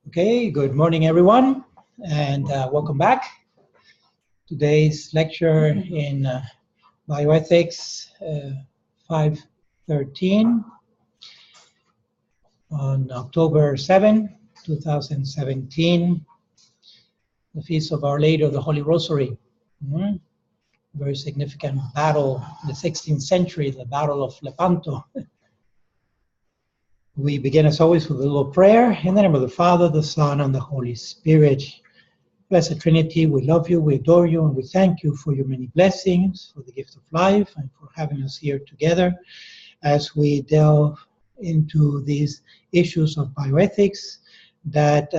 Okay, good morning everyone, and welcome back. Today's lecture in Bioethics 513 on October 7, 2017, the Feast of Our Lady of the Holy Rosary. Very significant battle in the 16th century, the Battle of Lepanto. We begin as always with a little prayer in the name of the Father, the Son, and the Holy Spirit. Blessed Trinity, we love you, we adore you, and we thank you for your many blessings, for the gift of life, and for having us here together as we delve into these issues of bioethics that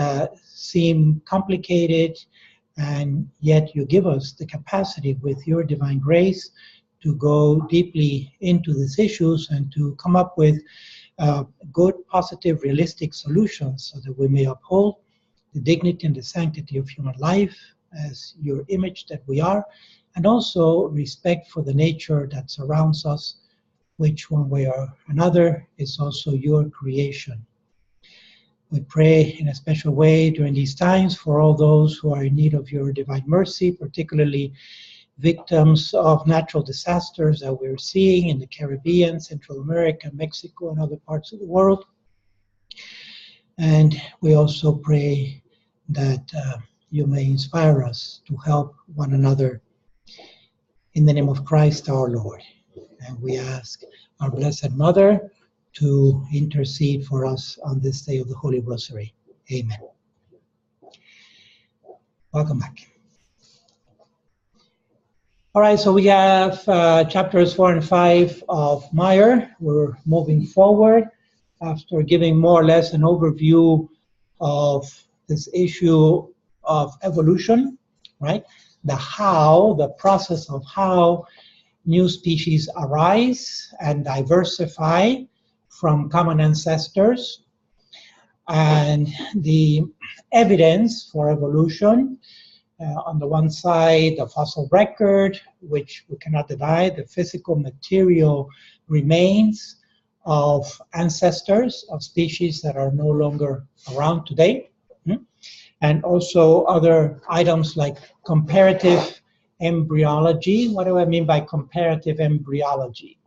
seem complicated, and yet you give us the capacity with your divine grace to go deeply into these issues and to come up with good, positive, realistic solutions so that we may uphold the dignity and the sanctity of human life as your image that we are, and also respect for the nature that surrounds us, which one way or another is also your creation. We pray in a special way during these times for all those who are in need of your divine mercy, particularly victims of natural disasters that we're seeing in the Caribbean, Central America, Mexico, and other parts of the world. And we also pray that you may inspire us to help one another in the name of Christ our Lord. And we ask our Blessed Mother to intercede for us on this day of the Holy Rosary. Amen. Welcome back. All right, so we have chapters 4 and 5 of Meyer. We're moving forward after giving more or less an overview of this issue of evolution, right? The process of how new species arise and diversify from common ancestors, and the evidence for evolution. On the one side, the fossil record, which we cannot deny, the physical material remains of ancestors of species that are no longer around today. And also other items like comparative embryology. What do I mean by comparative embryology?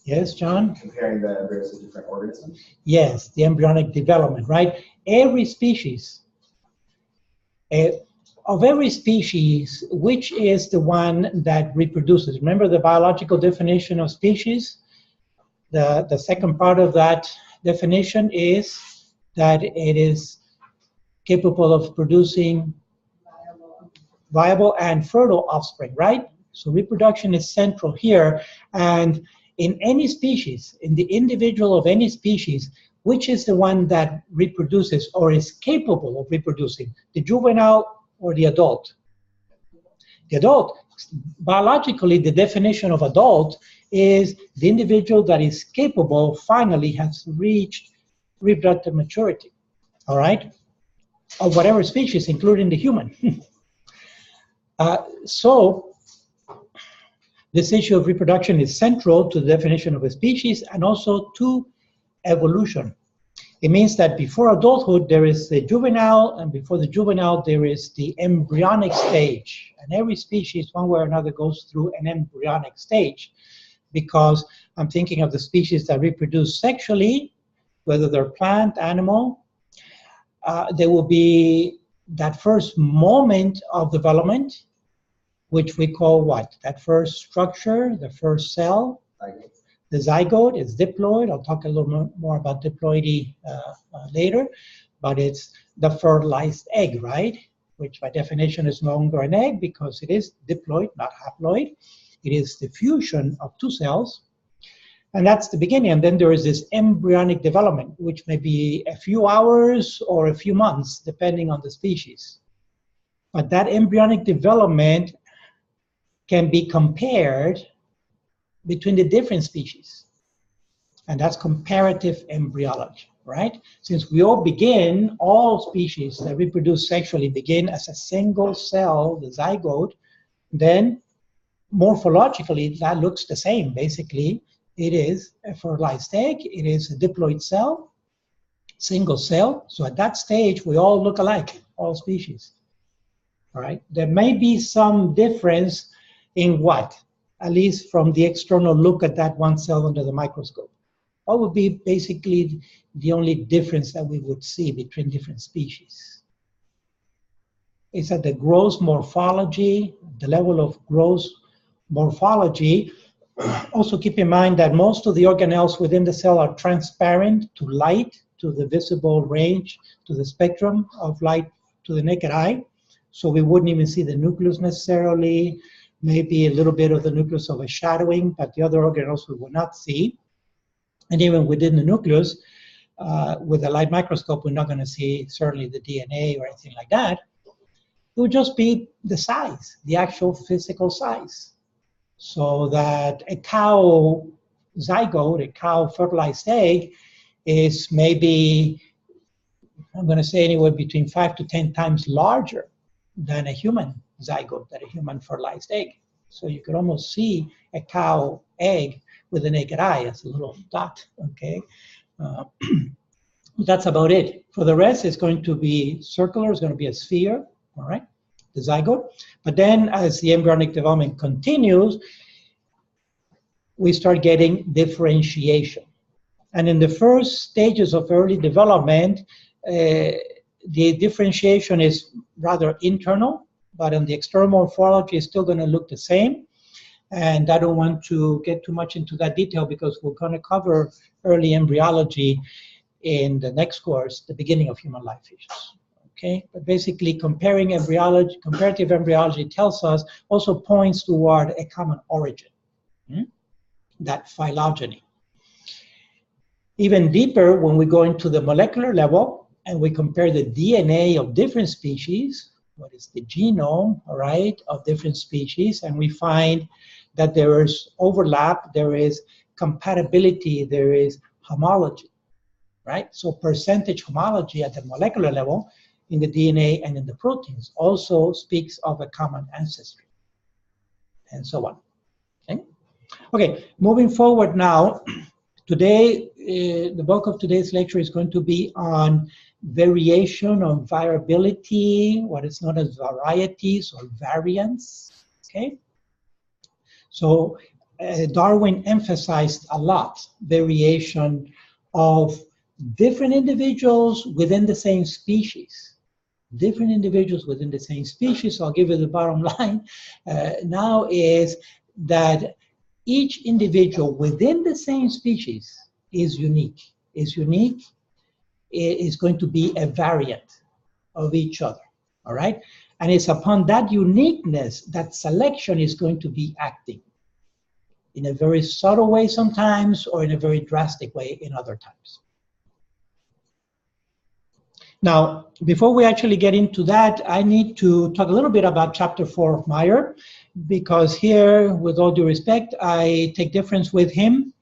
Yes, John? Comparing the embryos of different organisms? Yes, the embryonic development, right? Every species, of every species, which is the one that reproduces? Remember the biological definition of species? The second part of that definition is that it is capable of producing viable and fertile offspring, right? So reproduction is central here. And in any species, in the individual of any species, which is the one that reproduces or is capable of reproducing, the juvenile or the adult? The adult. Biologically, the definition of adult is the individual that is capable, finally has reached reproductive maturity, all right, of whatever species, including the human. So this issue of reproduction is central to the definition of a species and also to evolution. It means that before adulthood there is the juvenile, and before the juvenile there is the embryonic stage. And every species, one way or another, goes through an embryonic stage, because I'm thinking of the species that reproduce sexually, whether they're plant, animal. There will be that first moment of development, which we call what? That first structure, the first cell. The zygote is diploid. I'll talk a little more about diploidy later, but it's the fertilized egg, right? Which by definition is no longer an egg because it is diploid, not haploid. It is the fusion of two cells, and that's the beginning. And then there is this embryonic development, which may be a few hours or a few months, depending on the species. But that embryonic development can be compared between the different species. And that's comparative embryology, right? Since we all species that reproduce sexually begin as a single cell, the zygote, then morphologically that looks the same. Basically, it is a fertilized egg, it is a diploid cell, single cell. So at that stage, we all look alike, all species. All right. There may be some difference in what, at least from the external look at that one cell under the microscope. What would be basically the only difference that we would see between different species? Is that the gross morphology, the level of gross morphology. Also keep in mind that most of the organelles within the cell are transparent to light, to the visible range, to the spectrum of light to the naked eye. So we wouldn't even see the nucleus necessarily, maybe a little bit of the nucleus of a shadowing, but the other organelles we would not see. And even within the nucleus, with a light microscope, we're not going to see certainly the DNA or anything like that. It would just be the size, the actual physical size. So that a cow zygote, a cow fertilized egg, is maybe, I'm going to say anywhere between 5 to 10 times larger than a human zygote, than a human fertilized egg. So you could almost see a cow egg with the naked eye as a little dot, okay? That's about it. For the rest, it's going to be circular, it's going to be a sphere, all right, the zygote. But then as the embryonic development continues, we start getting differentiation. And in the first stages of early development, the differentiation is rather internal, but on the external morphology, it's still going to look the same. And I don't want to get too much into that detail because we're going to cover early embryology in the next course, the beginning of human life issues. Okay, but basically comparing embryology, comparative embryology tells us, also points toward a common origin, that phylogeny. Even deeper, when we go into the molecular level and we compare the DNA of different species, what is the genome, all right, of different species, and we find that there is overlap, there is compatibility, there is homology, right? So percentage homology at the molecular level in the DNA and in the proteins also speaks of a common ancestry, and so on. Okay, okay, moving forward now, today, the bulk of today's lecture is going to be on variation, on variability, what is known as varieties or variants, okay? So Darwin emphasized a lot variation of different individuals within the same species. Different individuals within the same species. So I'll give you the bottom line now is that each individual within the same species is unique. Is going to be a variant of each other, all right? And it's upon that uniqueness that selection is going to be acting in a very subtle way sometimes, or in a very drastic way in other times. Now, before we actually get into that, I need to talk a little bit about Chapter 4 of Meyer, because here, with all due respect, I take difference with him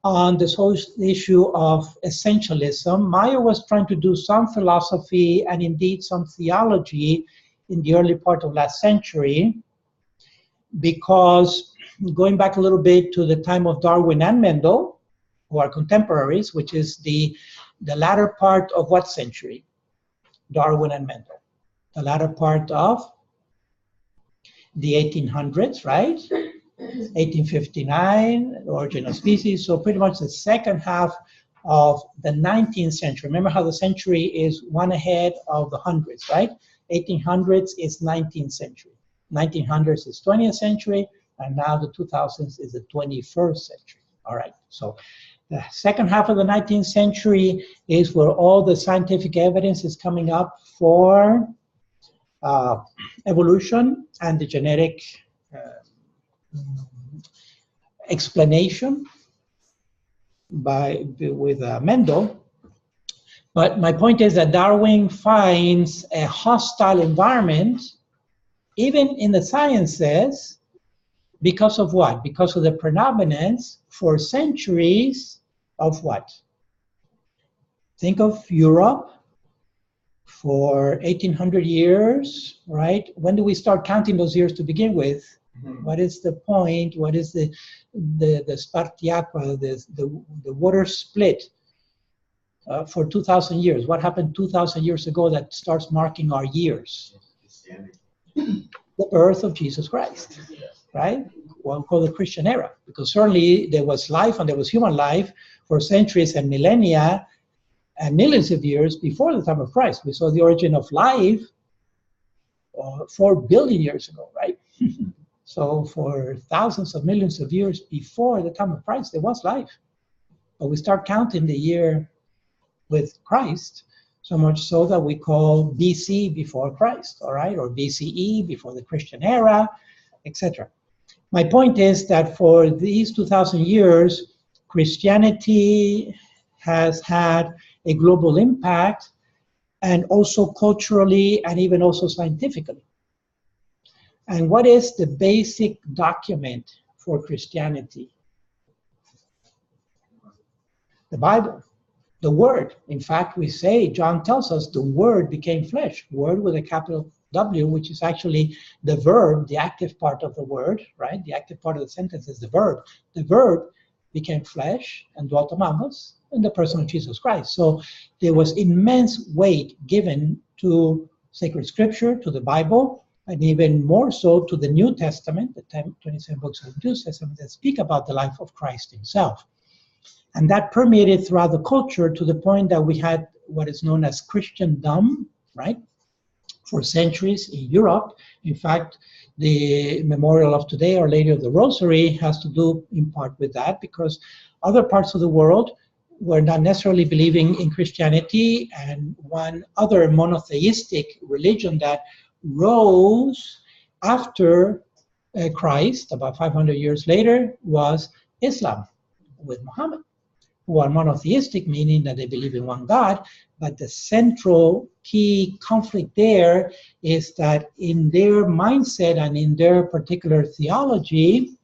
on this whole issue of essentialism. Meyer was trying to do some philosophy and indeed some theology in the early part of last century, because going back a little bit to the time of Darwin and Mendel, who are contemporaries, which is the latter part of what century? Darwin and Mendel. The latter part of the 1800s, right? 1859, the origin of species. So pretty much the second half of the 19th century. Remember how the century is one ahead of the hundreds, right? 1800s is 19th century. 1900s is 20th century, and now the 2000s is the 21st century. All right, so the second half of the 19th century is where all the scientific evidence is coming up for evolution and the genetic explanation with Mendel. But my point is that Darwin finds a hostile environment, even in the sciences, because of what? Because of the predominance for centuries of what? Think of Europe for 1800 years, right? When do we start counting those years to begin with? What is the point? What is the spartiacque, the water split for 2,000 years. What happened 2,000 years ago that starts marking our years? The birth of Jesus Christ, right? What we call the Christian era, because certainly there was life and there was human life for centuries and millennia and millions of years before the time of Christ. We saw the origin of life 4 billion years ago, right? So for thousands of millions of years before the time of Christ, there was life. But we start counting the year with Christ, so much so that we call BC before Christ, all right, or BCE before the Christian era, etc. My point is that for these 2,000 years, Christianity has had a global impact, and also culturally and even also scientifically. And what is the basic document for Christianity? The Bible. The Word. In fact, we say, John tells us the Word became flesh. Word with a capital W, which is actually the verb, the active part of the word, right? The active part of the sentence is the verb. The verb became flesh and dwelt among us in the person of Jesus Christ. So there was immense weight given to sacred scripture, to the Bible, and even more so to the New Testament, the 27 books of the New Testament that speak about the life of Christ himself. And that permeated throughout the culture to the point that we had what is known as Christendom, right? For centuries in Europe. In fact, the memorial of today, Our Lady of the Rosary, has to do in part with that, because other parts of the world were not necessarily believing in Christianity, and one other monotheistic religion that rose after Christ, about 500 years later, was Islam, with Muhammad, who are monotheistic, meaning that they believe in one God, but the central key conflict there is that in their mindset and in their particular theology,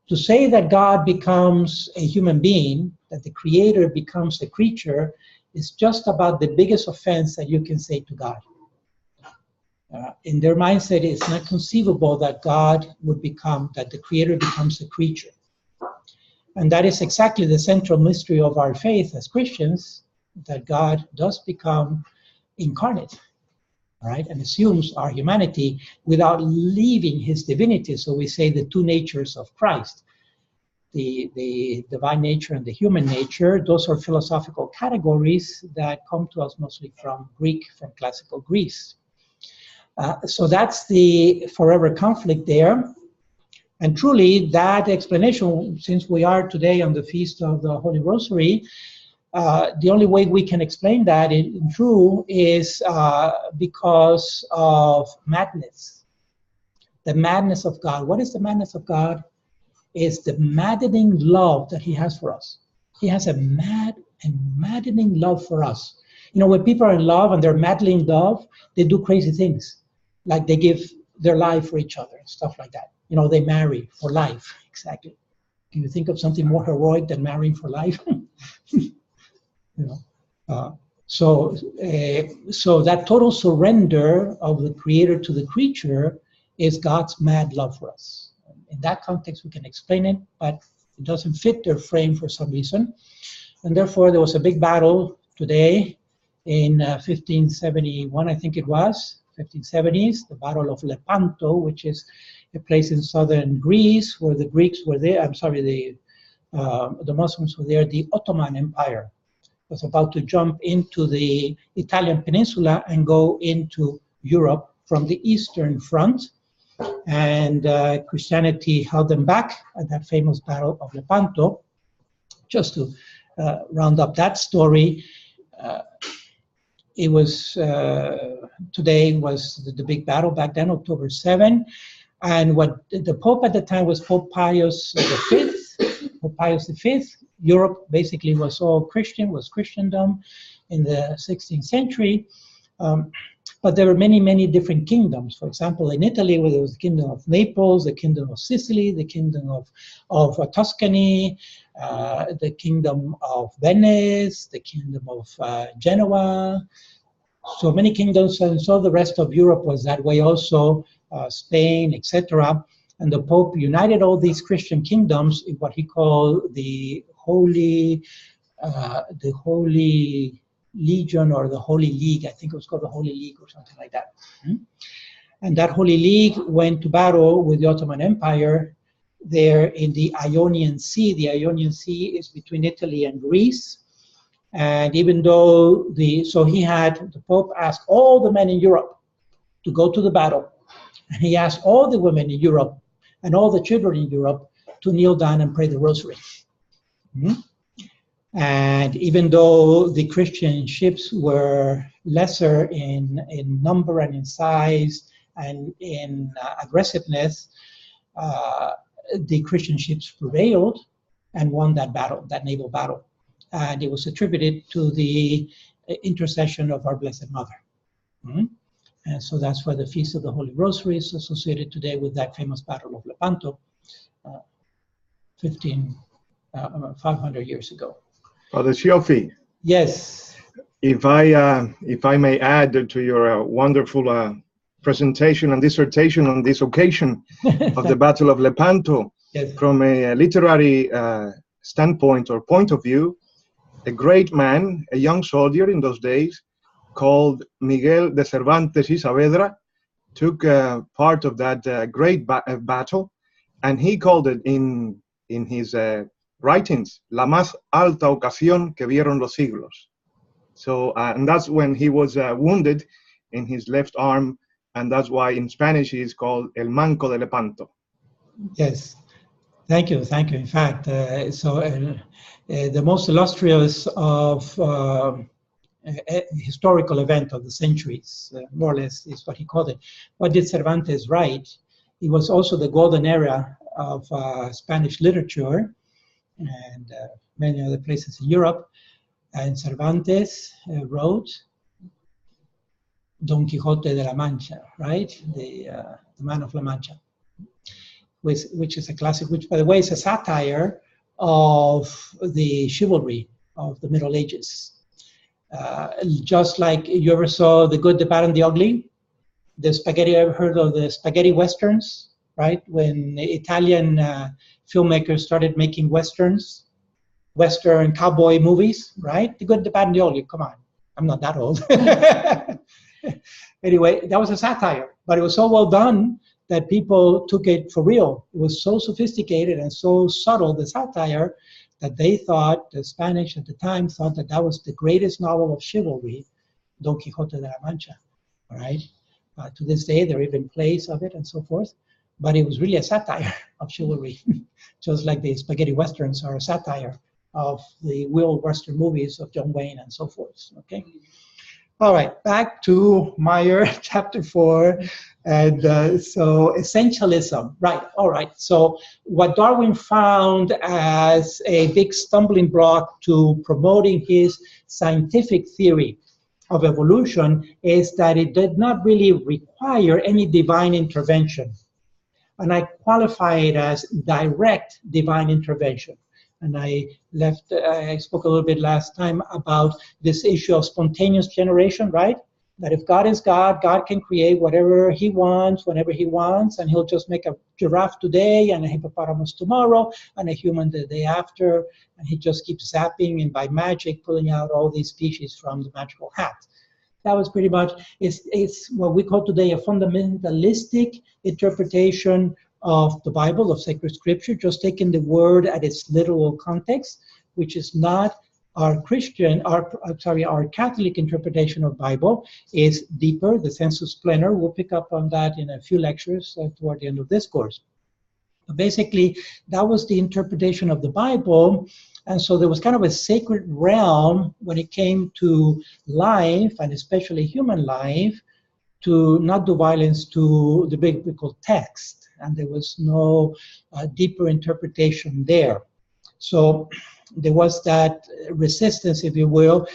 to say that God becomes a human being, that the creator becomes a creature, is just about the biggest offense that you can say to God. In their mindset, it's not conceivable that God would become, that the creator becomes a creature. And that is exactly the central mystery of our faith as Christians, that God does become incarnate, right, and assumes our humanity without leaving his divinity. So we say the two natures of Christ, the divine nature and the human nature. Those are philosophical categories that come to us mostly from Greek, from classical Greece. So that's the forever conflict there. And truly, that explanation, since we are today on the Feast of the Holy Rosary, the only way we can explain that in true is because of madness. The madness of God. What is the madness of God? It's the maddening love that he has for us. He has a mad and maddening love for us. You know, when people are in love and they're madly in love, they do crazy things. Like they give their life for each other and stuff like that. You know, they marry for life, exactly. Can you think of something more heroic than marrying for life? You know, so that total surrender of the creator to the creature is God's mad love for us. In that context, we can explain it, but it doesn't fit their frame for some reason. And therefore, there was a big battle today in 1571, I think it was, 1570s, the Battle of Lepanto, which is a place in southern Greece where the Greeks were there. I'm sorry, the Muslims were there. The Ottoman Empire was about to jump into the Italian peninsula and go into Europe from the Eastern Front. And Christianity held them back at that famous Battle of Lepanto. Just to round up that story, it was, today was the big battle back then, October 7. And what the Pope at the time was Pope Pius V. Pope Pius V. Europe basically was all Christian, was Christendom in the 16th century. But there were many, many different kingdoms. For example, in Italy, where there was the kingdom of Naples, the kingdom of Sicily, the kingdom of Tuscany, the kingdom of Venice, the kingdom of Genoa. So many kingdoms, and so the rest of Europe was that way also, Spain, etc. And the Pope united all these Christian kingdoms in what he called the Holy the Holy Legion or the Holy League. I think it was called the Holy League or something like that. And that Holy League went to battle with the Ottoman Empire there in the Ionian Sea. The Ionian Sea is between Italy and Greece. And even though the Pope asked all the men in Europe to go to the battle. And he asked all the women in Europe and all the children in Europe to kneel down and pray the rosary. And even though the Christian ships were lesser in number and in size and in aggressiveness, the Christian ships prevailed and won that battle, that naval battle. And it was attributed to the intercession of our Blessed Mother. And so that's why the Feast of the Holy Rosary is associated today with that famous Battle of Lepanto 500 years ago. Father Scioffi. Yes. If I may add to your wonderful presentation and dissertation on this occasion of the Battle of Lepanto, yes. From a literary standpoint or point of view, a great man, a young soldier in those days, called Miguel de Cervantes y Saavedra, took part of that great battle, and he called it in his writings, La más alta ocasión que vieron los siglos. So, and that's when he was wounded in his left arm, and that's why in Spanish he is called El Manco de Lepanto. Yes, thank you. In fact, the most illustrious of historical event of the centuries, more or less, is what he called it. What did Cervantes write? It was also the golden era of Spanish literature and many other places in Europe. And Cervantes wrote Don Quixote de la Mancha, right? The Man of La Mancha, which is a classic, which, by the way, is a satire of the chivalry of the Middle Ages. Just like you ever saw The Good, the Bad, and the Ugly, the spaghetti, ever heard of the spaghetti westerns, right? When Italian filmmakers started making westerns, Western cowboy movies, right? The Good, the Bad, and the Ugly, come on. I'm not that old. Anyway, that was a satire, but it was so well done that people took it for real. It was so sophisticated and so subtle, the satire, that they thought, the Spanish at the time thought that that was the greatest novel of chivalry, Don Quixote de la Mancha, all right? To this day, there are even plays of it and so forth, but it was really a satire of chivalry, just like the spaghetti westerns are a satire of the real Western movies of John Wayne and so forth, okay? All right, back to Meyer, chapter 4, and so essentialism, right, all right. So what Darwin found as a big stumbling block to promoting his scientific theory of evolution is that it did not really require any divine intervention. And I qualify it as direct divine intervention. And I spoke a little bit last time about this issue of spontaneous generation, right? That if God is God, God can create whatever he wants, whenever he wants, and he'll just make a giraffe today and a hippopotamus tomorrow and a human the day after, and he just keeps zapping and by magic pulling out all these species from the magical hat. That was pretty much, it's what we call today a fundamentalistic interpretation of the Bible, of sacred scripture, just taking the word at its literal context, which is not our Catholic interpretation of Bible is deeper, the sensus plenior. We'll pick up on that in a few lectures toward the end of this course. But basically, that was the interpretation of the Bible, and so there was kind of a sacred realm when it came to life, and especially human life, to not do violence to the biblical text. And there was no deeper interpretation there. So there was that resistance, if you will.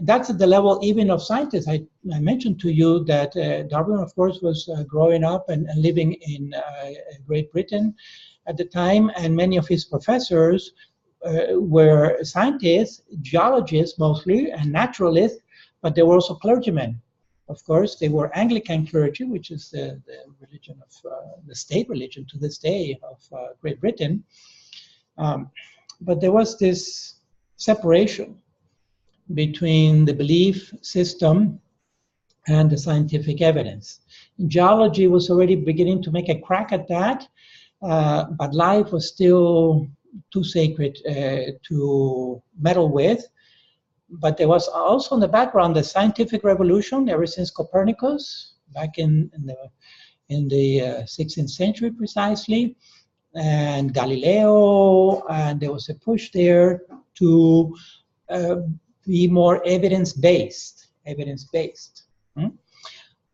That's at the level even of scientists. I mentioned to you that Darwin, of course, was growing up and living in Great Britain at the time, and many of his professors were scientists, geologists mostly, and naturalists, but they were also clergymen. Of course, they were Anglican clergy, which is the religion of the state religion to this day of Great Britain. But there was this separation between the belief system and the scientific evidence. Geology was already beginning to make a crack at that, but life was still too sacred to meddle with. But there was also in the background the scientific revolution ever since Copernicus, back in the 16th century precisely, and Galileo, and there was a push there to be more evidence-based.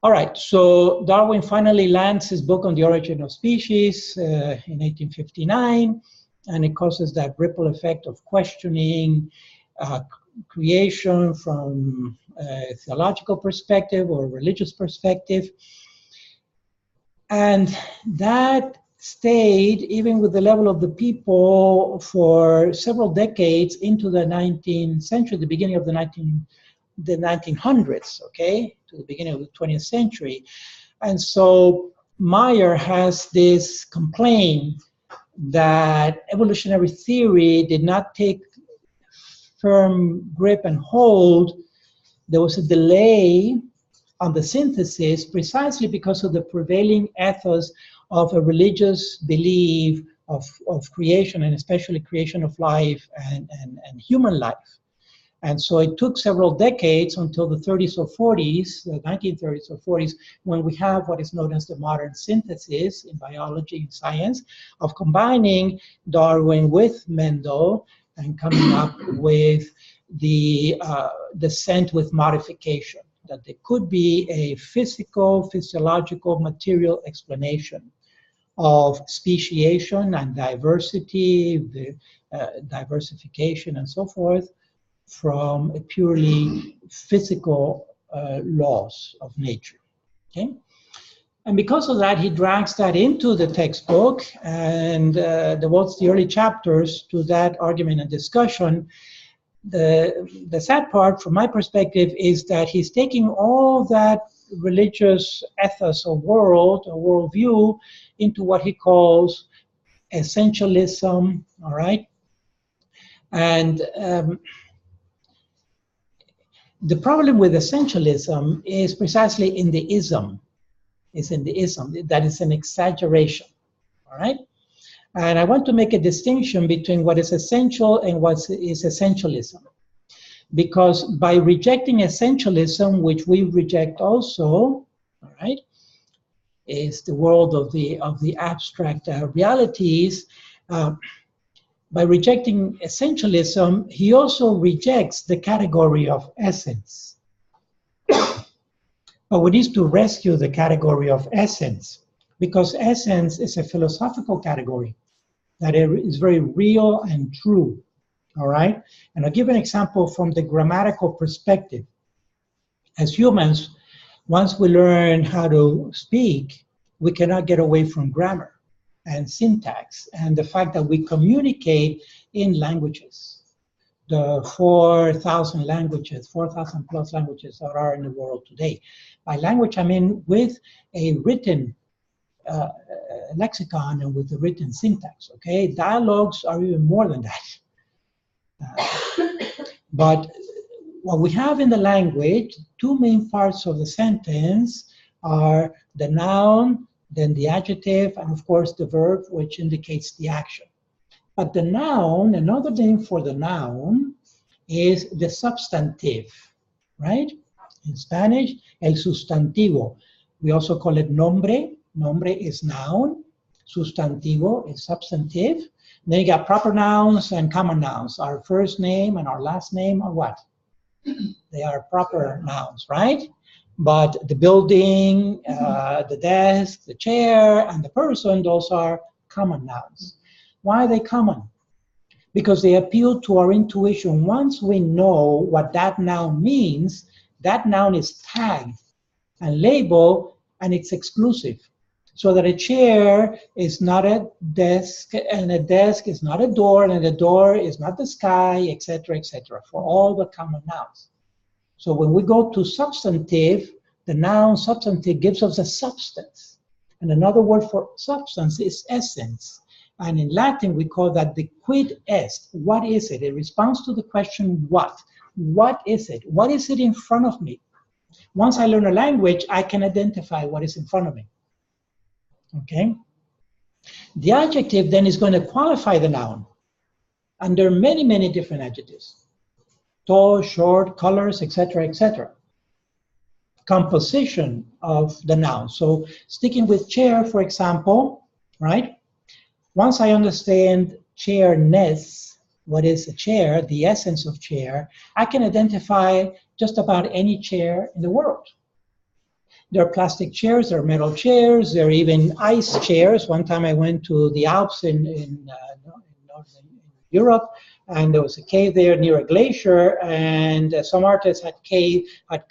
All right, so Darwin finally lands his book on the origin of species in 1859, and it causes that ripple effect of questioning creation from a theological perspective or religious perspective. And that stayed, even with the level of the people, for several decades into the 19th century, the beginning of the 1900s, okay, to the beginning of the 20th century. And so Meyer has this complaint that evolutionary theory did not take firm grip and hold. There was a delay on the synthesis precisely because of the prevailing ethos of a religious belief of creation, and especially creation of life and human life. And so it took several decades until the 30s or 40s, the 1930s or 40s, when we have what is known as the modern synthesis in biology and science of combining Darwin with Mendel and coming up with the descent with modification, that there could be a physical, physiological, material explanation of speciation and diversity, the diversification and so forth, from a purely physical laws of nature, okay? And because of that, he drags that into the textbook and devotes the early chapters to that argument and discussion. The sad part, from my perspective, is that he's taking all that religious ethos or worldview into what he calls essentialism, all right? And the problem with essentialism is precisely in the ism. It's in the ism, that is an exaggeration, all right? And I want to make a distinction between what is essential and what is essentialism. Because by rejecting essentialism, which we reject also, all right, is the world of the abstract realities. By rejecting essentialism, he also rejects the category of essence. But we need to rescue the category of essence, because essence is a philosophical category that is very real and true, all right? And I'll give an example from the grammatical perspective. As humans, once we learn how to speak, we cannot get away from grammar and syntax and the fact that we communicate in languages. The 4,000 languages, 4,000 plus languages that are in the world today. By language, I mean with a written lexicon and with the written syntax, okay? Dialogues are even more than that. But what we have in the language, two main parts of the sentence are the noun, then the adjective, and of course the verb, which indicates the action. But the noun, another name for the noun, is the substantive, right? In Spanish, el sustantivo. We also call it nombre. Nombre is noun. Sustantivo is substantive. Then you got proper nouns and common nouns. Our first name and our last name are what? They are proper nouns, right? But the building, the desk, the chair, and the person, those are common nouns. Why are they common? Because they appeal to our intuition. Once we know what that noun means, that noun is tagged and labeled, and it's exclusive. So that a chair is not a desk, and a desk is not a door, and a door is not the sky, etc., for all the common nouns. So when we go to substantive, the noun substantive gives us a substance. And another word for substance is essence. And in Latin, we call that the quid est. What is it? It responds to the question, what? What is it? What is it in front of me? Once I learn a language, I can identify what is in front of me. Okay? The adjective then is going to qualify the noun. And there are many, many different adjectives. Tall, short, colors, etc., etc. Composition of the noun. So sticking with chair, for example, right? Once I understand chairness, what is a chair, the essence of chair, I can identify just about any chair in the world. There are plastic chairs, there are metal chairs, there are even ice chairs. One time I went to the Alps in northern Europe, and there was a cave there near a glacier, and some artists had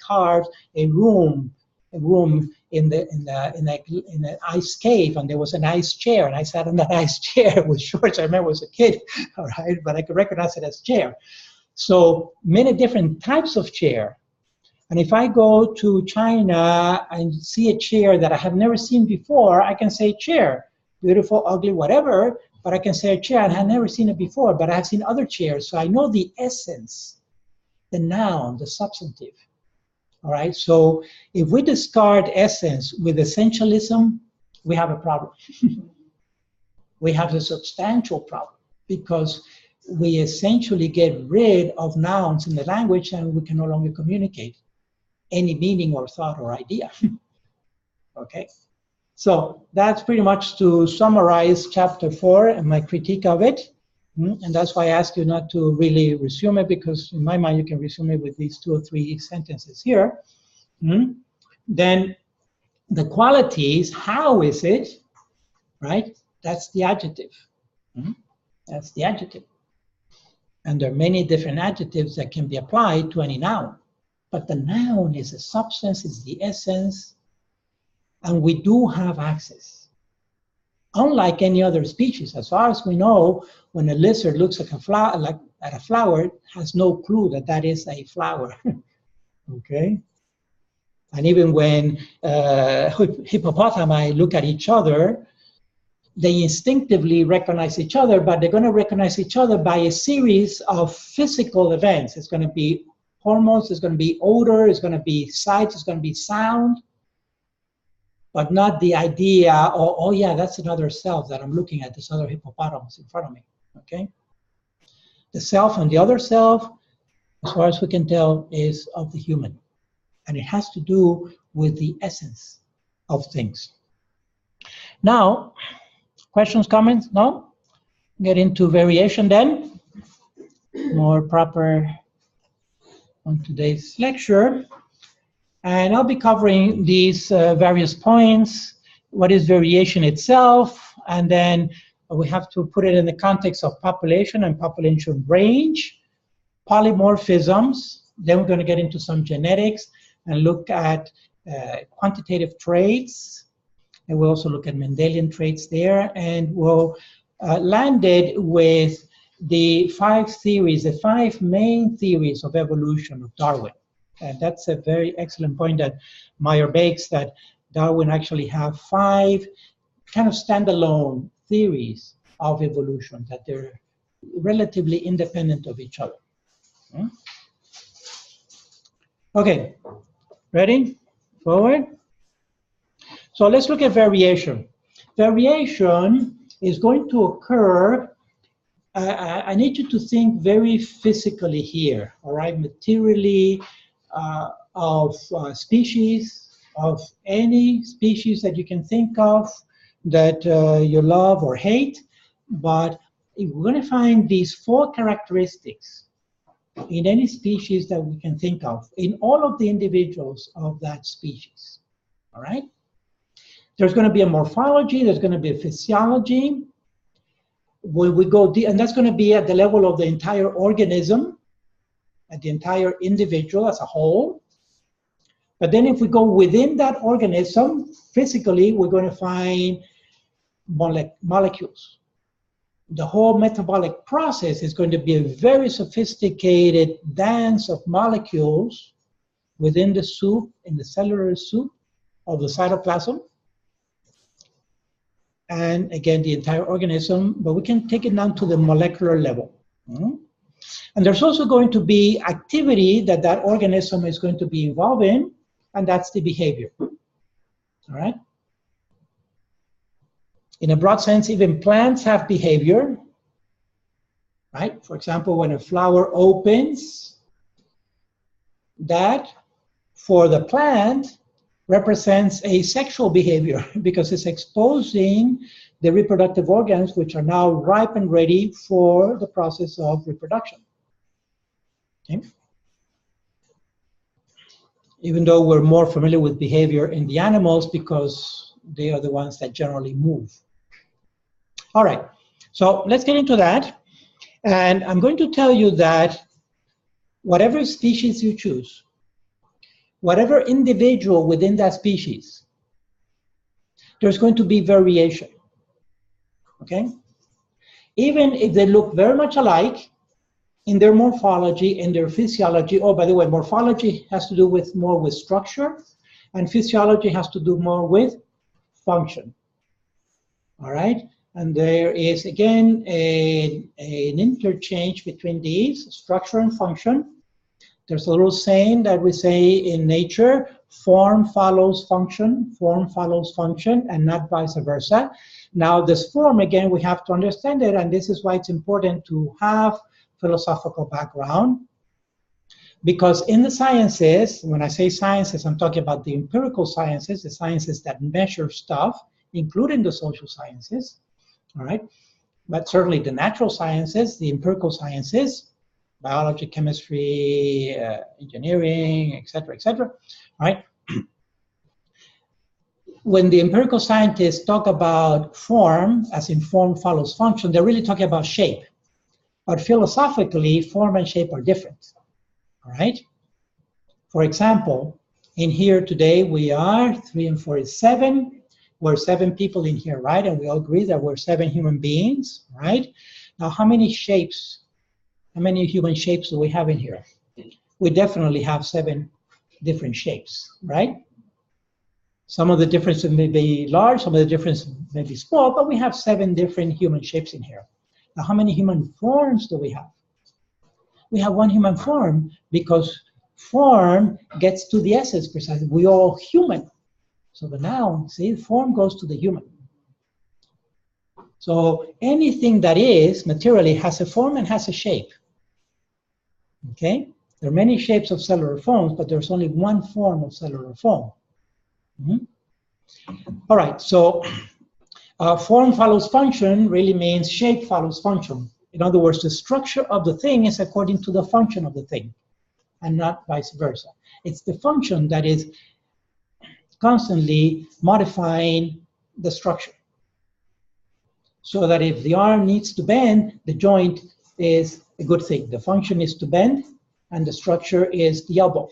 carved a room in the ice cave, and there was an ice chair, and I sat in that ice chair with shorts. I remember as a kid, all right, but I could recognize it as chair. So many different types of chair. And if I go to China and see a chair that I have never seen before, I can say chair, beautiful, ugly, whatever, but I can say a chair, and I have never seen it before, but I have seen other chairs, so I know the essence, the noun, the substantive. All right, so if we discard essence with essentialism, we have a problem. We have a substantial problem, because we essentially get rid of nouns in the language, and we can no longer communicate any meaning or thought or idea. Okay, so that's pretty much to summarize chapter 4 and my critique of it. And that's why I ask you not to really resume it, because in my mind you can resume it with these 2 or 3 sentences here. Then the qualities, how is it, right? That's the adjective. That's the adjective. And there are many different adjectives that can be applied to any noun. But the noun is a substance, is the essence, and we do have access. Unlike any other species, as far as we know, when a lizard looks at a flower, it has no clue that that is a flower. Okay? And even when hippopotami look at each other, they instinctively recognize each other, but they're going to recognize each other by a series of physical events. It's going to be hormones, it's going to be odor, it's going to be sight, it's going to be sound, but not the idea, oh yeah, that's another self that I'm looking at, this other hippopotamus in front of me, okay? The self and the other self, as far as we can tell, is of the human. And it has to do with the essence of things. Now, questions, comments? No? Get into variation then. More proper on today's lecture. And I'll be covering these various points. What is variation itself? And then we have to put it in the context of population and population range, polymorphisms. Then we're going to get into some genetics and look at quantitative traits. And we'll also look at Mendelian traits there. And we'll land it with the 5 theories, the 5 main theories of evolution of Darwin. And that's a very excellent point that Meyer makes, that Darwin actually have 5 kind of standalone theories of evolution, that they're relatively independent of each other. Okay, ready? Forward. So let's look at variation. Variation is going to occur. I need you to think very physically here, all right? Materially, of species, of any species that you can think of that you love or hate. But we're going to find these 4 characteristics in any species that we can think of, in all of the individuals of that species, all right? There's going to be a morphology, there's going to be a physiology. When we go deep, and that's going to be at the level of the entire organism, at the entire individual as a whole. But then if we go within that organism, physically, we're going to find molecules. The whole metabolic process is going to be a very sophisticated dance of molecules within the soup, in the cellular soup of the cytoplasm. and again, the entire organism, but we can take it down to the molecular level. And there's also going to be activity that that organism is going to be involved in, and that's the behavior. All right? In a broad sense, even plants have behavior, right? For example, when a flower opens, that for the plant represents a sexual behavior because it's exposing the reproductive organs, which are now ripe and ready for the process of reproduction. Okay? Even though we're more familiar with behavior in the animals because they are the ones that generally move. All right, so let's get into that. And I'm going to tell you that whatever species you choose, whatever individual within that species, there's going to be variation, okay? Even if they look very much alike in their morphology, in their physiology. Oh, by the way, morphology has to do with more with structure, and physiology has to do more with function, all right? And there is, again, an interchange between these, structure and function. There's a little saying that we say in nature, form follows function, and not vice versa. Now, this form, again, we have to understand it, and this is why it's important to have philosophical background. Because in the sciences, when I say sciences, I'm talking about the empirical sciences, the sciences that measure stuff, including the social sciences. All right, but certainly the natural sciences, the empirical sciences, biology, chemistry, engineering, etc., right? When the empirical scientists talk about form, as in form follows function, they're really talking about shape. But philosophically, form and shape are different, all right? For example, in here today, we are 3 and 4 is 7. We're 7 people in here, right? And we all agree that we're 7 human beings, right? Now, how many shapes, how many human shapes do we have in here? We definitely have 7 different shapes, right? Some of the differences may be large, some of the differences may be small, but we have 7 different human shapes in here. Now, how many human forms do we have? We have 1 human form because form gets to the essence precisely. We're all human. So the noun, see, form goes to the human. So anything that is materially has a form and has a shape. Okay? There are many shapes of cellular forms, but there's only 1 form of cellular form. All right, so form follows function really means shape follows function. In other words, the structure of the thing is according to the function of the thing, and not vice versa. It's the function that is constantly modifying the structure. So that if the arm needs to bend, the joint is a good thing. The function is to bend, and the structure is the elbow,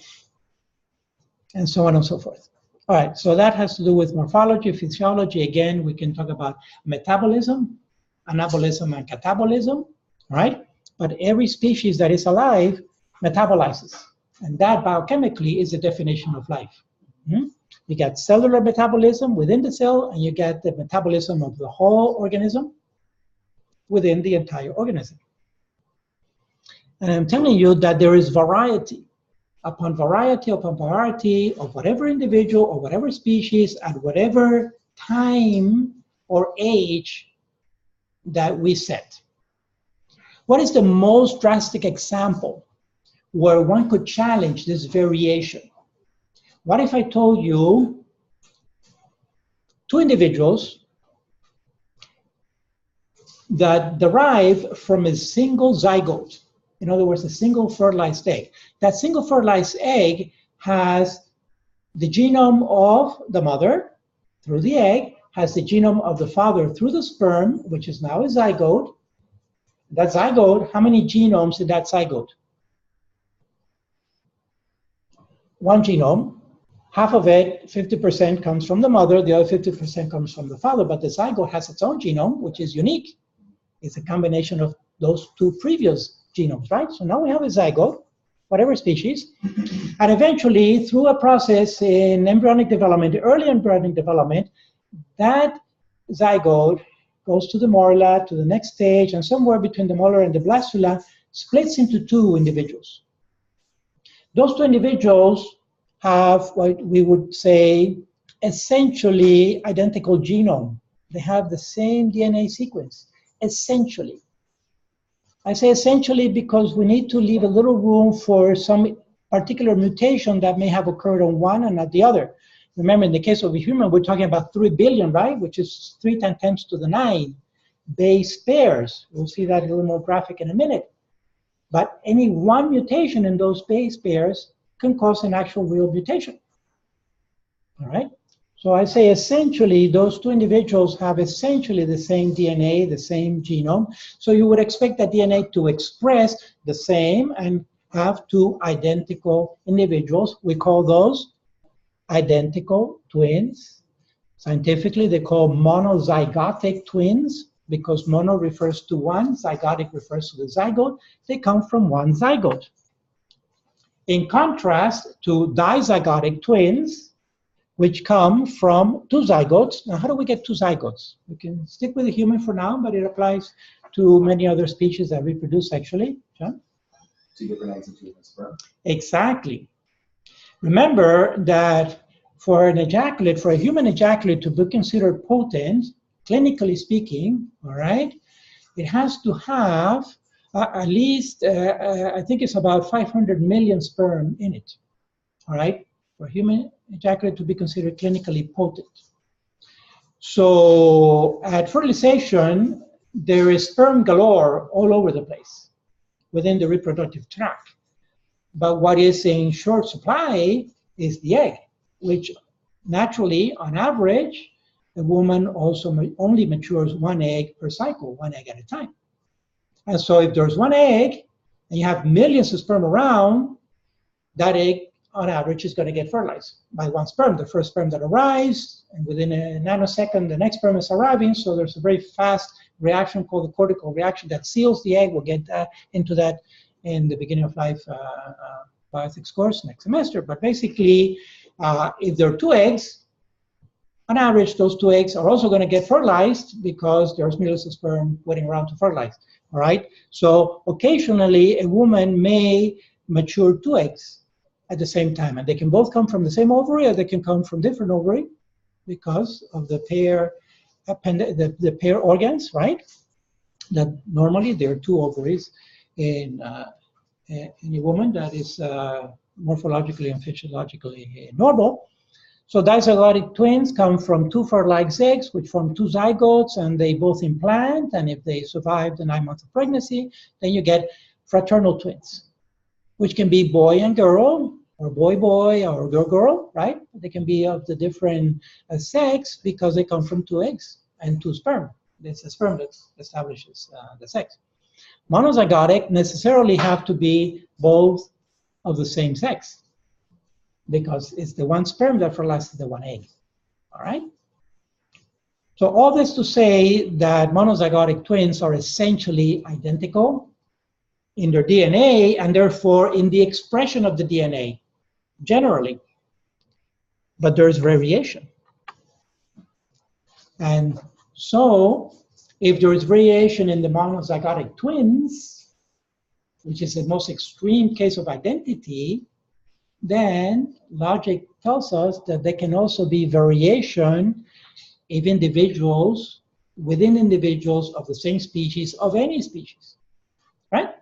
and so on and so forth. All right, so that has to do with morphology, physiology. Again, we can talk about metabolism, anabolism, and catabolism, right? But every species that is alive metabolizes, and that biochemically is the definition of life. You get cellular metabolism within the cell, and you get the metabolism of the whole organism within the entire organism. And I'm telling you that there is variety upon variety upon variety of whatever individual or whatever species at whatever time or age that we set. What is the most drastic example where one could challenge this variation? What if I told you 2 individuals that derive from a single zygote? In other words, a single fertilized egg. That single fertilized egg has the genome of the mother through the egg, has the genome of the father through the sperm, which is now a zygote. That zygote, how many genomes in that zygote? 1 genome. Half of it, 50%, comes from the mother, the other 50% comes from the father, but the zygote has its own genome, which is unique. It's a combination of those 2 previous genomes, right? So now we have a zygote, whatever species, and eventually, through a process in embryonic development, early embryonic development, that zygote goes to the morula, to the next stage, and somewhere between the molar and the blastula, splits into two individuals. Those two individuals have what we would say essentially identical genome. They have the same DNA sequence, essentially. I say essentially because we need to leave a little room for some particular mutation that may have occurred on one and not the other. Remember, in the case of a human, we're talking about 3 billion, right? Which is 3 × 10⁹ base pairs. We'll see that a little more graphic in a minute. But any one mutation in those base pairs can cause an actual real mutation. All right? So I say essentially those two individuals have essentially the same DNA, the same genome. So you would expect that DNA to express the same and have two identical individuals. We call those identical twins. Scientifically, they call monozygotic twins because mono refers to one, zygotic refers to the zygote. They come from one zygote. In contrast to dizygotic twins, which come from two zygotes. Now, how do we get two zygotes? We can stick with the human for now, but it applies to many other species that reproduce sexually. John? Two different eggs and two different sperm. Exactly. Remember that for an ejaculate, for a human ejaculate to be considered potent, clinically speaking, all right, it has to have at least, I think it's about 500 million sperm in it, all right, for human ejaculate to be considered clinically potent. So at fertilization, there is sperm galore all over the place within the reproductive tract. But what is in short supply is the egg, which naturally, on average, a woman also only matures one egg per cycle, one egg at a time. And so if there's one egg and you have millions of sperm around, that egg on average is going to get fertilized by one sperm, the first sperm that arrives, and within a nanosecond, the next sperm is arriving. So there's a very fast reaction called the cortical reaction that seals the egg. We'll get into that in the beginning of life bioethics course next semester. But basically, if there are two eggs, on average, those two eggs are also going to get fertilized because there's millions of sperm waiting around to fertilize. All right. So occasionally, a woman may mature two eggs at the same time, and they can both come from the same ovary, or they can come from different ovary because of the pair the pair organs, right? That normally there are two ovaries in a woman that is morphologically and physiologically normal. So dizygotic twins come from two fertilized eggs, which form two zygotes, and they both implant. And if they survive the 9 months of pregnancy, then you get fraternal twins, which can be boy and girl, or boy-boy, or girl-girl, right? They can be of the different sex because they come from two eggs and two sperm. It's the sperm that establishes the sex. Monozygotic necessarily have to be both of the same sex because it's the one sperm that fertilizes the one egg, all right? So all this to say that monozygotic twins are essentially identical in their DNA and therefore in the expression of the DNA generally, but there's variation. And so if there is variation in the monozygotic twins, which is the most extreme case of identity, then logic tells us that there can also be variation if individuals, within individuals of the same species, of any species, right?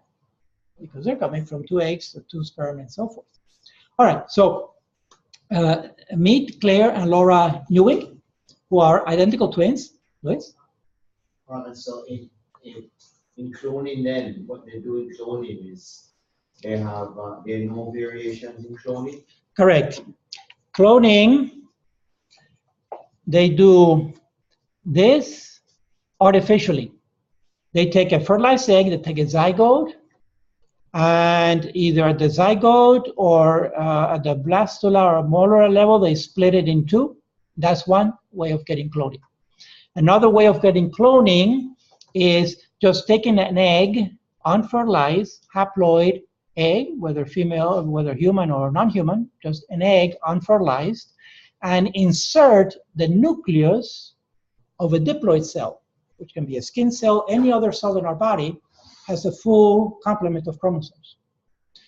Because they're coming from two eggs or two sperm and so forth. All right, so meet Claire and Laura Newig, who are identical twins. Luis? And so in cloning then, what they do in cloning is they have there are no variations in cloning? Correct. Cloning, they do this artificially. They take a fertilized egg, they take a zygote, and either at the zygote or at the blastula or molar level, they split it in two. That's one way of getting cloning. Another way of getting cloning is just taking an egg, unfertilized, haploid egg, whether female, whether human or non-human, just an egg, unfertilized, and insert the nucleus of a diploid cell, which can be a skin cell, any other cell in our body, has a full complement of chromosomes.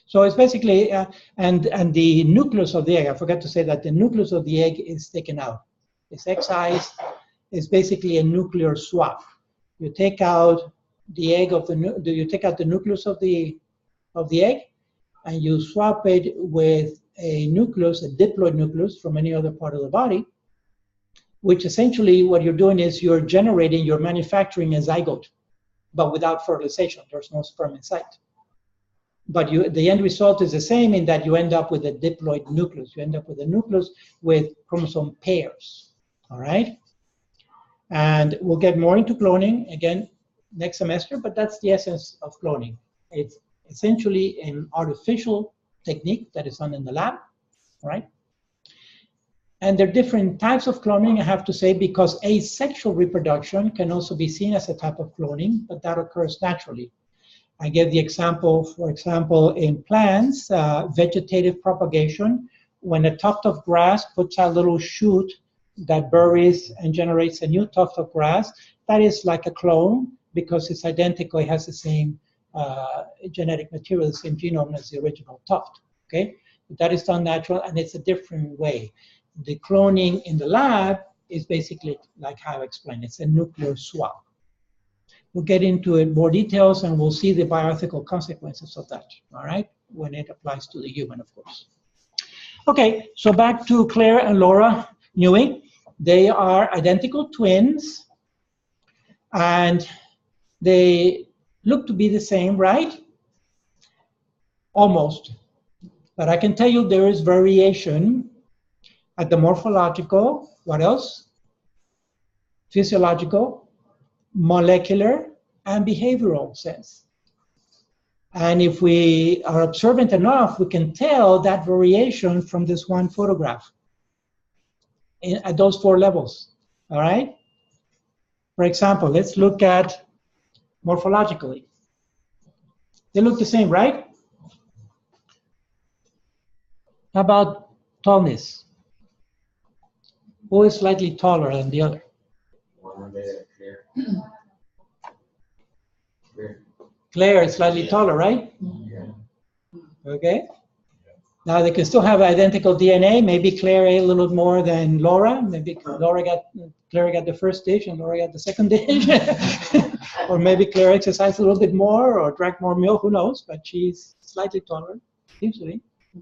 So it's basically, and the nucleus of the egg, I forgot to say that the nucleus of the egg is taken out. It's excised. It's basically a nuclear swap. You take out the egg of you take out the nucleus of the egg, and you swap it with a nucleus, a diploid nucleus from any other part of the body, which essentially what you're doing is you're manufacturing a zygote, but without fertilization. There's no sperm inside. But the end result is the same in that you end up with a diploid nucleus. You end up with a nucleus with chromosome pairs, all right? And we'll get more into cloning, again, next semester, but that's the essence of cloning. It's essentially an artificial technique that is done in the lab, right? And there are different types of cloning, I have to say, because asexual reproduction can also be seen as a type of cloning, but that occurs naturally. I gave the example, for example, in plants, vegetative propagation, when a tuft of grass puts out a little shoot that buries and generates a new tuft of grass, that is like a clone because it's identical, it has the same genetic material, the same genome as the original tuft, okay? But that is done natural, and it's a different way. The cloning in the lab is basically like how I explained, it's a nuclear swap. We'll get into it more details, and we'll see the bioethical consequences of that, all right, when it applies to the human, of course. Okay, so back to Claire and Laura Newey. They are identical twins, and they look to be the same, right? Almost. But I can tell you there is variation at the morphological, what else? Physiological, molecular, and behavioral sense. And if we are observant enough, we can tell that variation from this one photograph at those 4 levels, all right? For example, let's look at morphologically. They look the same, right? How about tallness? Who is slightly taller than the other? Claire is slightly taller, right? Yeah. Okay. Now they can still have identical DNA. Maybe Claire ate a little more than Laura. Maybe Claire got the first dish and Laura got the second dish. Or maybe Claire exercised a little bit more or drank more milk, who knows? But she's slightly taller, seems to be,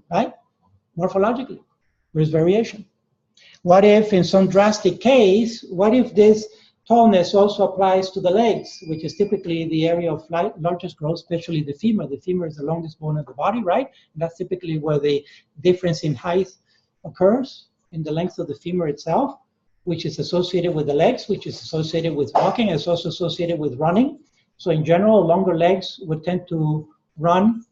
right? Morphologically, there's variation. What if in some drastic case, what if this tallness also applies to the legs, which is typically the area of largest growth, especially the femur. The femur is the longest bone of the body, right? And that's typically where the difference in height occurs, in the length of the femur itself, which is associated with the legs, which is associated with walking, it's also associated with running. So in general, longer legs would tend to run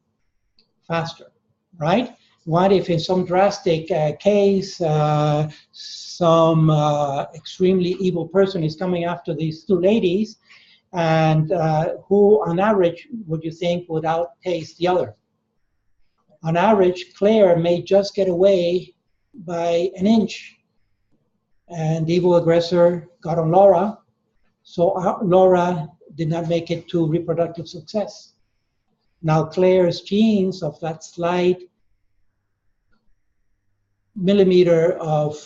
faster, right? What if in some drastic case, some extremely evil person is coming after these 2 ladies, and who on average would you think would outpace the other? On average, Claire may just get away by an inch, and the evil aggressor got on Laura, so Laura did not make it to reproductive success. Now Claire's genes of that slight millimeter of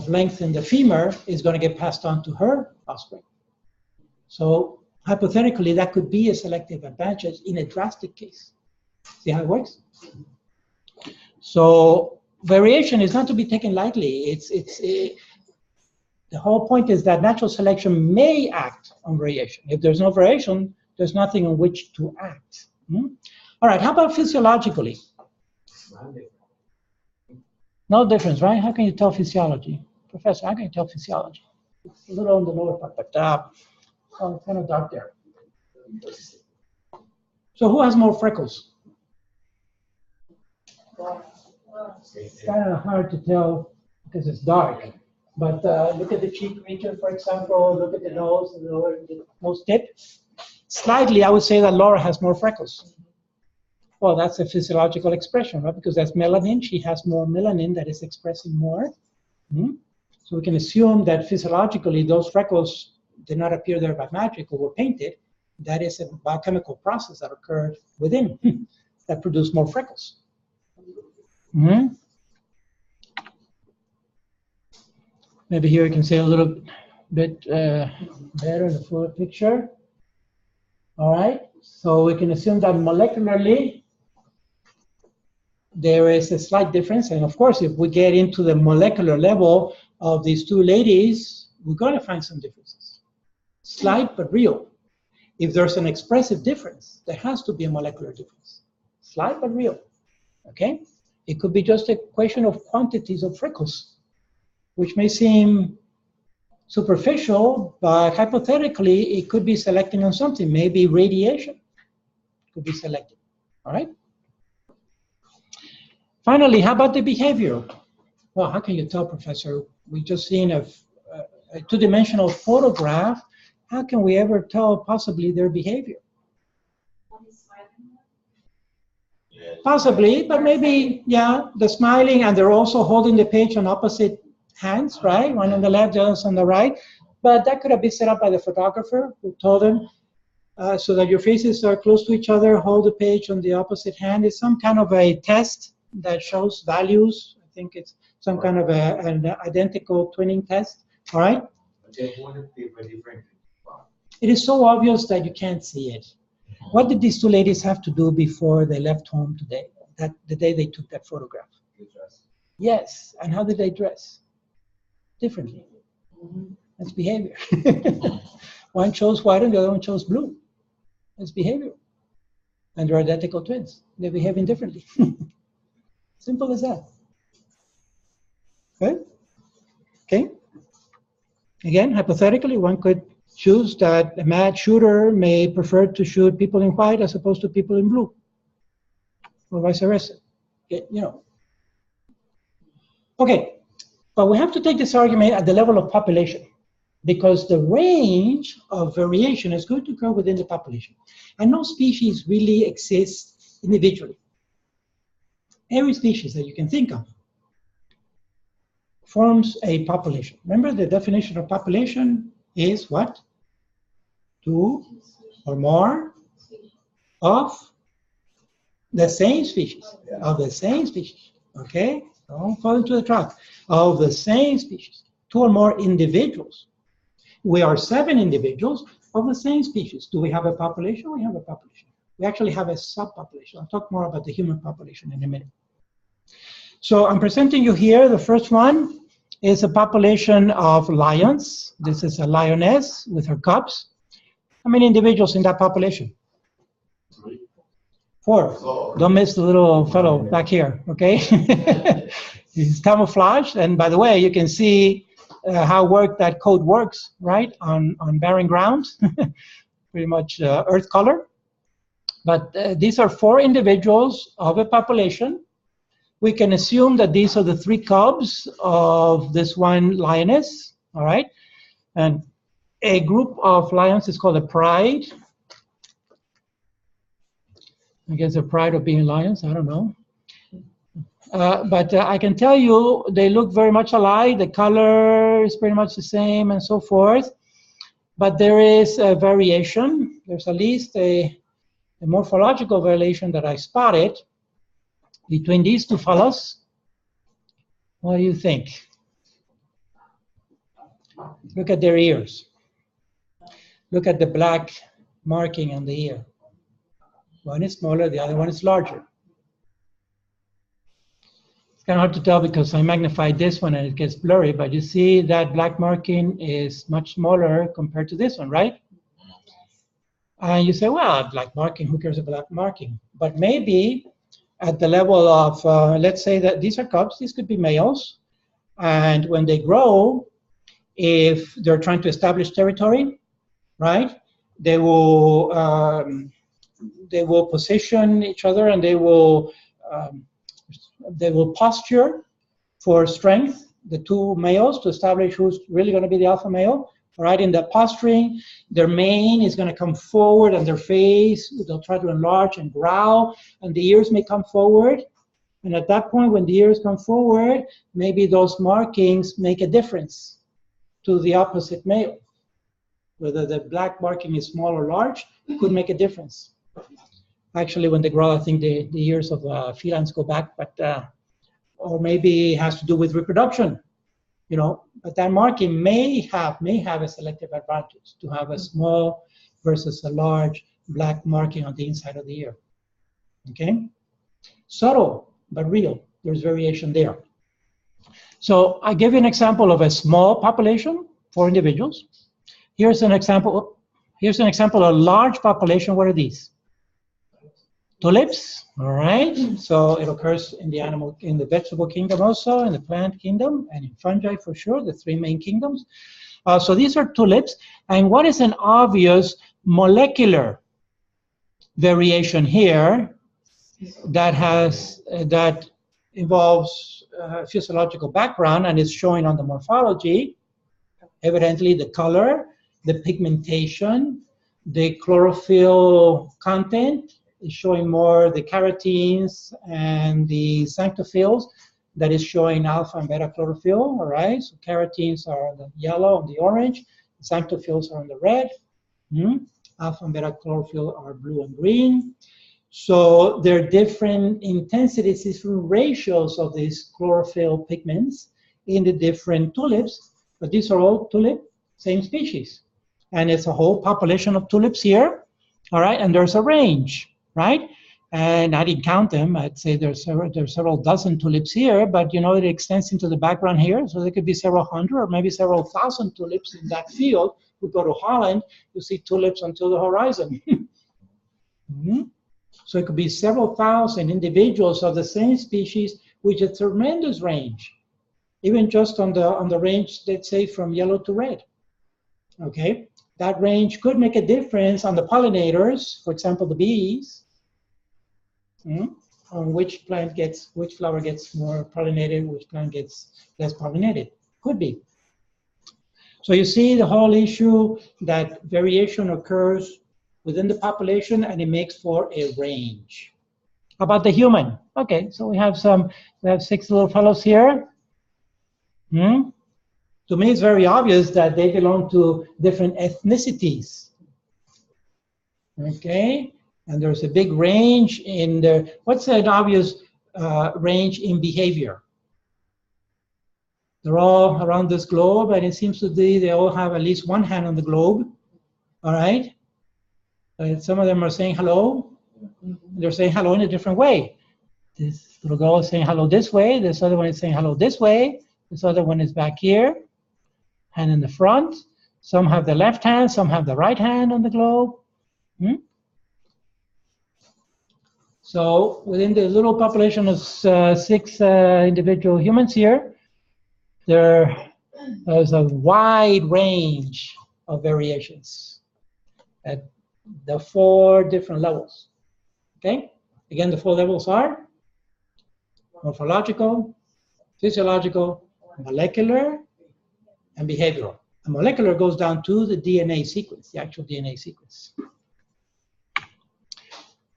length in the femur is going to get passed on to her offspring. So hypothetically, that could be a selective advantage in a drastic case. See how it works? So variation is not to be taken lightly. The whole point is that natural selection may act on variation. If there's no variation, there's nothing on which to act. All right, how about physiologically? No difference, right? How can you tell physiology? Professor, how can you tell physiology? It's a little on the lower part, but oh, kind of dark there. So who has more freckles? It's kind of hard to tell because it's dark. But look at the cheek region, for example. Look at the nose, the nose tip. Slightly, I would say that Laura has more freckles. Well, that's a physiological expression, right? Because that's melanin. She has more melanin that is expressing more. So we can assume that physiologically those freckles did not appear there by magic or were painted. That is a biochemical process that occurred within that produced more freckles. Mm-hmm. Maybe here you can see a little bit better the full picture. All right, so we can assume that molecularly there is a slight difference. And of course, if we get into the molecular level of these two ladies, we're going to find some differences. Slight but real. If there's an expressive difference, there has to be a molecular difference. Slight but real. Okay? It could be just a question of quantities of freckles, which may seem superficial, but hypothetically, it could be selecting on something. Maybe radiation could be selected. All right? Finally, how about the behavior? Well, how can you tell, Professor? We just seen a two-dimensional photograph. How can we ever tell possibly their behavior? Possibly, but maybe, yeah, the smiling, and they're also holding the page on opposite hands, right? One on the left, the other on the right. But that could have been set up by the photographer who told them so that your faces are close to each other, hold the page on the opposite hand. It's some kind of a test that shows values. I think it's some kind of an identical twinning test, all right? It is so obvious that you can't see it. What did these two ladies have to do before they left home today, the day they took that photograph? Yes, and how did they dress? Differently. That's behavior. One chose white and the other one chose blue. That's behavior. And they're identical twins. They're behaving differently. Simple as that. Right? Okay? Again, hypothetically, one could choose that a mad shooter may prefer to shoot people in white as opposed to people in blue, or vice versa. Okay, you know. Okay, but we have to take this argument at the level of population, because the range of variation is going to occur within the population. And no species really exists individually. Every species that you can think of forms a population. Remember, the definition of population is what? Two or more of the same species. Of the same species. Okay? Don't fall into the trap. Of the same species. Two or more individuals. We are 7 individuals of the same species. Do we have a population? We have a population. We actually have a subpopulation. I'll talk more about the human population in a minute. So I'm presenting you here. The first one is a population of lions. This is a lioness with her cubs. How many individuals in that population? 4. Don't miss the little fellow back here, okay? He's camouflaged. And by the way, you can see how that code works, right, on barren ground. Pretty much earth color. But these are 4 individuals of a population. We can assume that these are the 3 cubs of this one lioness, all right? And a group of lions is called a pride. I guess the pride of being lions, I don't know. But I can tell you they look very much alike. The color is pretty much the same and so forth. But there is a variation. There's at least a morphological variation that I spotted between these 2 fellows. What do you think? Look at their ears. Look at the black marking on the ear. One is smaller, the other one is larger. It's kind of hard to tell because I magnified this one and it gets blurry, but you see that black marking is much smaller compared to this one, right? And you say, well, black marking, who cares about black marking? But maybe at the level of, let's say that these are cubs, these could be males, and when they grow, if they're trying to establish territory, right, they will position each other and they will posture for strength, the 2 males, to establish who's really going to be the alpha male. All right, in the posturing, their mane is going to come forward and their face, they'll try to enlarge and growl, and the ears may come forward. And at that point, when the ears come forward, maybe those markings make a difference to the opposite male. Whether the black marking is small or large could make a difference. Actually, when they grow, I think the years of felines go back, but or maybe it has to do with reproduction, you know. But that marking may have a selective advantage to have a small versus a large black marking on the inside of the ear. Okay, subtle but real. There's variation there. So I give you an example of a small population, 4 individuals. Here's an example. Here's an example of a large population. What are these? Tulips. All right. So it occurs in the vegetable kingdom also, in the plant kingdom, and in fungi for sure, the 3 main kingdoms. So these are tulips. And what is an obvious molecular variation here that involves physiological background and is showing on the morphology? Evidently, the color, the pigmentation, the chlorophyll content is showing more the carotenes and the xanthophylls that is showing alpha and beta chlorophyll, all right? So carotenes are on the yellow and the orange, xanthophylls are on the red, alpha and beta chlorophyll are blue and green. So there are different intensities, different ratios of these chlorophyll pigments in the different tulips, but these are all tulip, same species. And it's a whole population of tulips here, all right? And there's a range, right? And I didn't count them. I'd say there's several dozen tulips here, but you know, it extends into the background here. So there could be several hundred or maybe several thousand tulips in that field. We go to Holland, you see tulips until the horizon. So it could be several thousand individuals of the same species, which is a tremendous range, even just on the range, let's say, from yellow to red. Okay, that range could make a difference on the pollinators, for example, the bees, on which flower gets more pollinated, which plant gets less pollinated. Could be. So you see the whole issue that variation occurs within the population, and it makes for a range. How about the human? Okay, so we have 6 little fellows here. To me, it's very obvious that they belong to different ethnicities. Okay, and there's a big range in the, what's an obvious range in behavior? They're all around this globe, and it seems to be they all have at least one hand on the globe, all right? Some of them are saying hello. They're saying hello in a different way. This little girl is saying hello this way. This other one is saying hello this way. This other one is back here, hand in the front. Some have the left hand, some have the right hand on the globe. So within the little population of 6 individual humans here, there's a wide range of variations at the 4 different levels. Okay? Again, the 4 levels are morphological, physiological, molecular, and behavioral. And molecular goes down to the DNA sequence, the actual DNA sequence.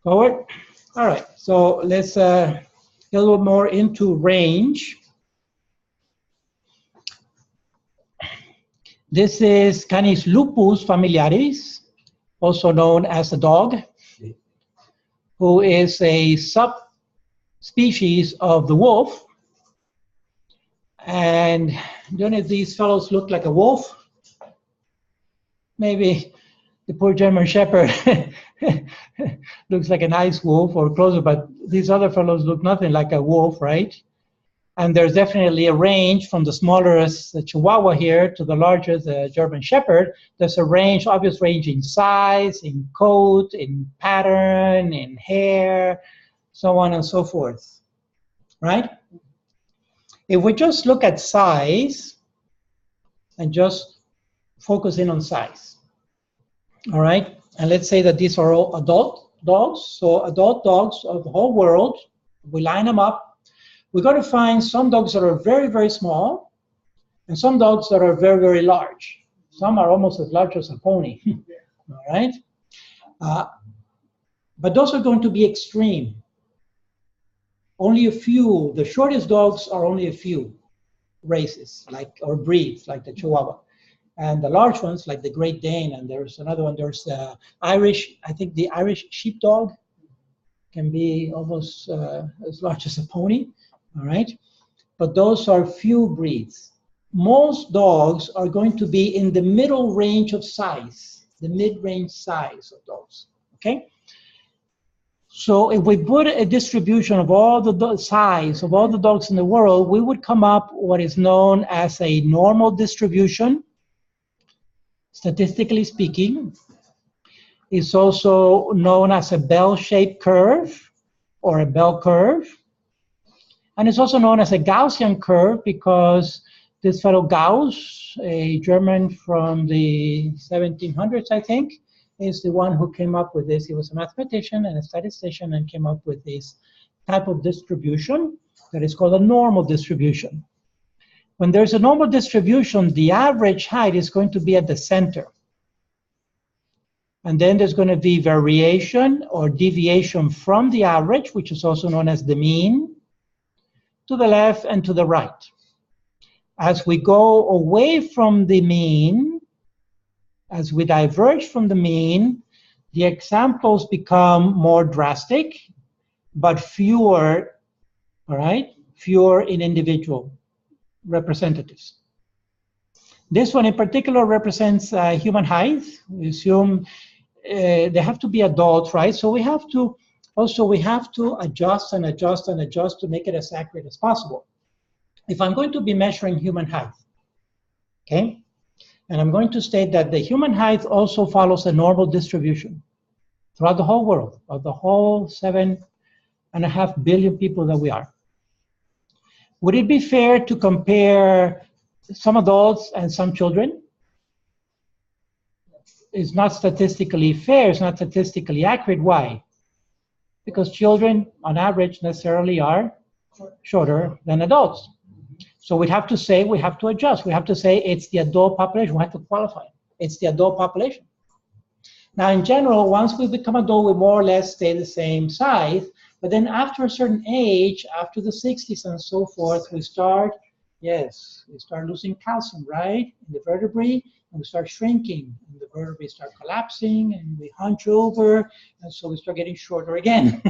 Forward. All right, so let's get a little more into range. This is Canis lupus familiaris, also known as the dog, who is a subspecies of the wolf. And don't know if these fellows look like a wolf. Maybe the poor German Shepherd looks like a nice wolf or closer, but these other fellows look nothing like a wolf, right? And there's definitely a range from the smallest Chihuahua here to the largest German Shepherd. There's a range, obvious range in size, in coat, in pattern, in hair, so on and so forth, right? If we just look at size and just focus in on size, all right? And let's say that these are all adult dogs. So adult dogs of the whole world, we line them up. We're going to find some dogs that are very, very small and some dogs that are very, very large. Some are almost as large as a pony, all right? But those are going to be extreme. Only a few, the shortest dogs are only a few races, or breeds, like the Chihuahua. And the large ones, like the Great Dane, and there's another one, there's the Irish, I think the Irish sheepdog can be almost as large as a pony, all right? But those are few breeds. Most dogs are going to be in the middle range of size, the mid-range size of dogs, okay? So if we put a distribution of all the size of all the dogs in the world, we would come up what is known as a normal distribution. Statistically speaking, it's also known as a bell-shaped curve or a bell curve. And it's also known as a Gaussian curve because this fellow Gauss, a German from the 1700s, I think, is the one who came up with this. He was a mathematician and a statistician and came up with this type of distribution that is called a normal distribution. When there's a normal distribution, the average height is going to be at the center. And then there's going to be variation or deviation from the average, which is also known as the mean, to the left and to the right. As we go away from the mean, as we diverge from the mean, the examples become more drastic, but fewer, all right? Fewer in individual representatives. This one in particular represents human height. We assume they have to be adults, right? So we have to adjust and adjust and adjust to make it as accurate as possible. If I'm going to be measuring human height, okay, and I'm going to state that the human height also follows a normal distribution throughout the whole world, of the whole 7.5 billion people that we are. Would it be fair to compare some adults and some children? It's not statistically fair, it's not statistically accurate. Why? Because children, on average, necessarily are shorter than adults. So we'd have to say, we have to adjust. We have to say it's the adult population. We have to qualify. It's the adult population. Now, in general, once we become adult, we more or less stay the same size. But then after a certain age, after the 60s and so forth, we start, yes, we start losing calcium, right, in the vertebrae, and we start shrinking, and the vertebrae start collapsing, and we hunch over, and so we start getting shorter again.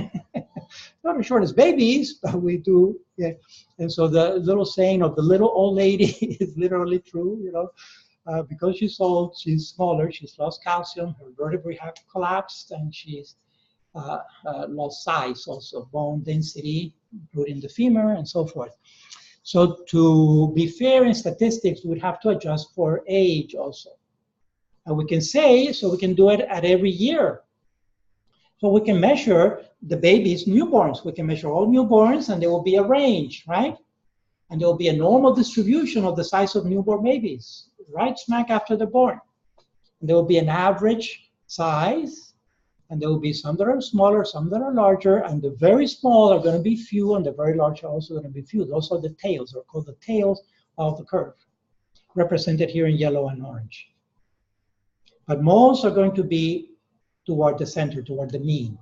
Not as short as babies, but we do, yeah. And so the little saying of the little old lady is literally true, you know. Because she's old, she's smaller, she's lost calcium, her vertebrae have collapsed, and she's lost size, also bone density, including the femur, and so forth. So to be fair in statistics, we would have to adjust for age also. And we can say, so we can do it at every year. So we can measure the babies, newborns. We can measure all newborns, and there will be a range, right? And there will be a normal distribution of the size of newborn babies, right smack after they're born. And there will be an average size, and there will be some that are smaller, some that are larger, and the very small are going to be few, and the very large are also going to be few. Those are the tails, or called the tails of the curve, represented here in yellow and orange. But most are going to be toward the center, toward the mean.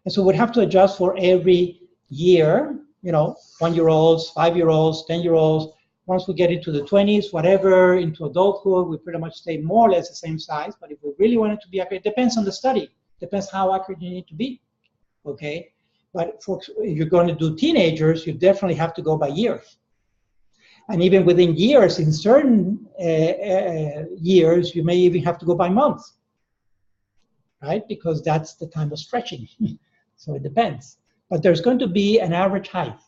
And so we'd have to adjust for every year, you know, 1-year-olds, 5-year-olds, 10-year-olds. Once we get into the 20s, whatever, into adulthood, we pretty much stay more or less the same size. But if we really want it to be accurate, it depends on the study. Depends how accurate you need to be, okay? But for, if you're going to do teenagers, you definitely have to go by years. And even within years, in certain years, you may even have to go by months, right? Because that's the time of stretching. So it depends. But there's going to be an average height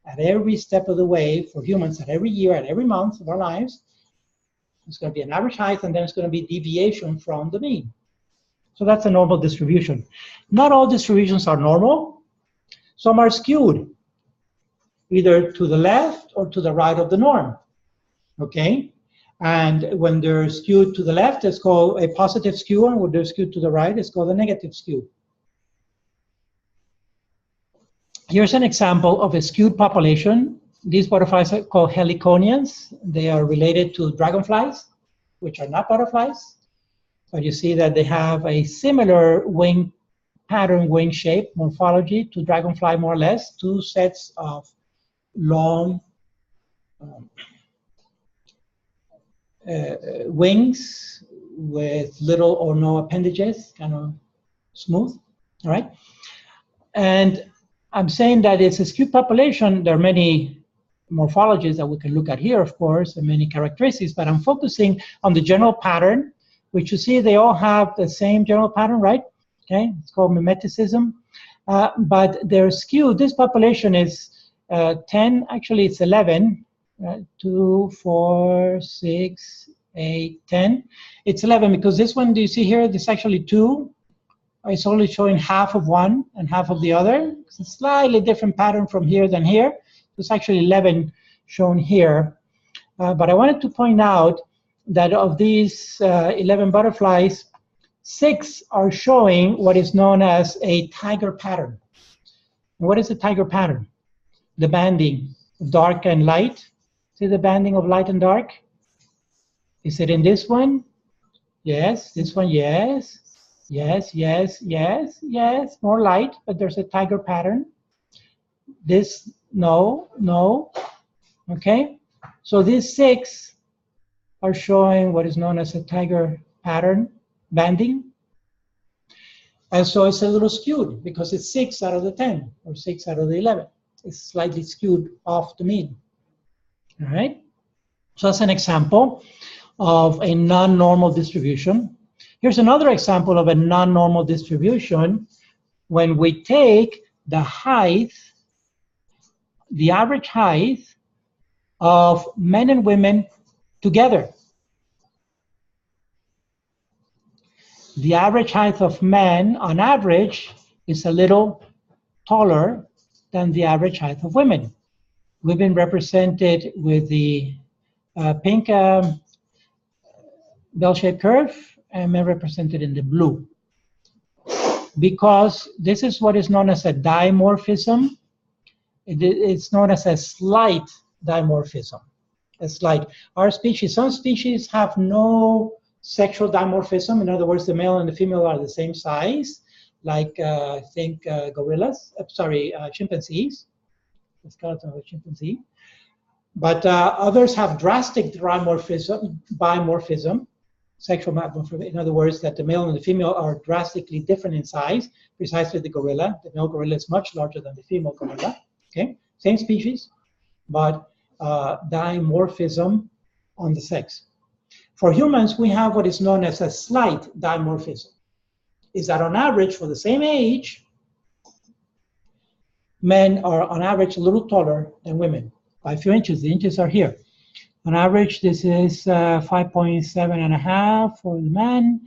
at every step of the way for humans, at every year, at every month of our lives. It's going to be an average height, and then it's going to be deviation from the mean. So that's a normal distribution. Not all distributions are normal. Some are skewed, either to the left or to the right of the norm, okay? And when they're skewed to the left, it's called a positive skew, and when they're skewed to the right, it's called a negative skew. Here's an example of a skewed population. These butterflies are called heliconians. They are related to dragonflies, which are not butterflies. But you see that they have a similar wing pattern, wing shape, morphology to dragonfly, more or less. Two sets of long wings with little or no appendages, kind of smooth, all right? And I'm saying that it's a skewed population. There are many morphologies that we can look at here, of course, and many characteristics, but I'm focusing on the general pattern, which you see they all have the same general pattern, right? Okay, it's called mimeticism, but they're skewed. This population is 10, actually it's 11, 2, 4, 6, 8, 10. It's 11 because this one, do you see here, this is actually 2. It's only showing half of one and half of the other. It's a slightly different pattern from here than here. It's actually 11 shown here. But I wanted to point out that of these 11 butterflies, 6 are showing what is known as a tiger pattern. And what is a tiger pattern? The banding of dark and light. See the banding of light and dark? Is it in this one? Yes. This one, yes. Yes, yes, yes, yes. More light, but there's a tiger pattern. This, no, no. Okay? So these 6 are showing what is known as a tiger pattern banding. And so it's a little skewed because it's 6 out of the 10 or 6 out of the 11. It's slightly skewed off the mean. All right? So that's an example of a non-normal distribution. Here's another example of a non-normal distribution when we take the height, the average height of men and women together. The average height of men, on average, is a little taller than the average height of women. Women represented with the pink bell-shaped curve, and men represented in the blue. Because this is what is known as a dimorphism. It's known as a slight dimorphism. A slight. Our species, some species have no sexual dimorphism. In other words, the male and the female are the same size, like I think chimpanzees, the skeleton of a chimpanzee. But others have drastic bimorphism, sexual dimorphism. In other words, that the male and the female are drastically different in size, precisely the gorilla. The male gorilla is much larger than the female gorilla. Okay, same species, but dimorphism on the sex. For humans, we have what is known as a slight dimorphism. Is that on average, for the same age, men are on average a little taller than women by a few inches. The inches are here. On average, this is 5.7½ for the men,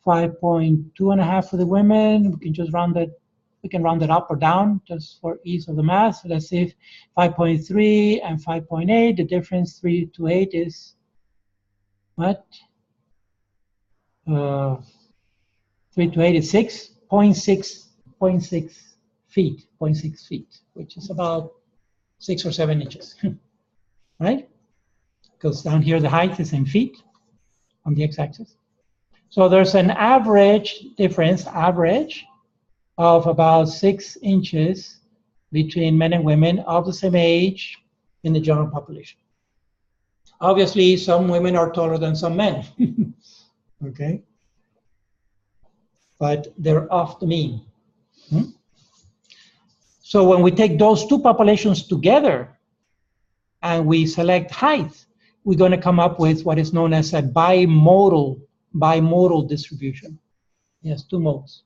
5.2½ for the women. We can just round it. We can round it up or down just for ease of the math. So let's say 5.3 and 5.8. The difference 3 to 8 is what? 3 to 8 is 6.6 feet, 0.6 feet, which is about 6 or 7 inches, right? Because down here the height is in feet on the x-axis. So there's an average difference, of about 6 inches between men and women of the same age in the general population. Obviously, some women are taller than some men, okay? But they're off the mean. So when we take those two populations together and we select height, we're going to come up with what is known as a bimodal distribution. Yes, 2 modes.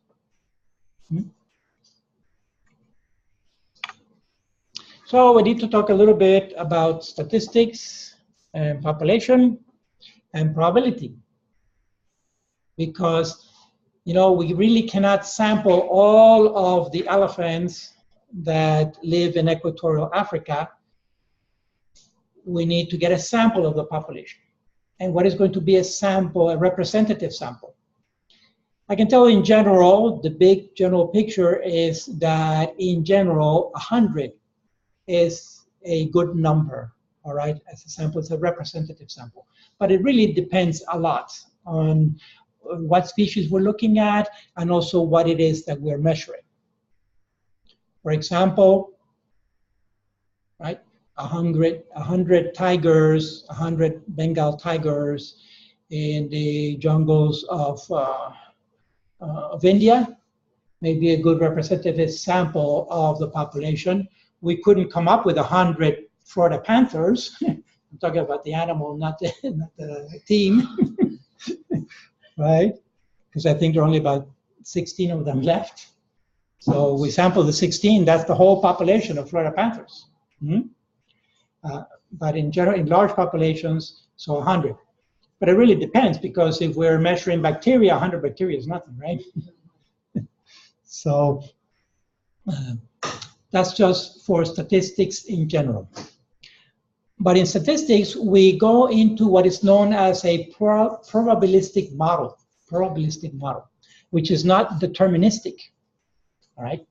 So we need to talk a little bit about statistics and population and probability, because we really cannot sample all of the elephants that live in equatorial Africa. We need to get a sample of the population. And what is going to be a sample, a representative sample? I can tell you in general, the big general picture is that in general, 100 is a good number, all right? As a sample, it's a representative sample. But it really depends a lot on what species we're looking at and also what it is that we're measuring. For example, right? 100 tigers, 100 Bengal tigers in the jungles of India, maybe a good representative sample of the population. We couldn't come up with 100 Florida panthers. I'm talking about the animal, not the team, right? Because I think there are only about 16 of them left. So we sampled the 16, that's the whole population of Florida panthers. But in general, in large populations, so 100. But it really depends, because if we're measuring bacteria, 100 bacteria is nothing, right? So that's just for statistics in general. But in statistics, we go into what is known as a probabilistic model, which is not deterministic, all right?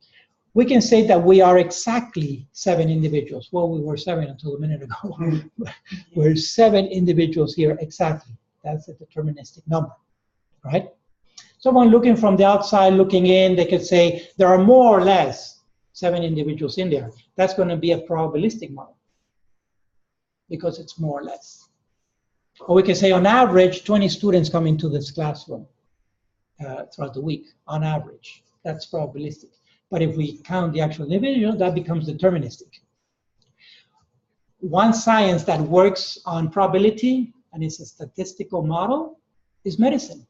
We can say that we are exactly 7 individuals. Well, we were 7 until a minute ago. We're 7 individuals here exactly. That's a deterministic number, right? Someone looking from the outside, looking in, they could say there are more or less 7 individuals in there. That's going to be a probabilistic model because it's more or less. Or we can say on average, 20 students come into this classroom throughout the week, on average. That's probabilistic. But if we count the actual individual, that becomes deterministic. One science that works on probability and is a statistical model is medicine.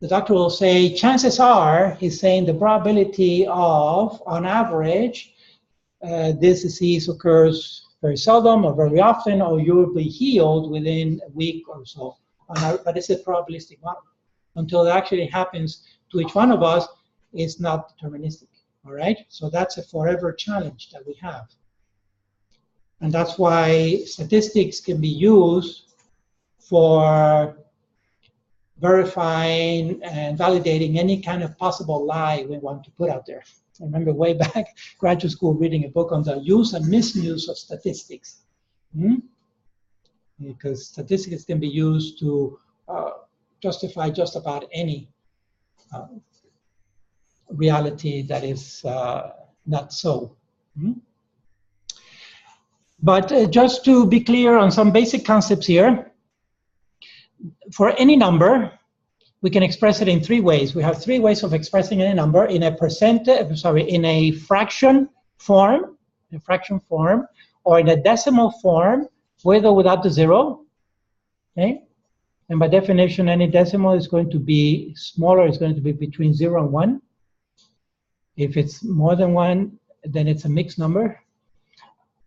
The doctor will say, chances are, he's saying the probability of, on average, this disease occurs very seldom or very often, or you'll be healed within a week or so. But it's a probabilistic model. Until it actually happens to each one of us, it's not deterministic, all right? So that's a forever challenge that we have. And that's why statistics can be used for verifying and validating any kind of possible lie we want to put out there. I remember way back, graduate school, reading a book on the use and misuse of statistics. Because statistics can be used to justify just about any reality that is not so. But just to be clear on some basic concepts here, for any number, we can express it in 3 ways. We have 3 ways of expressing any number: in a in a fraction form, or in a decimal form, with or without the 0. Okay? And by definition, any decimal is going to be smaller, it's going to be between 0 and 1. If it's more than 1, then it's a mixed number.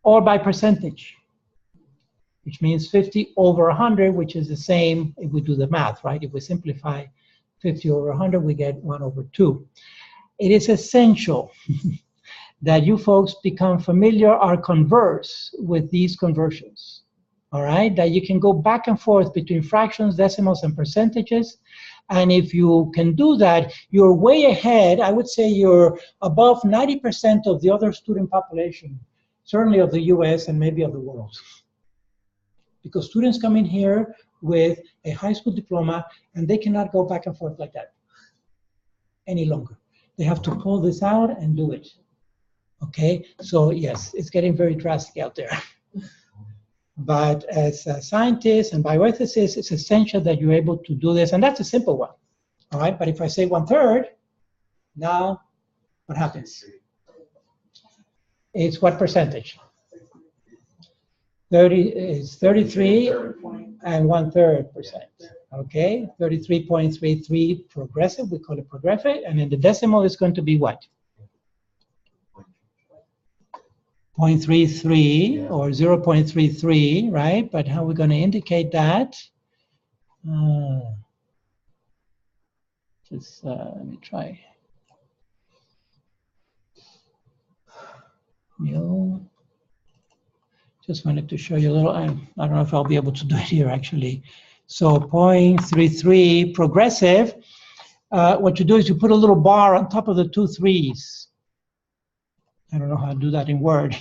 Or by percentage, which means 50 over 100, which is the same if we do the math, right? If we simplify 50 over 100, we get 1 over 2. It is essential that you folks become familiar or converse with these conversions, all right? That you can go back and forth between fractions, decimals, and percentages. And if you can do that, you're way ahead. I would say you're above 90% of the other student population, certainly of the US and maybe of the world. Because students come in here with a high school diploma and they cannot go back and forth like that any longer. They have to pull this out and do it. Okay, so yes, it's getting very drastic out there. But as scientists and bioethicists, it's essential that you're able to do this, and that's a simple one. All right, but if I say 1/3, now what happens? It's what percentage? 33 and 1/3%. Okay, 33.33 progressive, we call it progressive, and then the decimal is going to be what? 0.33 or 0.33, right? But how are we going to indicate that? Let me try. Just wanted to show you a little. I don't know if I'll be able to do it here actually. So 0.33 progressive. What you do is you put a little bar on top of the 2 3s. I don't know how to do that in Word.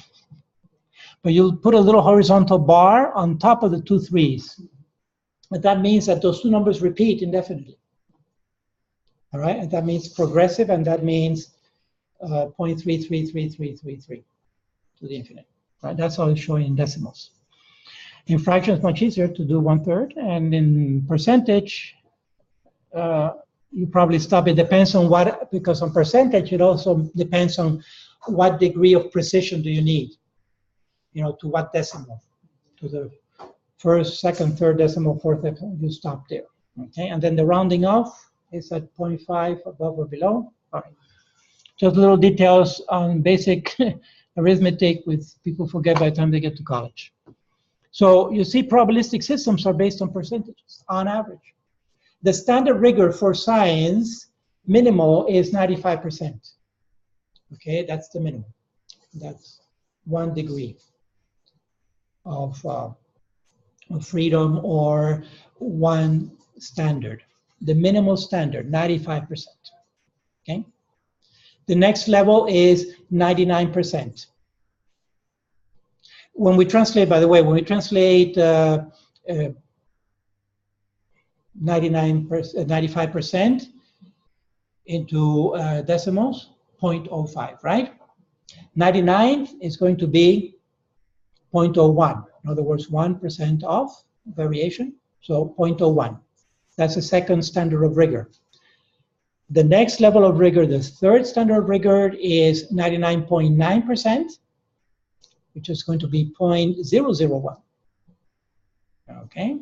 But you'll put a little horizontal bar on top of the 2 3s. But that means that those 2 numbers repeat indefinitely. All right, and that means progressive, and that means 0.333333 to the infinite. right? That's how it's showing in decimals. In fractions, much easier to do 1/3, and in percentage, you probably stop. It depends on what, because on percentage, it also depends on what degree of precision do you need, you know, to what decimal, to the first, second, third decimal, fourth decimal, you stop there, okay? And then the rounding off is at 0.5 above or below. All right. Just little details on basic arithmetic, which people forget by the time they get to college. So you see probabilistic systems are based on percentages, on average. The standard rigor for science, minimal, is 95%. Okay, that's the minimum. That's 1 degree of freedom, or 1 standard. The minimal standard, 95%. Okay. The next level is 99%. When we translate, by the way, when we translate 95% into decimals, 0.05, right? 99 is going to be 0.01. In other words, 1% off variation, so 0.01. That's the second standard of rigor. The next level of rigor, the third standard of rigor, is 99.9%, which is going to be 0.001. Okay?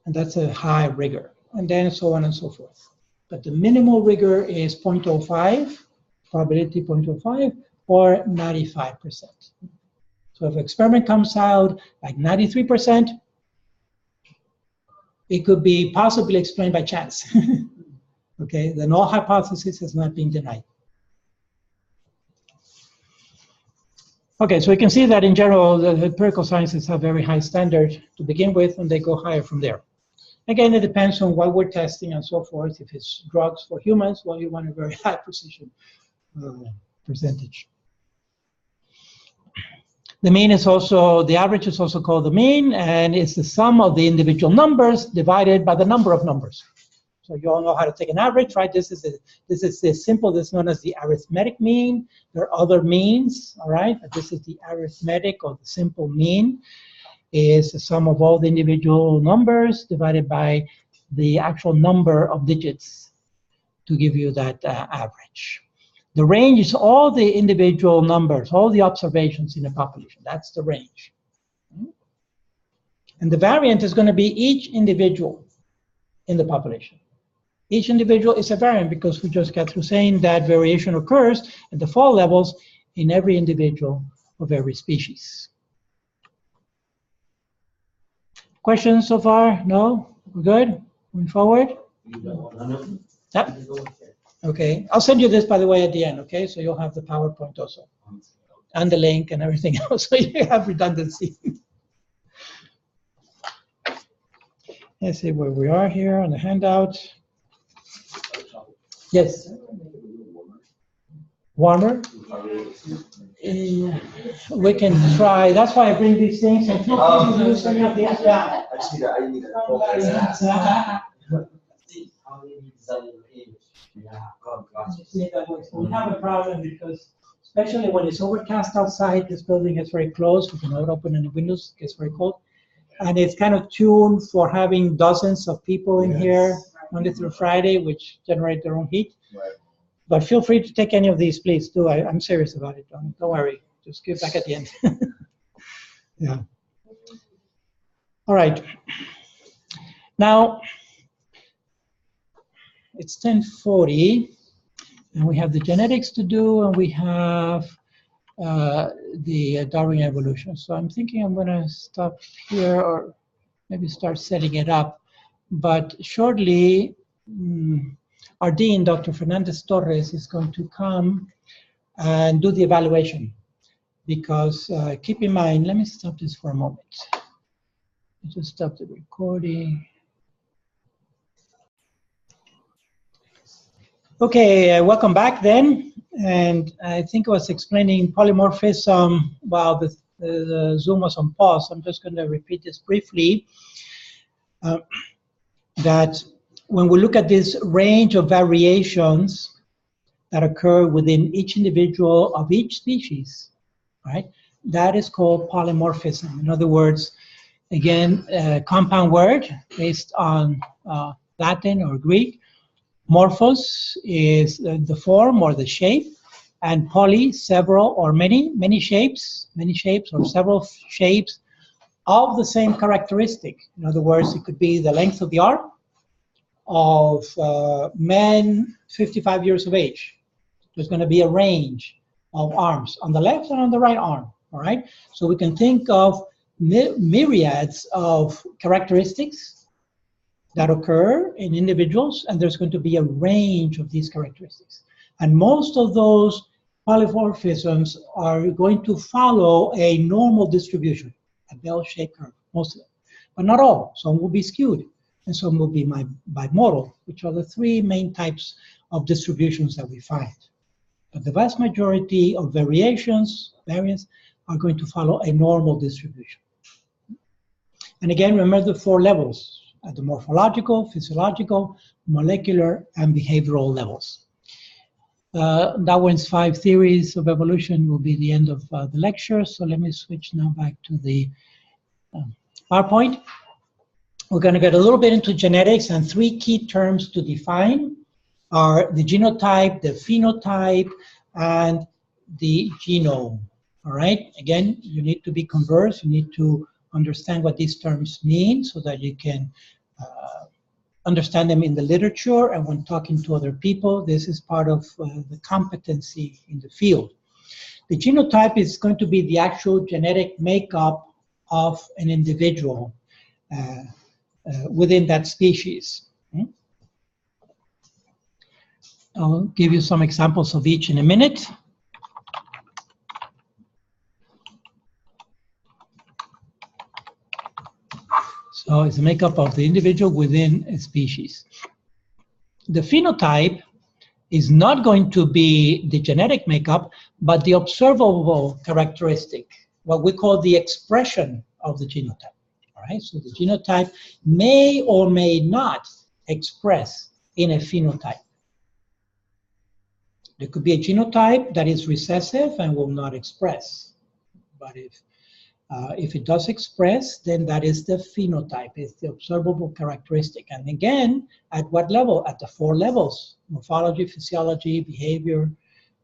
And that's a high rigor. And then so on and so forth. But the minimal rigor is 0.05, probability 0.05, or 95%. So if an experiment comes out like 93%, it could be possibly explained by chance. Okay, the null hypothesis has not been denied. Okay, so we can see that in general, the empirical sciences have very high standard to begin with, and they go higher from there. Again, it depends on what we're testing and so forth. If it's drugs for humans, well, you want a very high precision percentage. The mean is also, the average is also called the mean, and it's the sum of the individual numbers divided by the number of numbers. So you all know how to take an average, right? This is the simple, this is known as the arithmetic mean. There are other means, all right? But this is the arithmetic, or the simple mean, is the sum of all the individual numbers divided by the actual number of digits to give you that average. The range is all the individual numbers, all the observations in a population. That's the range. And the variant is going to be each individual in the population. Each individual is a variant, because we just got through saying that variation occurs at the fall levels in every individual of every species. Questions so far? No? We're good? Moving forward? Yep. Okay. I'll send you this, by the way, at the end, okay? So you'll have the PowerPoint also, and the link and everything else, so you have redundancy. Let's see where we are here on the handout. Yes. Warmer? We can try. That's why I bring these things. And feel free to use any of these. Yeah. I need a We have a problem because, especially when it's overcast outside, this building is very closed. We cannot open any windows. It gets very cold. And it's kind of tuned for having dozens of people in here Monday through Friday, which generate their own heat. Right. But feel free to take any of these, please do. I'm serious about it. Don't worry. Just give back at the end. Yeah. All right. Now, it's 10:40, and we have the genetics to do, and we have the Darwin evolution. So I'm thinking I'm going to stop here, or maybe start setting it up. But shortly, our dean, Dr. Fernandez Torres, is going to come and do the evaluation. Because keep in mind, let me stop this for a moment. Just stop the recording. Okay, welcome back then. And I think I was explaining polymorphism while the Zoom was on pause. I'm just going to repeat this briefly. That when we look at this range of variations that occur within each individual of each species, right? that is called polymorphism. In other words, again, a compound word based on Latin or Greek. Morphos is the form or the shape, and poly, several or many shapes or several shapes of the same characteristic. In other words, it could be the length of the arm of men 55 years of age. There's going to be a range of arms on the left and on the right arm, all right? So we can think of myriads of characteristics that occur in individuals, and there's going to be a range of these characteristics. And most of those polymorphisms are going to follow a normal distribution, a bell-shaped curve, most of them. But not all. Some will be skewed, and some will be bimodal, which are the three main types of distributions that we find. But the vast majority of variants are going to follow a normal distribution. And again, remember the 4 levels, at the morphological, physiological, molecular, and behavioral levels. Darwin's 5 theories of evolution will be the end of the lecture. So let me switch now back to the PowerPoint. We're going to get a little bit into genetics, and 3 key terms to define are the genotype, the phenotype, and the genome. All right? Again, you need to be conversed. You need to understand what these terms mean so that you can understand them in the literature, and when talking to other people, this is part of the competency in the field. The genotype is going to be the actual genetic makeup of an individual within that species. I'll give you some examples of each in a minute. So it's the makeup of the individual within a species. The phenotype is not going to be the genetic makeup, but the observable characteristic, what we call the expression of the genotype. All right, so the genotype may or may not express in a phenotype. There could be a genotype that is recessive and will not express, but if it does express, then that is the phenotype, it's the observable characteristic. And again, at what level? At the 4 levels: morphology, physiology, behavior,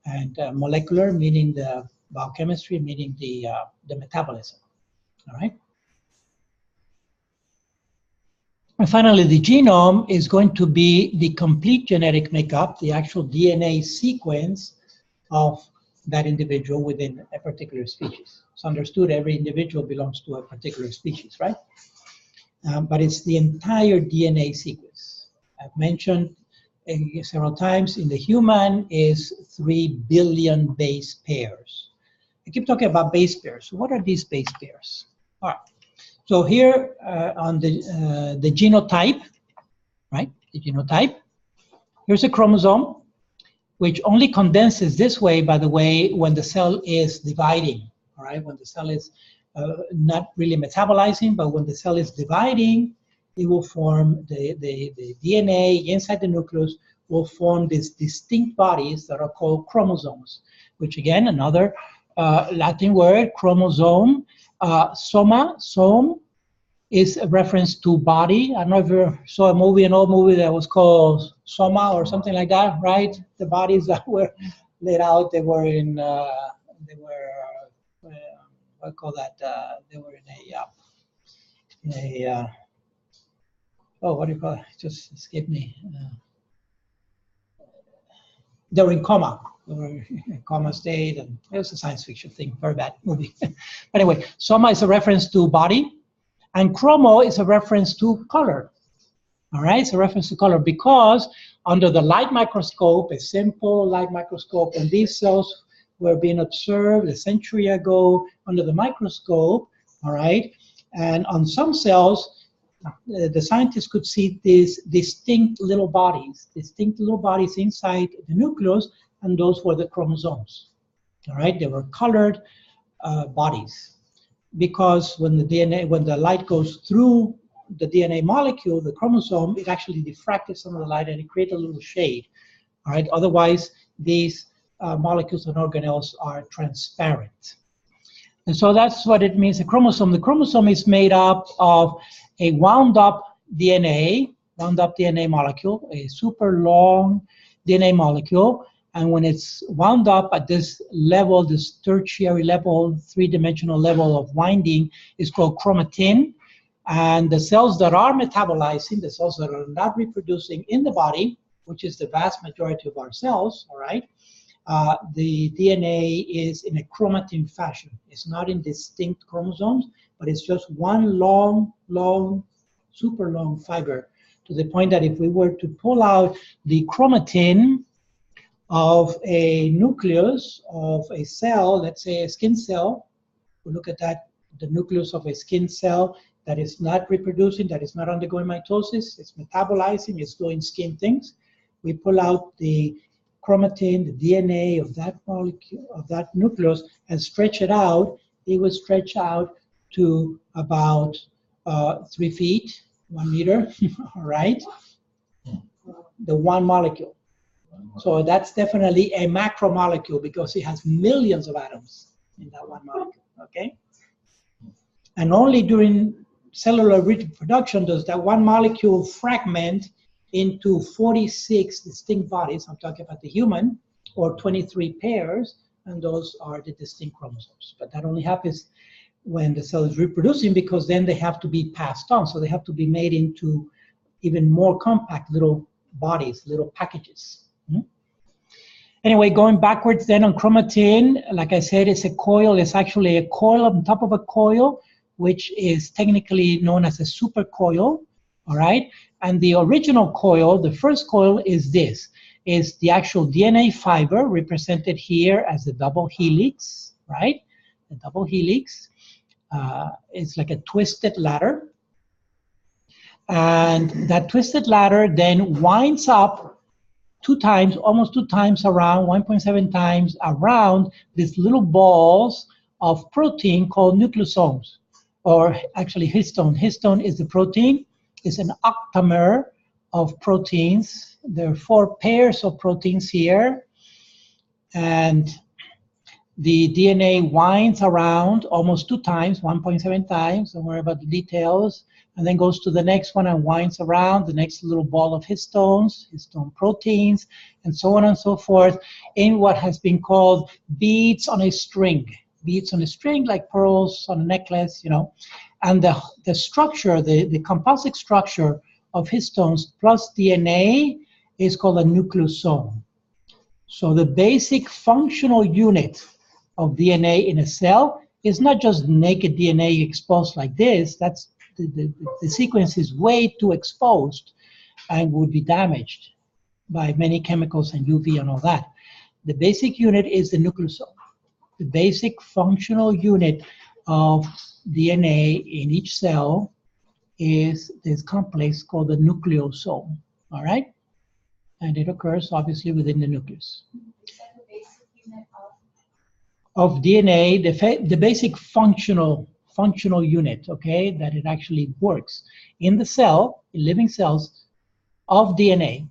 and molecular, meaning the biochemistry, meaning the metabolism. All right. And finally, the genome is going to be the complete genetic makeup, the actual DNA sequence of that individual within a particular species. It's understood every individual belongs to a particular species, right? But it's the entire DNA sequence. I've mentioned several times, in the human is 3 billion base pairs. I keep talking about base pairs. So what are these base pairs? All right. So here on the genotype, right? The genotype. Here's a chromosome, which only condenses this way, by the way, when the cell is dividing. All right, when the cell is not really metabolizing, but when the cell is dividing, it will form the DNA inside the nucleus will form these distinct bodies that are called chromosomes, which again, another Latin word, chromosome. Some is a reference to body. I don't know if you saw an old movie that was called Soma or something like that, right? The bodies that were laid out, they were in, what call that? They were in oh, what do you call it? It just escaped me. They were in coma. They were in coma state, and it was a science fiction thing, very bad movie. But anyway, soma is a reference to body, and chromo is a reference to color. All right, it's a reference to color because under the light microscope, a simple light microscope, and these cells were being observed a century ago under the microscope, all right? And on some cells, the scientists could see these distinct little bodies inside the nucleus, and those were the chromosomes, all right? They were colored bodies because when the light goes through the DNA molecule, the chromosome, it actually diffracted some of the light and it created a little shade, all right? Otherwise, these molecules and organelles are transparent. And so that's what it means, a chromosome. The chromosome is made up of a wound up DNA molecule, a super long DNA molecule. And when it's wound up at this level, this tertiary level, three-dimensional level of winding, is called chromatin. And the cells that are metabolizing, the cells that are not reproducing in the body, which is the vast majority of our cells, all right, the DNA is in a chromatin fashion. It's not in distinct chromosomes, but it's just one long, super long fiber, to the point that if we were to pull out the chromatin of a nucleus of a cell, let's say a skin cell, we look at that, the nucleus of a skin cell that is not reproducing, that is not undergoing mitosis, it's metabolizing, it's doing skin things. We pull out the chromatin, the DNA of that molecule, of that nucleus, and stretch it out. It would stretch out to about 3 feet, 1 meter, all right? The one molecule. So that's definitely a macromolecule because it has millions of atoms in that one molecule, okay? And only during cellular reproduction does that one molecule fragment into 46 distinct bodies. I'm talking about the human, or 23 pairs, and those are the distinct chromosomes. But that only happens when the cell is reproducing, because then they have to be passed on. So they have to be made into even more compact little bodies, little packages. Anyway, going backwards then on chromatin, like I said, it's a coil. It's actually a coil on top of a coil, which is technically known as a supercoil, all right? And the original coil, the first coil, is this, is the actual DNA fiber represented here as the double helix, right? The double helix. It's like a twisted ladder. And that twisted ladder then winds up 2 times, almost 2 times around, 1.7 times around these little balls of protein called nucleosomes, or actually histone. Histone is the protein. It's an octamer of proteins. There are 4 pairs of proteins here. And the DNA winds around almost 2 times, 1.7 times, don't worry about the details, and then goes to the next one and winds around the next little ball of histones, histone proteins, and so on and so forth, in what has been called beads on a string. Beads on a string, like pearls on a necklace, you know. And the structure, the composite structure of histones plus DNA is called a nucleosome. So the basic functional unit of DNA in a cell is not just naked DNA exposed like this. That's the sequence is way too exposed and would be damaged by many chemicals and UV and all that. The basic unit is the nucleosome. The basic functional unit of DNA in each cell is this complex called the nucleosome, all right? And it occurs obviously within the nucleus. Of DNA, the basic functional unit, okay, that it actually works in the cell, in living cells, of DNA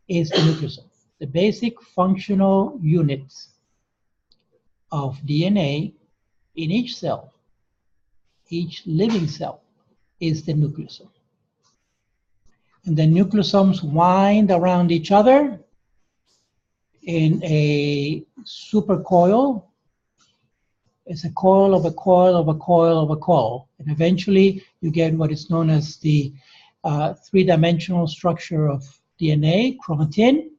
is the nucleosome. The basic functional unit of DNA in each cell, each living cell, is the nucleosome. And the nucleosomes wind around each other in a supercoil. It's a coil of a coil of a coil of a coil. And eventually you get what is known as the 3-dimensional structure of DNA, chromatin.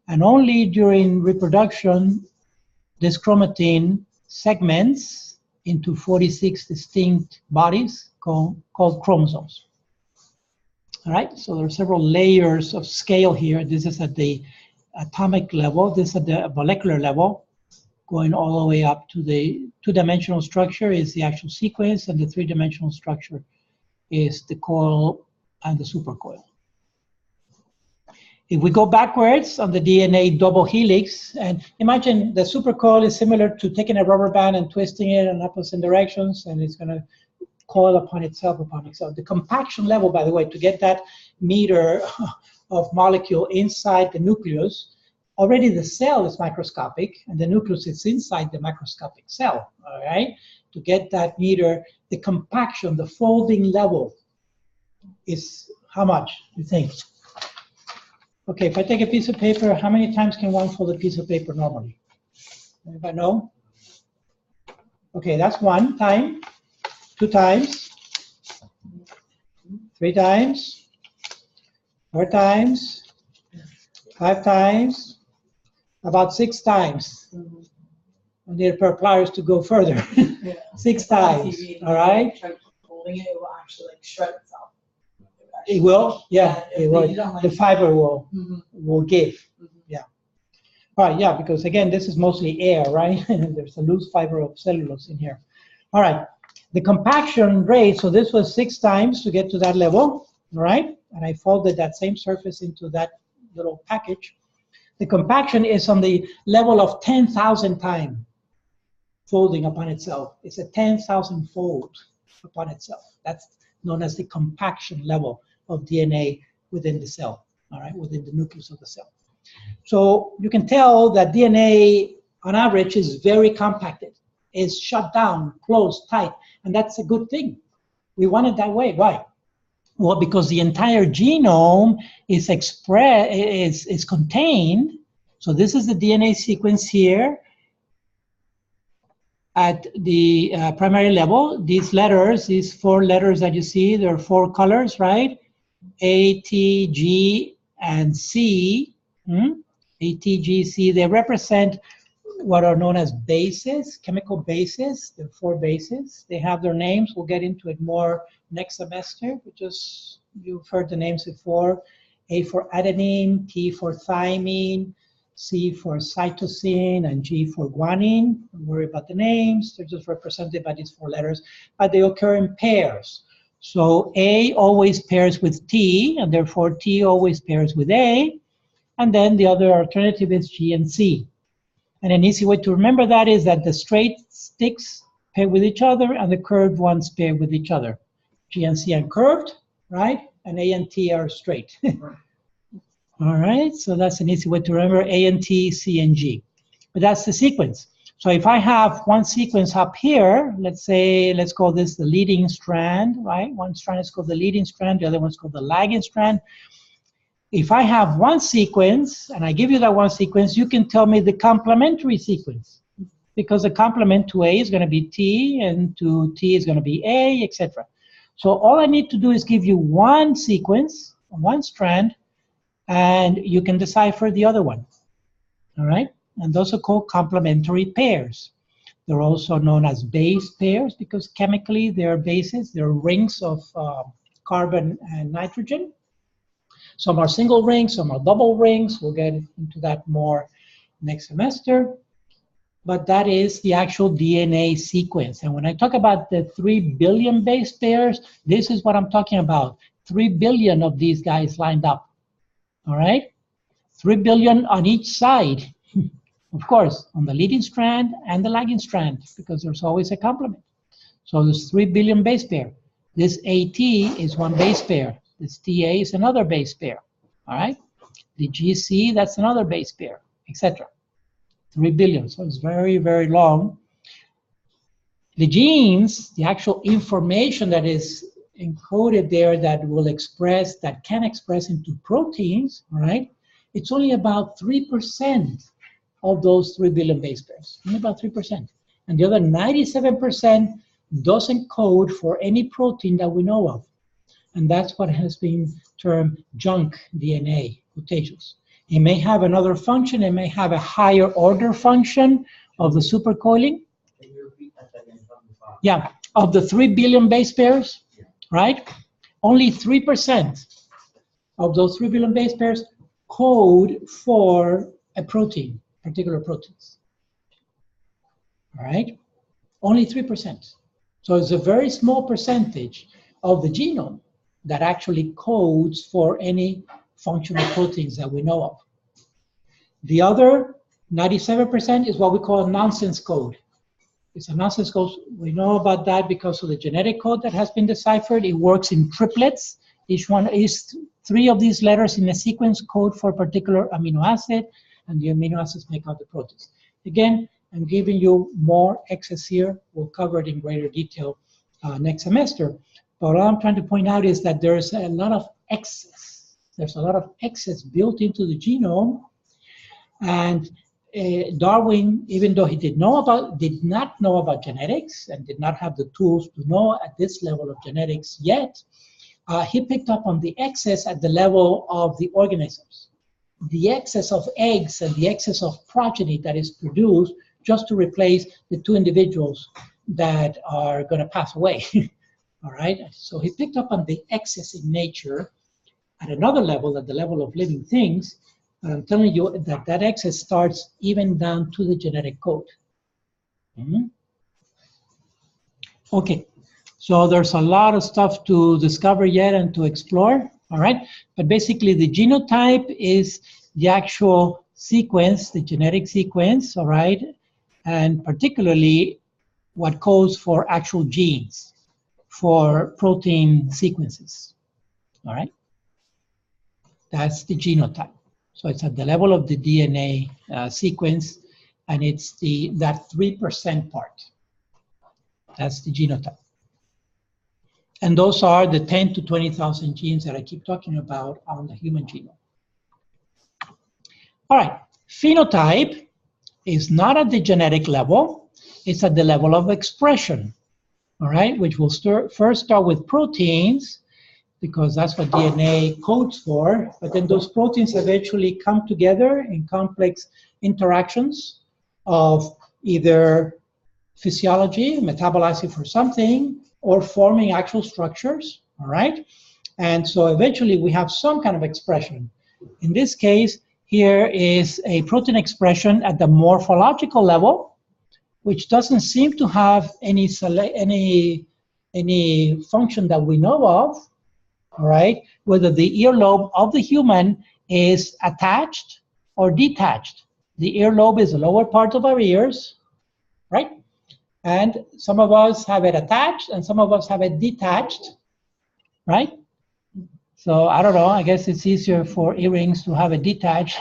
And only during reproduction, this chromatin segments into 46 distinct bodies called chromosomes. All right, so there are several layers of scale here. This is at the atomic level, this is at the molecular level, going all the way up to the 2-dimensional structure is the actual sequence, and the 3-dimensional structure is the coil and the supercoil. If we go backwards on the DNA double helix, and imagine the supercoil is similar to taking a rubber band and twisting it in opposite directions, and it's going to coil upon itself. The compaction level, by the way, to get that meter of molecule inside the nucleus, already the cell is microscopic, and the nucleus is inside the microscopic cell, all right? To get that meter, the compaction, the folding level is how much, you think? Okay, if I take a piece of paper, how many times can one fold a piece of paper normally? Anybody know? Okay, that's 1 time, 2 times, 3 times, 4 times, 5 times, about 6 times. I need a pair of pliers to go further. 6 times, all right? Holding it, it will actually like shred itself. It will, yeah, it will. The fiber will give, yeah. All right, yeah, because again, this is mostly air, right? There's a loose fiber of cellulose in here. All right, the compaction rate, so this was 6 times to get to that level, all right? And I folded that same surface into that little package. The compaction is on the level of 10,000 times folding upon itself. It's a 10,000 fold upon itself. That's known as the compaction level of DNA within the cell, all right, within the nucleus of the cell. So you can tell that DNA, on average, is very compacted. It's shut down, closed, tight, and that's a good thing. We want it that way. Why? Well, because the entire genome is contained. So this is the DNA sequence here at the primary level. These letters, these 4 letters that you see, there are 4 colors, right? A, T, G, and C. A, T, G, C, they represent what are known as bases, chemical bases. There are 4 bases. They have their names. We'll get into it more next semester. You've heard the names before. A for adenine, T for thymine, C for cytosine, and G for guanine. Don't worry about the names. They're just represented by these 4 letters, but they occur in pairs. So A always pairs with T, and therefore T always pairs with A. And then the other alternative is G and C. And an easy way to remember that is that the straight sticks pair with each other and the curved ones pair with each other. G and C are curved, right? And A and T are straight. All right, so that's an easy way to remember A and T, C and G. But that's the sequence. So if I have one sequence up here, let's call this the leading strand, right? One strand is called the leading strand, the other one's called the lagging strand. If I have one sequence, and I give you that one sequence, you can tell me the complementary sequence, because the complement to A is going to be T, and to T is going to be A, etc. So all I need to do is give you one sequence, one strand, and you can decipher the other one, all right? And those are called complementary pairs. They're also known as base pairs, because chemically they're bases, they're rings of carbon and nitrogen. Some are single rings, some are double rings. We'll get into that more next semester. But that is the actual DNA sequence. And when I talk about the 3 billion base pairs, this is what I'm talking about. 3 billion of these guys lined up. All right? 3 billion on each side. Of course, on the leading strand and the lagging strand, because there's always a complement. So there's 3 billion base pair. This AT is one base pair. This TA is another base pair, all right? The GC, that's another base pair, etc. 3 billion, so it's very, very long. The genes, the actual information that is encoded there that will express, that can express into proteins, all right? It's only about 3% of those 3 billion base pairs, only about 3%. And the other 97% doesn't code for any protein that we know of. And that's what has been termed junk DNA, quotations. It may have another function, it may have a higher order function of the supercoiling. Can you repeat that again from the top? Yeah, of the 3 billion base pairs, right? Only 3% of those 3 billion base pairs code for a protein, particular proteins. All right? Only 3%. So it's a very small percentage of the genome that actually codes for any functional proteins that we know of. The other 97% is what we call a nonsense code. It's a nonsense code. We know about that because of the genetic code that has been deciphered. It works in triplets. Each one is 3 of these letters in a sequence code for a particular amino acid. and the amino acids make out the proteins. Again, I'm giving you more excess here. We'll cover it in greater detail next semester. But all I'm trying to point out is that there's a lot of excess. There's a lot of excess built into the genome, and Darwin, even though he did not know about genetics and did not have the tools to know at this level of genetics yet, he picked up on the excess at the level of the organisms. The excess of eggs and the excess of progeny that is produced just to replace the two individuals that are going to pass away. All right? So he picked up on the excess in nature at another level, at the level of living things. I'm telling you that that excess starts even down to the genetic code. Okay, so there's a lot of stuff to discover yet and to explore, all right? But basically the genotype is the actual sequence, the genetic sequence, all right? And particularly what codes for actual genes, for protein sequences, all right? That's the genotype. So it's at the level of the DNA sequence, and it's that 3% part. That's the genotype. And those are the 10 to 20,000 genes that I keep talking about on the human genome. All right, phenotype is not at the genetic level, it's at the level of expression, all right, which will first start with proteins, because that's what DNA codes for, but then those proteins eventually come together in complex interactions of either physiology, metabolizing for something, or forming actual structures, all right? And so eventually we have some kind of expression. In this case, here is a protein expression at the morphological level, which doesn't seem to have any function that we know of, all right, whether the earlobe of the human is attached or detached. The earlobe is the lower part of our ears, right? And some of us have it attached and some of us have it detached, right? So I don't know, I guess it's easier for earrings to have it detached.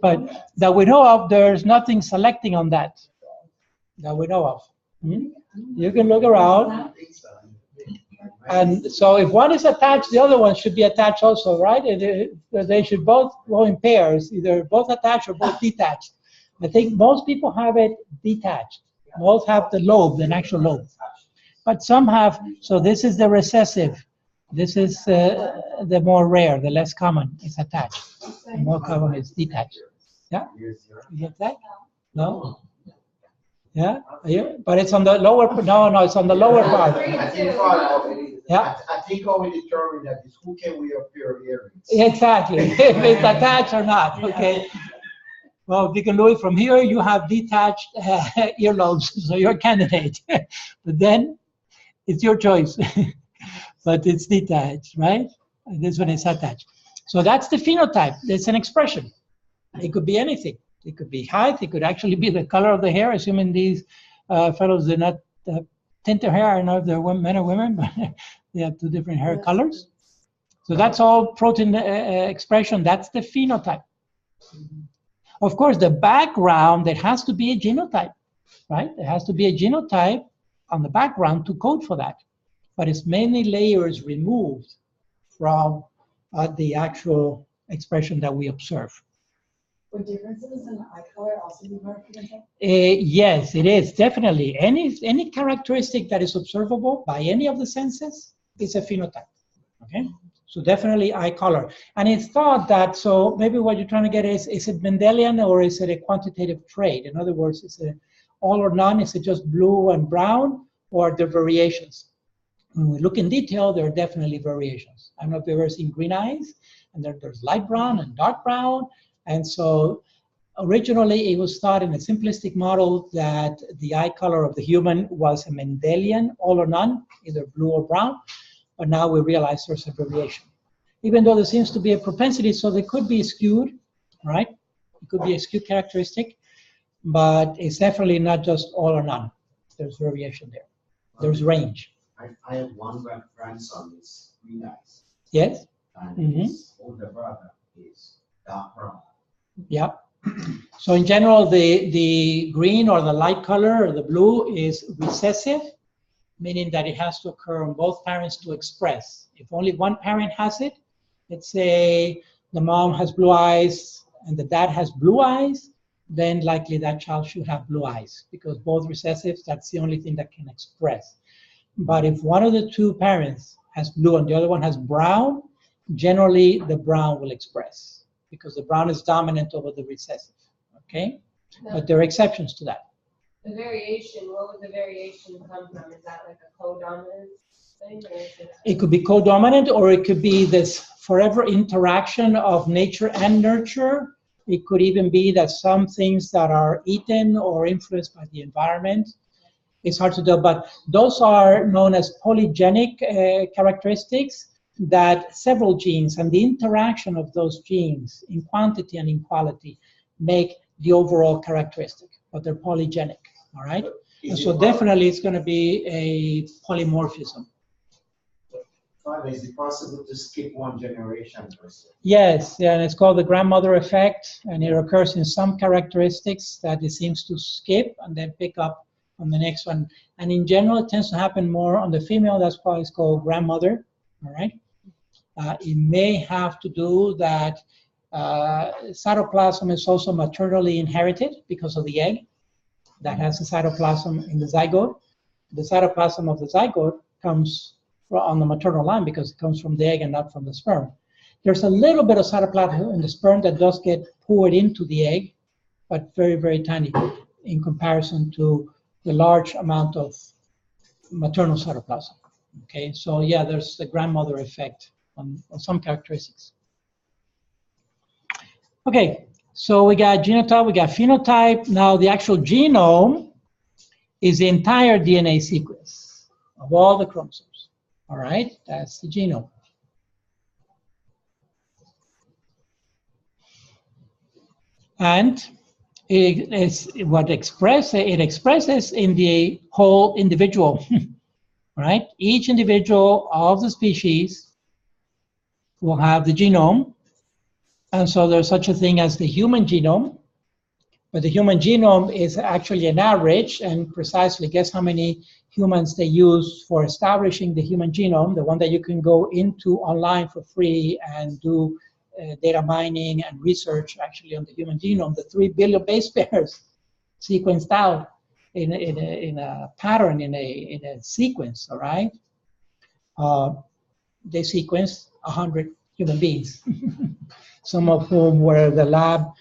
But that we know of, there's nothing selecting on that we know of. You can look around. And so if one is attached, the other one should be attached also, right? They should both go in pairs, either both attached or both detached. I think most people have it detached. Most have the lobe, the actual lobe. But some have, so this is the recessive. This is the more rare, the less common. It's attached. The more common is detached. Yeah? You get that? No? Yeah? But it's on the lower, no, it's on the lower part. Yeah. I think how we determine that is who can we appear earrings. Exactly. If it's attached or not. Okay. Well, if you can do it from here, you have detached earlobes, so you're a candidate. But then it's your choice. But it's detached, right? And this one is attached. So that's the phenotype. It's an expression. It could be anything. It could be height. It could actually be the color of the hair, assuming these fellows did not tint their hair. I don't know if they're men or women, but they have two different hair colors. So that's all protein expression. That's the phenotype. Of course, the background, there has to be a genotype, right? There has to be a genotype on the background to code for that. But it's many layers removed from the actual expression that we observe. Would differences in eye color also be more phenotype? Yes, it is, definitely. Any characteristic that is observable by any of the senses is a phenotype, okay? So definitely eye color. And it's thought that, so maybe what you're trying to get is it Mendelian or is it a quantitative trait? In other words, is it all or none? Is it just blue and brown, or are there variations? When we look in detail, there are definitely variations. I don't know if you've ever seen green eyes, and there's light brown and dark brown. And so originally it was thought in a simplistic model that the eye color of the human was a Mendelian, all or none, either blue or brown. But now we realize there's a variation. Even though there seems to be a propensity, so they could be skewed, right? It could be a skewed characteristic, but it's definitely not just all or none. There's variation there. There's range. I have one grandson with green eyes. Yes? And his older brother is dark brown. Yeah. So in general, the green or the light color or the blue is recessive, meaning that it has to occur on both parents to express. If only one parent has it, let's say the mom has blue eyes and the dad has blue eyes, then likely that child should have blue eyes because both recessives, that's the only thing that can express. But if one of the two parents has blue and the other one has brown, generally the brown will express because the brown is dominant over the recessive, okay? But there are exceptions to that. The variation, what would the variation come from? Is that like a codominant thing? Or is It could be codominant, or it could be this forever interaction of nature and nurture. It could even be that some things that are eaten or influenced by the environment. It's hard to tell, but those are known as polygenic characteristics, that several genes and the interaction of those genes in quantity and in quality make the overall characteristic, but they're polygenic, all right? And so definitely it's going to be a polymorphism. Father, is it possible to skip one generation per se? Yes, yeah, and it's called the grandmother effect, and it occurs in some characteristics that it seems to skip and then pick up on the next one. And in general, it tends to happen more on the female. That's why it's called grandmother, all right? It may have to do that cytoplasm is also maternally inherited because of the egg that has the cytoplasm in the zygote. The cytoplasm of the zygote comes on the maternal line because it comes from the egg and not from the sperm. There's a little bit of cytoplasm in the sperm that does get poured into the egg, but very, very tiny in comparison to the large amount of maternal cytoplasm. Okay, so yeah, there's the grandmother effect on some characteristics. Okay, so we got genotype, we got phenotype. Now the actual genome is the entire DNA sequence of all the chromosomes. All right, that's the genome. And it is what it expresses in the whole individual. Right? Each individual of the species will have the genome. And so there's such a thing as the human genome. But the human genome is actually an average, and precisely guess how many humans they use for establishing the human genome, the one that you can go into online for free and do data mining and research actually on the human genome, the 3 billion base pairs sequenced out in a pattern, in a sequence, all right? They sequenced 100 human beings, some of whom were the lab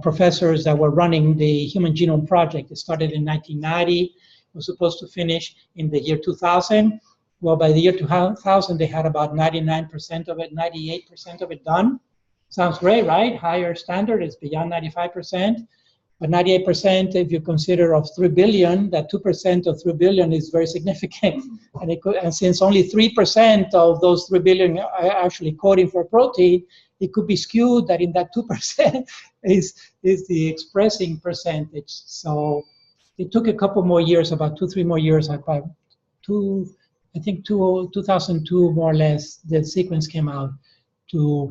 professors that were running the Human Genome Project. It started in 1990, it was supposed to finish in the year 2000. Well, by the year 2000, they had about 99% of it, 98% of it done. Sounds great, right? Higher standard is beyond 95%. But 98%, if you consider of 3 billion, that 2% of 3 billion is very significant. And since only 3% of those 3 billion are actually coding for protein, it could be skewed that in that 2% is the expressing percentage. So it took a couple more years, about 2-3 more years, about 2002 more or less, the sequence came out to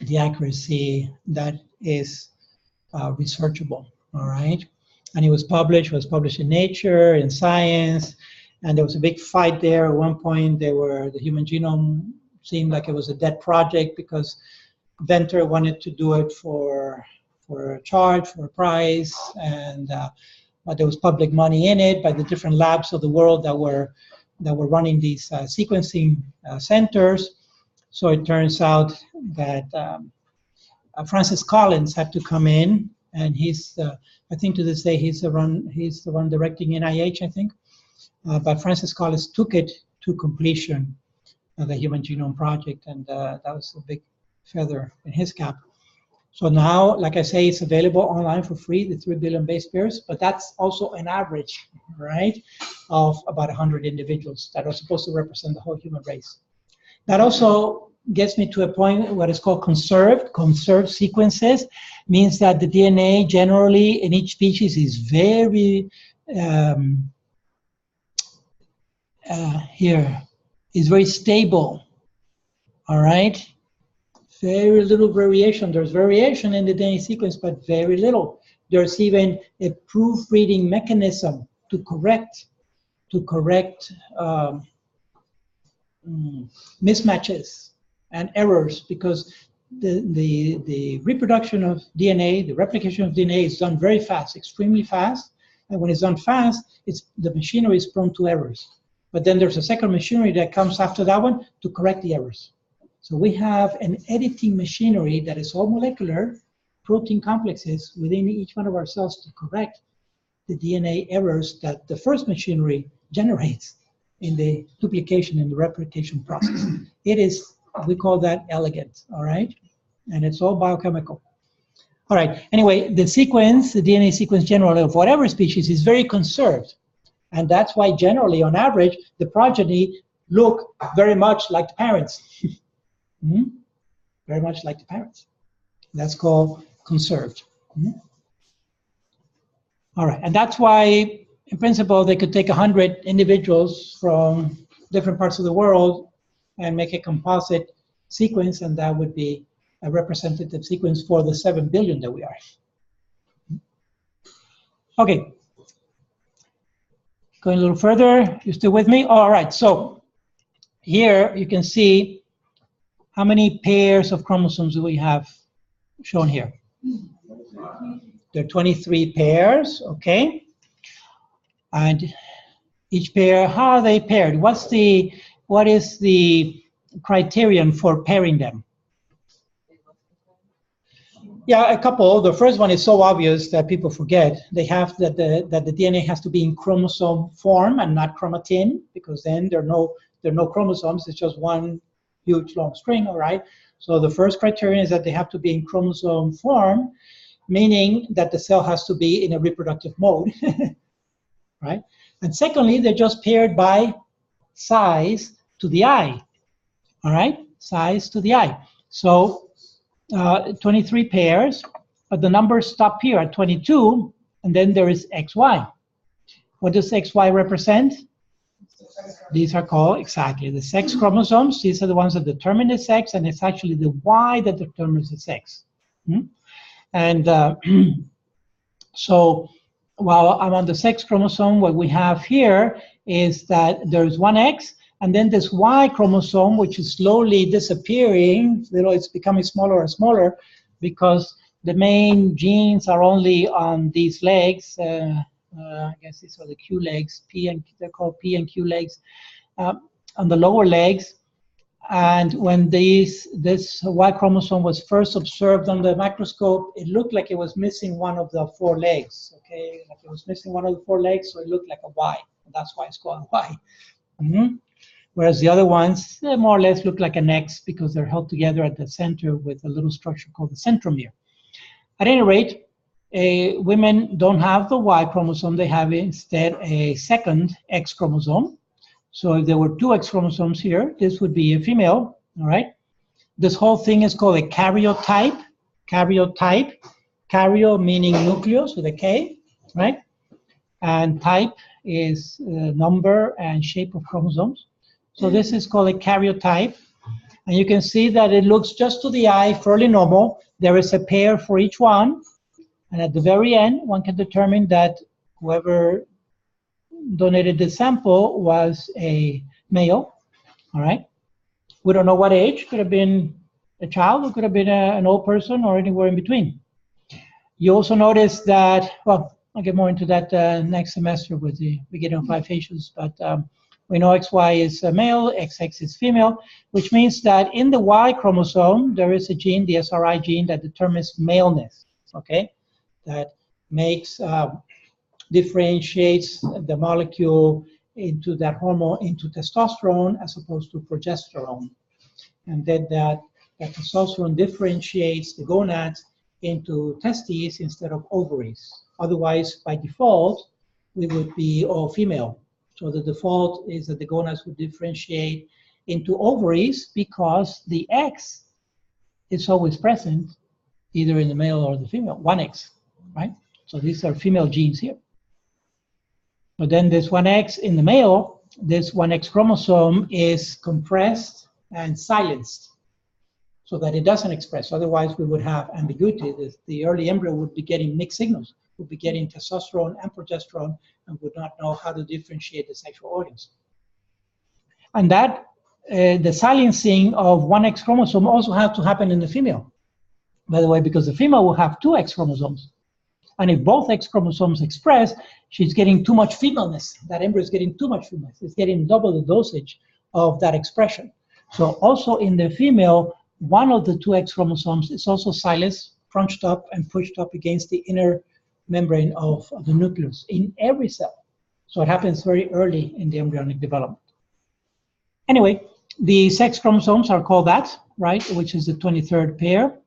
the accuracy that is researchable, all right? And it was published in Nature, in Science, and there was a big fight there. At one point, the Human Genome seemed like it was a dead project because Venter wanted to do it for a charge, for a price, and but there was public money in it by the different labs of the world that were running these sequencing centers. So it turns out that Francis Collins had to come in, and he's, I think to this day, he's the one directing NIH, I think. But Francis Collins took it to completion, the Human Genome Project, and that was a big feather in his cap. So now, like I say, it's available online for free, the 3 billion base pairs, but that's also an average, right, of about 100 individuals that are supposed to represent the whole human race. That also gets me to a point what is called conserved. Conserved sequences means that the DNA generally in each species is very, is very stable, all right? Very little variation. There's variation in the DNA sequence, but very little. There's even a proofreading mechanism to correct mismatches and errors, because the reproduction of DNA, the replication of DNA is done very fast, extremely fast. And when it's done fast, the machinery is prone to errors. But then there's a second machinery that comes after that one to correct the errors. So we have an editing machinery that is all molecular protein complexes within each one of our cells to correct the DNA errors that the first machinery generates in the duplication and the replication process. It is, we call that elegant, all right? And it's all biochemical. All right, anyway, the sequence, the DNA sequence generally of whatever species is very conserved. And that's why generally, on average, the progeny look very much like the parents. Very much like the parents. That's called conserved. All right, and that's why, in principle, they could take 100 individuals from different parts of the world and make a composite sequence, and that would be a representative sequence for the 7 billion that we are. Okay. Going a little further, you still with me? All right, so here you can see how many pairs of chromosomes do we have shown here. There are 23 pairs, okay? And each pair, how are they paired? What is the criterion for pairing them? Yeah, a couple. The first one is so obvious that people forget. They have that the DNA has to be in chromosome form and not chromatin, because then there are no chromosomes. It's just one huge long string, all right? So the first criterion is that they have to be in chromosome form, meaning that the cell has to be in a reproductive mode, right? And secondly, they're just paired by size to the eye, all right? Size to the eye. So 23 pairs, but the numbers stop here at 22, and then there is XY. What does XY represent? These are called, exactly, the sex chromosomes. These are the ones that determine the sex, and it's actually the Y that determines the sex. And so while I'm on the sex chromosome, what we have here is that there's one X, and then this Y chromosome, which is slowly disappearing. It's becoming smaller and smaller because the main genes are only on these legs. I guess these are the Q legs. They're called P and Q legs on the lower legs. And when this Y chromosome was first observed on the microscope, it looked like it was missing one of the 4 legs. Okay, like it was missing one of the 4 legs, so it looked like a Y. And that's why it's called Y. Whereas the other ones, they more or less look like an X because they're held together at the center with a little structure called the centromere. At any rate, women don't have the Y chromosome. They have instead a second X chromosome. So if there were 2 X chromosomes here, this would be a female, all right? This whole thing is called a karyotype. Karyotype. Karyo meaning nucleus with a K, right? And type is number and shape of chromosomes. So this is called a karyotype. And you can see that it looks just to the eye fairly normal. There is a pair for each one. And at the very end, one can determine that whoever donated the sample was a male, all right? We don't know what age. Could have been a child, or could have been an old person, or anywhere in between. You also notice that, well, I'll get more into that next semester with the beginning of bifacials, but we know XY is male, XX is female, which means that in the Y chromosome, there is a gene, the SRI gene, that determines maleness, okay? That makes, differentiates the molecule into that hormone, into testosterone, as opposed to progesterone. And then that testosterone differentiates the gonads into testes instead of ovaries. Otherwise, by default, we would be all female. So the default is that the gonads would differentiate into ovaries because the X is always present, either in the male or the female, 1X, right? So these are female genes here. But then this 1X in the male, this 1X chromosome is compressed and silenced. so that it doesn't express. Otherwise, we would have ambiguity. The early embryo would be getting mixed signals, would be getting testosterone and progesterone, and would not know how to differentiate the sexual organs. And that, the silencing of one X chromosome also has to happen in the female, by the way, because the female will have two X chromosomes. And if both X chromosomes express, she's getting too much femaleness. That embryo is getting too much femaleness. It's getting double the dosage of that expression. So also in the female, one of the two X chromosomes is also silenced, crunched up, and pushed up against the inner membrane of the nucleus in every cell. So it happens very early in the embryonic development. Anyway, the sex chromosomes are called that, right, which is the 23rd pair.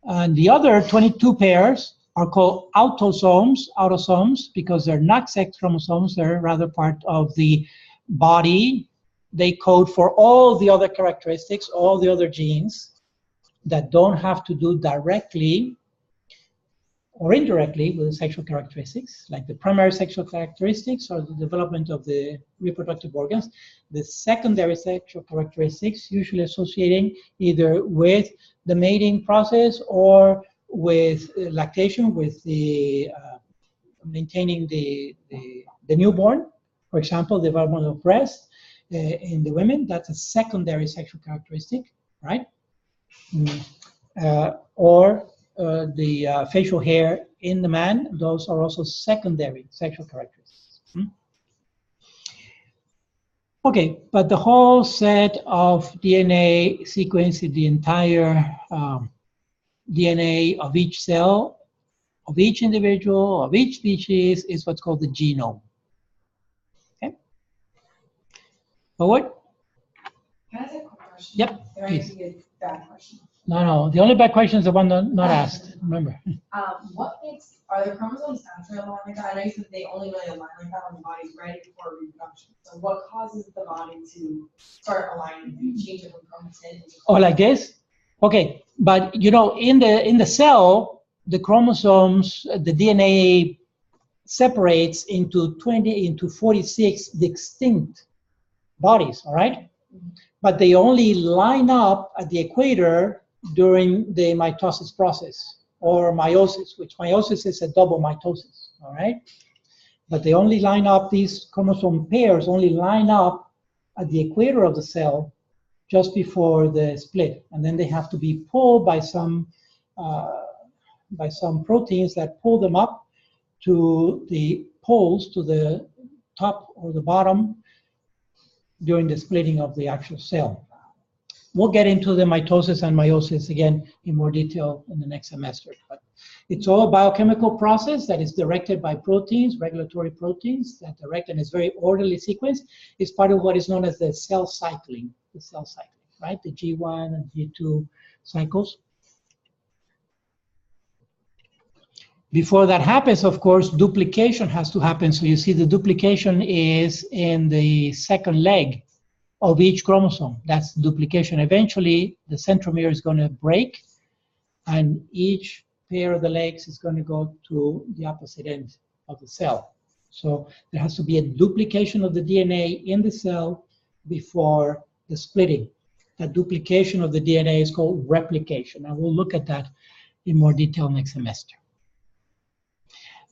And the other 22 pairs are called autosomes, because they're not sex chromosomes, they're rather part of the body. They code for all the other characteristics, all the other genes that don't have to do directly or indirectly with the sexual characteristics, like the primary sexual characteristics or the development of the reproductive organs. The secondary sexual characteristics, usually associating either with the mating process or with lactation, with the maintaining the newborn. For example, the development of breast in the women, that's a secondary sexual characteristic, right? Or the facial hair in the man, those are also secondary sexual characteristics. Okay, but the whole set of DNA sequence, the entire DNA of each cell, of each individual, of each species, is what's called the genome. Okay? Forward? Can I ask a quick question? Yep, There might please. be a bad question. No, the only bad question is the one not asked, remember. What makes, are the chromosomes naturally aligned like that? I know you said they only really align like that when the body's ready for reproduction. So what causes the body to start aligning and change it from chromatin into Oh, like this? Okay, but you know, in the cell, the chromosomes, the DNA separates into 46 distinct bodies, all right? But they only line up at the equator during the mitosis process, or meiosis, which meiosis is a double mitosis, all right? But they only line up, these chromosome pairs only line up at the equator of the cell just before the split. And then they have to be pulled by some proteins that pull them up to the poles, to the top or the bottom during the splitting of the actual cell. We'll get into the mitosis and meiosis again in more detail in the next semester. But it's all a biochemical process that is directed by proteins, regulatory proteins, that direct, and is very orderly sequence. It's part of what is known as the cell cycling, right? The G1 and G2 cycles. Before that happens, of course, duplication has to happen. So you see the duplication is in the second leg of each chromosome. That's duplication. Eventually, the centromere is going to break, and each pair of the legs is going to go to the opposite end of the cell. So there has to be a duplication of the DNA in the cell before the splitting. That duplication of the DNA is called replication, and we'll look at that in more detail next semester.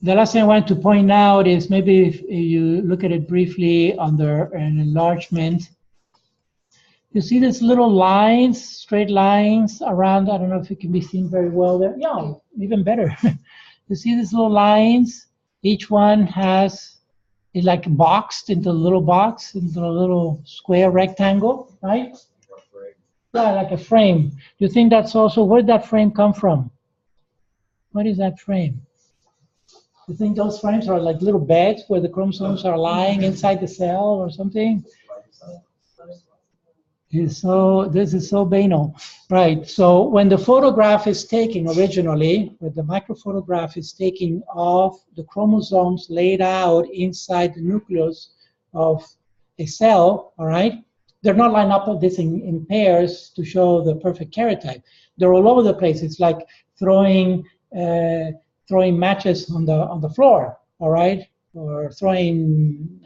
The last thing I wanted to point out is, maybe if you look at it briefly under an enlargement, you see these little lines, straight lines around. I don't know if it can be seen very well there. Yeah, even better. You see these little lines? Each one is like boxed into a little box, into a little square rectangle, right? Yeah, like a frame. Do you think that's also, where did that frame come from? What is that frame? You think those frames are like little beds where the chromosomes are lying inside the cell or something? This is so banal. Right, so when the photograph is taken originally, when the microphotograph is taken of the chromosomes laid out inside the nucleus of a cell, all right, they're not lined up with this in pairs to show the perfect karyotype. They're all over the place. It's like throwing matches on the floor, all right, or throwing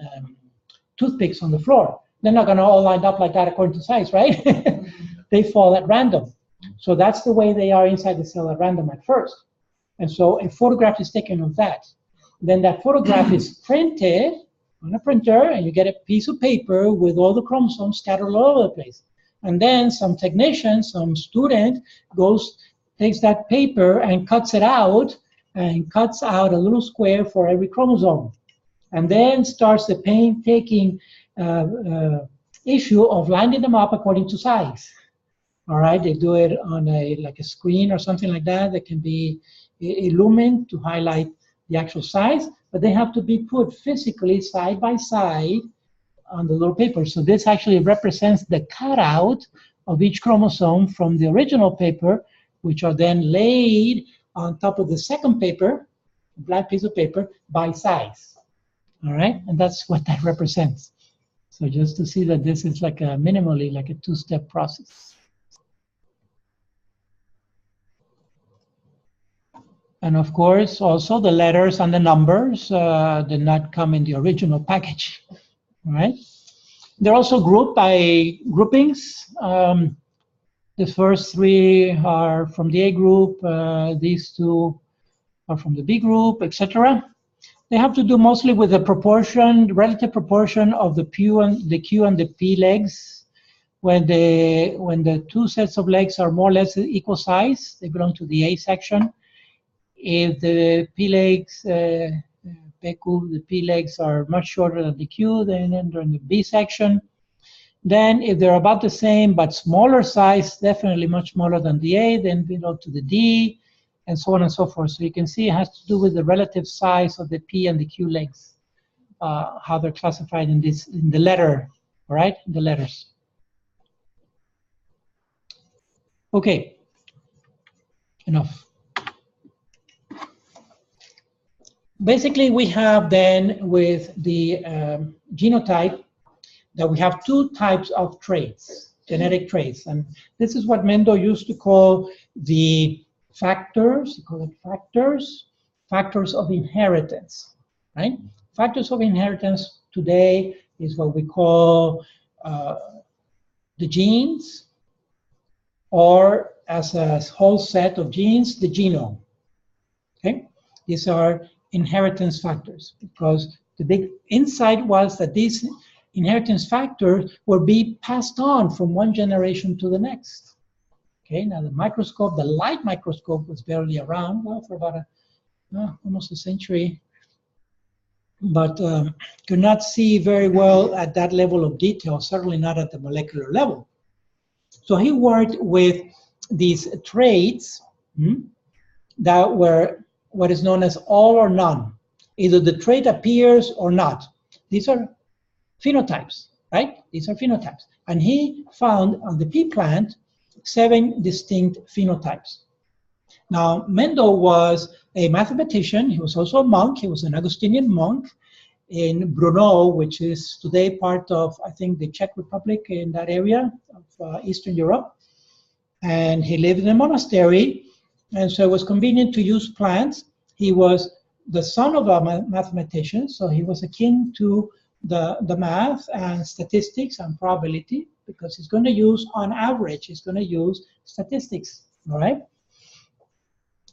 toothpicks on the floor. They're not going to all line up like that according to size, right? They fall at random. So that's the way they are inside the cell at random at first. And so a photograph is taken of that. Then that photograph is printed on a printer, and you get a piece of paper with all the chromosomes scattered all over the place. And then some technician, some student takes that paper and cuts it out, and cuts out a little square for every chromosome. And then starts the painstaking issue of lining them up according to size. All right, they do it on like a screen or something like that that can be illumined to highlight the actual size, but they have to be put physically side by side on the little paper. So this actually represents the cutout of each chromosome from the original paper, which are then laid on top of the second paper, a black piece of paper, by size. All right, and that's what that represents. So just to see that this is like a minimally like a two-step process. And of course, also the letters and the numbers did not come in the original package. All right. They're also grouped by groupings. The first three are from the A group. These two are from the B group, etc. They have to do mostly with the proportion, relative proportion of the Q and the P legs. When the two sets of legs are more or less equal size, they belong to the A section. If the P legs, the P legs are much shorter than the Q, then they're in the B section. Then if they're about the same but smaller size, definitely much smaller than the A, then belong to the D, and so on and so forth. So you can see it has to do with the relative size of the P and the Q legs, how they're classified in the letter, all right, in the letters. Okay, enough. Basically, we have then with the genotype that we have two types of traits, genetic traits. And this is what Mendel used to call the factors, he called it factors of inheritance, right? Factors of inheritance today is what we call the genes, or as a whole set of genes, the genome, okay? These are inheritance factors, because the big insight was that these inheritance factors will be passed on from one generation to the next. Okay, now the microscope, the light microscope was barely around, well, for about almost a century, but could not see very well at that level of detail, certainly not at the molecular level. So he worked with these traits that were what is known as all or none. Either the trait appears or not. These are phenotypes, right? These are phenotypes. And he found on the pea plant 7 distinct phenotypes. Now, Mendel was a mathematician. He was also a monk. He was an Augustinian monk in Brno, which is today part of, I think, the Czech Republic, in that area of Eastern Europe. And he lived in a monastery. And so it was convenient to use plants. He was the son of a mathematician, so he was akin to the math and statistics and probability, because he's going to use, on average, he's going to use statistics, all right?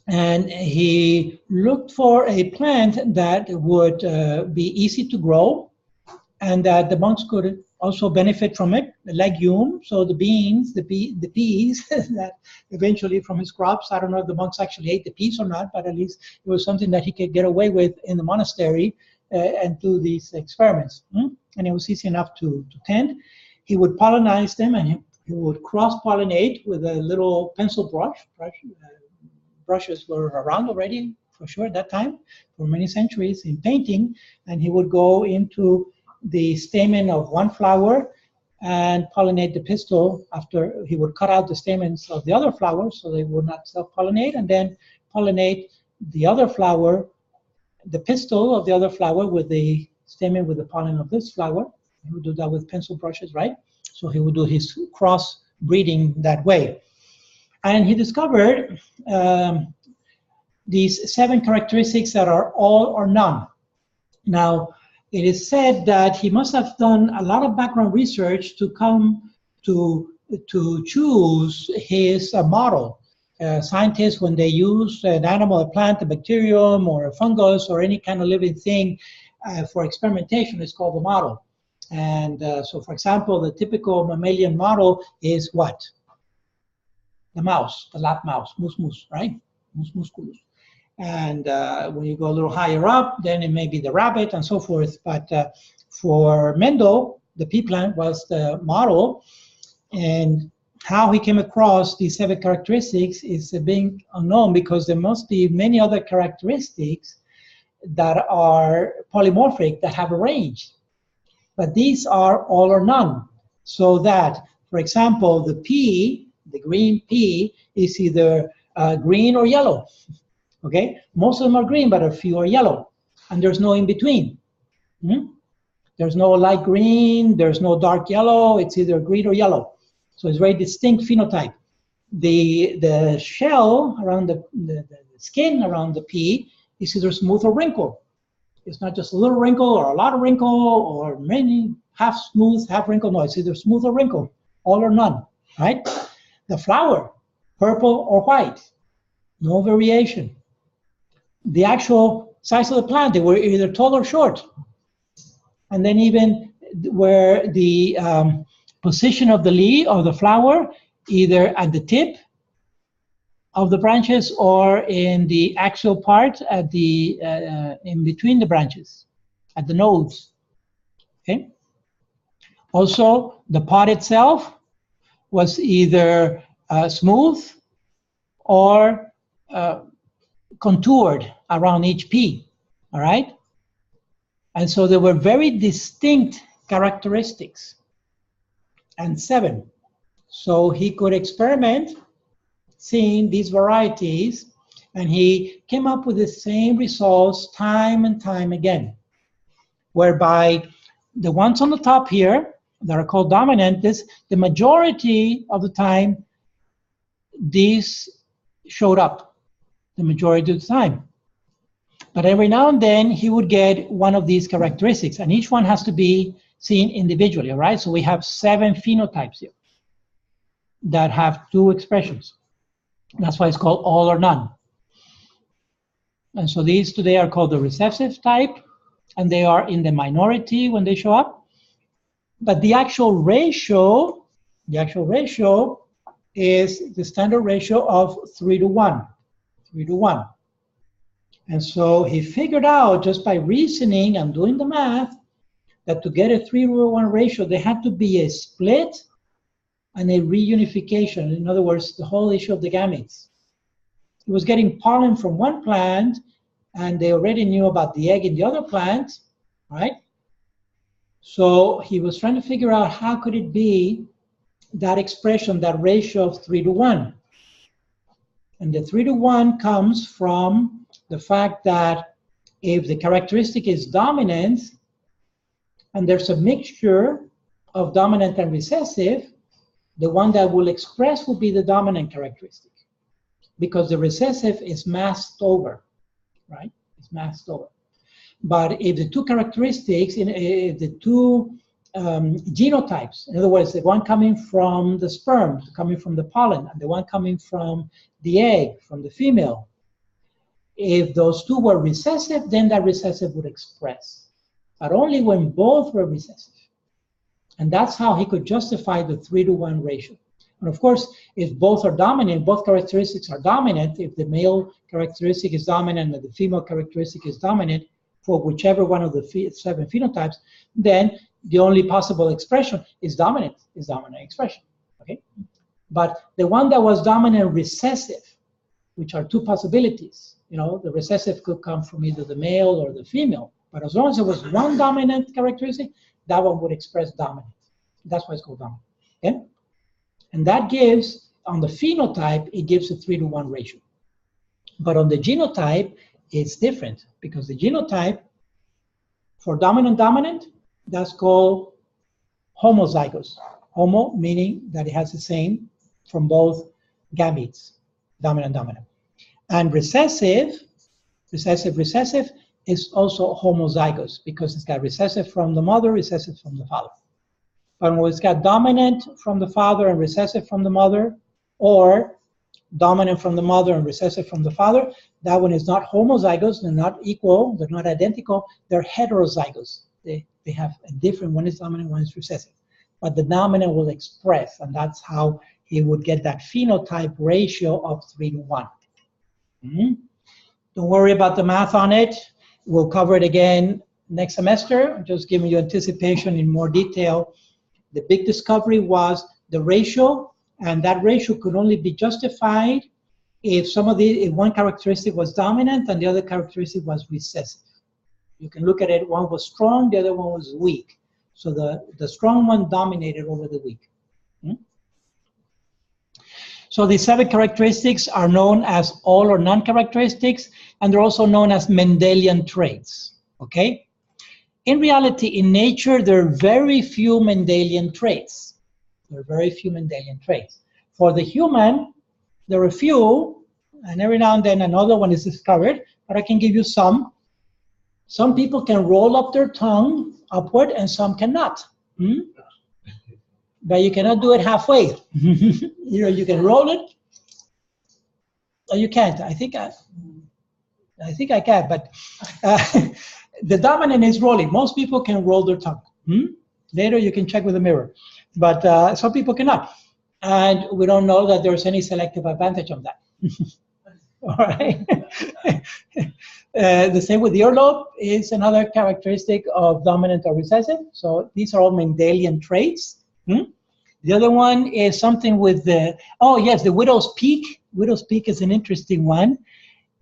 And he looked for a plant that would be easy to grow and that the monks could also benefit from it, the legume, so the beans, the peas, that eventually from his crops, I don't know if the monks actually ate the peas or not, but at least it was something that he could get away with in the monastery and do these experiments. And it was easy enough to tend. He would pollinize them, and he would cross-pollinate with a little pencil brush. Brushes were around already, for sure, at that time, for many centuries in painting, and he would go into the stamen of one flower and pollinate the pistil. After, he would cut out the stamens of the other flowers so they would not self-pollinate, and then pollinate the other flower, the pistil of the other flower with the stamen with the pollen of this flower. He would do that with pencil brushes, right? So he would do his cross breeding that way. And he discovered these 7 characteristics that are all or none. Now, it is said that he must have done a lot of background research to come to to choose his model. Scientists, when they use an animal, a plant, a bacterium, or a fungus, or any kind of living thing for experimentation, it's called a model. And so, for example, the typical mammalian model is what? The mouse, the lap mouse, mus, right? Mus musculus. And when you go a little higher up, then it may be the rabbit and so forth. But for Mendel, the pea plant was the model, and how he came across these 7 characteristics is a bit unknown, because there must be many other characteristics that are polymorphic that have a range. But these are all or none. So that, for example, the pea, the green pea, is either green or yellow. Okay? Most of them are green, but a few are yellow. And there's no in between. There's no light green, there's no dark yellow, it's either green or yellow. So it's very distinct phenotype. The shell around the skin around the pea is either smooth or wrinkled. It's not just a little wrinkle or a lot of wrinkle or many half smooth, half wrinkle. No, it's either smooth or wrinkled, all or none, right? The flower, purple or white, no variation. The actual size of the plant, they were either tall or short. And then even where the position of the leaf or the flower, either at the tip of the branches or in the axial part at the in between the branches, at the nodes. Okay. Also, the pod itself was either smooth or contoured around each pea. All right. And so there were very distinct characteristics, and 7. So he could experiment seeing these varieties, and he came up with the same results time and time again, whereby the ones on the top here that are called dominantes, the majority of the time, these showed up, the majority of the time. But every now and then, he would get one of these characteristics, and each one has to be seen individually, all right? So we have 7 phenotypes here that have 2 expressions. That's why it's called all or none. And so these today are called the recessive type, and they are in the minority when they show up. But the actual ratio is the standard ratio of 3:1, 3:1. And so he figured out just by reasoning and doing the math that to get a 3:1 ratio, there had to be a split and a reunification. In other words, the whole issue of the gametes. He was getting pollen from one plant, and they already knew about the egg in the other plant, right? So he was trying to figure out how could it be that expression, that ratio of 3:1. And the 3:1 comes from the fact that if the characteristic is dominant, and there's a mixture of dominant and recessive, the one that will express will be the dominant characteristic, because the recessive is masked over, right? It's masked over. But if the 2 characteristics, if the 2 genotypes, in other words, the one coming from the sperm, coming from the pollen, and the one coming from the egg, from the female, if those 2 were recessive, then that recessive would express, but only when both were recessive. And that's how he could justify the 3:1 ratio. And of course, if both are dominant, both characteristics are dominant, if the male characteristic is dominant and the female characteristic is dominant for whichever one of the 7 phenotypes, then the only possible expression is dominant expression, okay? But the one that was dominant recessive, which are 2 possibilities, you know, the recessive could come from either the male or the female, but as long as there was one dominant characteristic, that one would express dominant. That's why it's called dominant, okay? And that gives, on the phenotype, it gives a 3:1 ratio. But on the genotype, it's different, because the genotype, for dominant, that's called homozygous. Homo meaning that it has the same from both gametes, dominant. And recessive is also homozygous, because it's got recessive from the mother, recessive from the father. But when it's got dominant from the father and recessive from the mother, or dominant from the mother and recessive from the father, that one is not homozygous, they're not equal, they're not identical, they're heterozygous. They have a different, one is dominant, one is recessive. But the dominant will express, and that's how he would get that phenotype ratio of 3:1. Don't worry about the math on it. We'll cover it again next semester. I'm just giving you anticipation in more detail. The big discovery was the ratio, and that ratio could only be justified if if one characteristic was dominant and the other characteristic was recessive. You can look at it, one was strong, the other one was weak. So the strong one dominated over the weak. So the 7 characteristics are known as all or none characteristics, and they're also known as Mendelian traits, okay? In reality, in nature, there are very few Mendelian traits. There are very few Mendelian traits. For the human, there are a few, and every now and then another one is discovered, but I can give you some. Some people can roll up their tongue upward, and some cannot. But you cannot do it halfway. You can roll it, or you can't. I think I can, but the dominant is rolling. Most people can roll their tongue. Later you can check with a mirror, but some people cannot, and we don't know that there's any selective advantage of that. All right. The same with the earlobe is another characteristic of dominant or recessive. So these are all Mendelian traits. The other one is something with the, oh yes, the widow's peak. Widow's peak is an interesting one.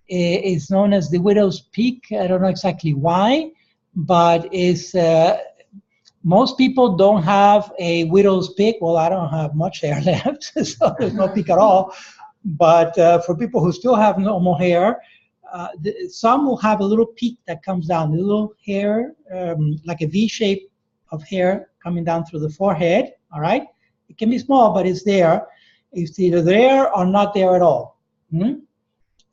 It's known as the widow's peak. I don't know exactly why, but it's, most people don't have a widow's peak. Well, I don't have much hair left, so there's no peak at all. But for people who still have normal hair, some will have a little peak that comes down, a little hair, like a V shape of hair coming down through the forehead, all right? It can be small, but it's there. It's either there or not there at all.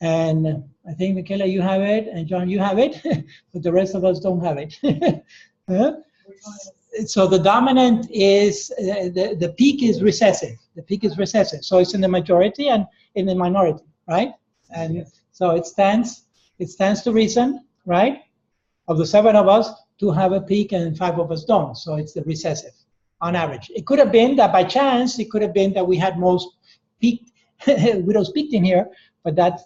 And I think, Michaela, you have it, and John, you have it, but the rest of us don't have it. So the dominant is, the peak is recessive. The peak is recessive. So it's in the majority and in the minority, right? And so it stands to reason, right? Of the 7 of us, 2 have a peak and 5 of us don't. So it's the recessive on average. It could have been that by chance, it could have been that we had most peaked, widows peaked in here, but that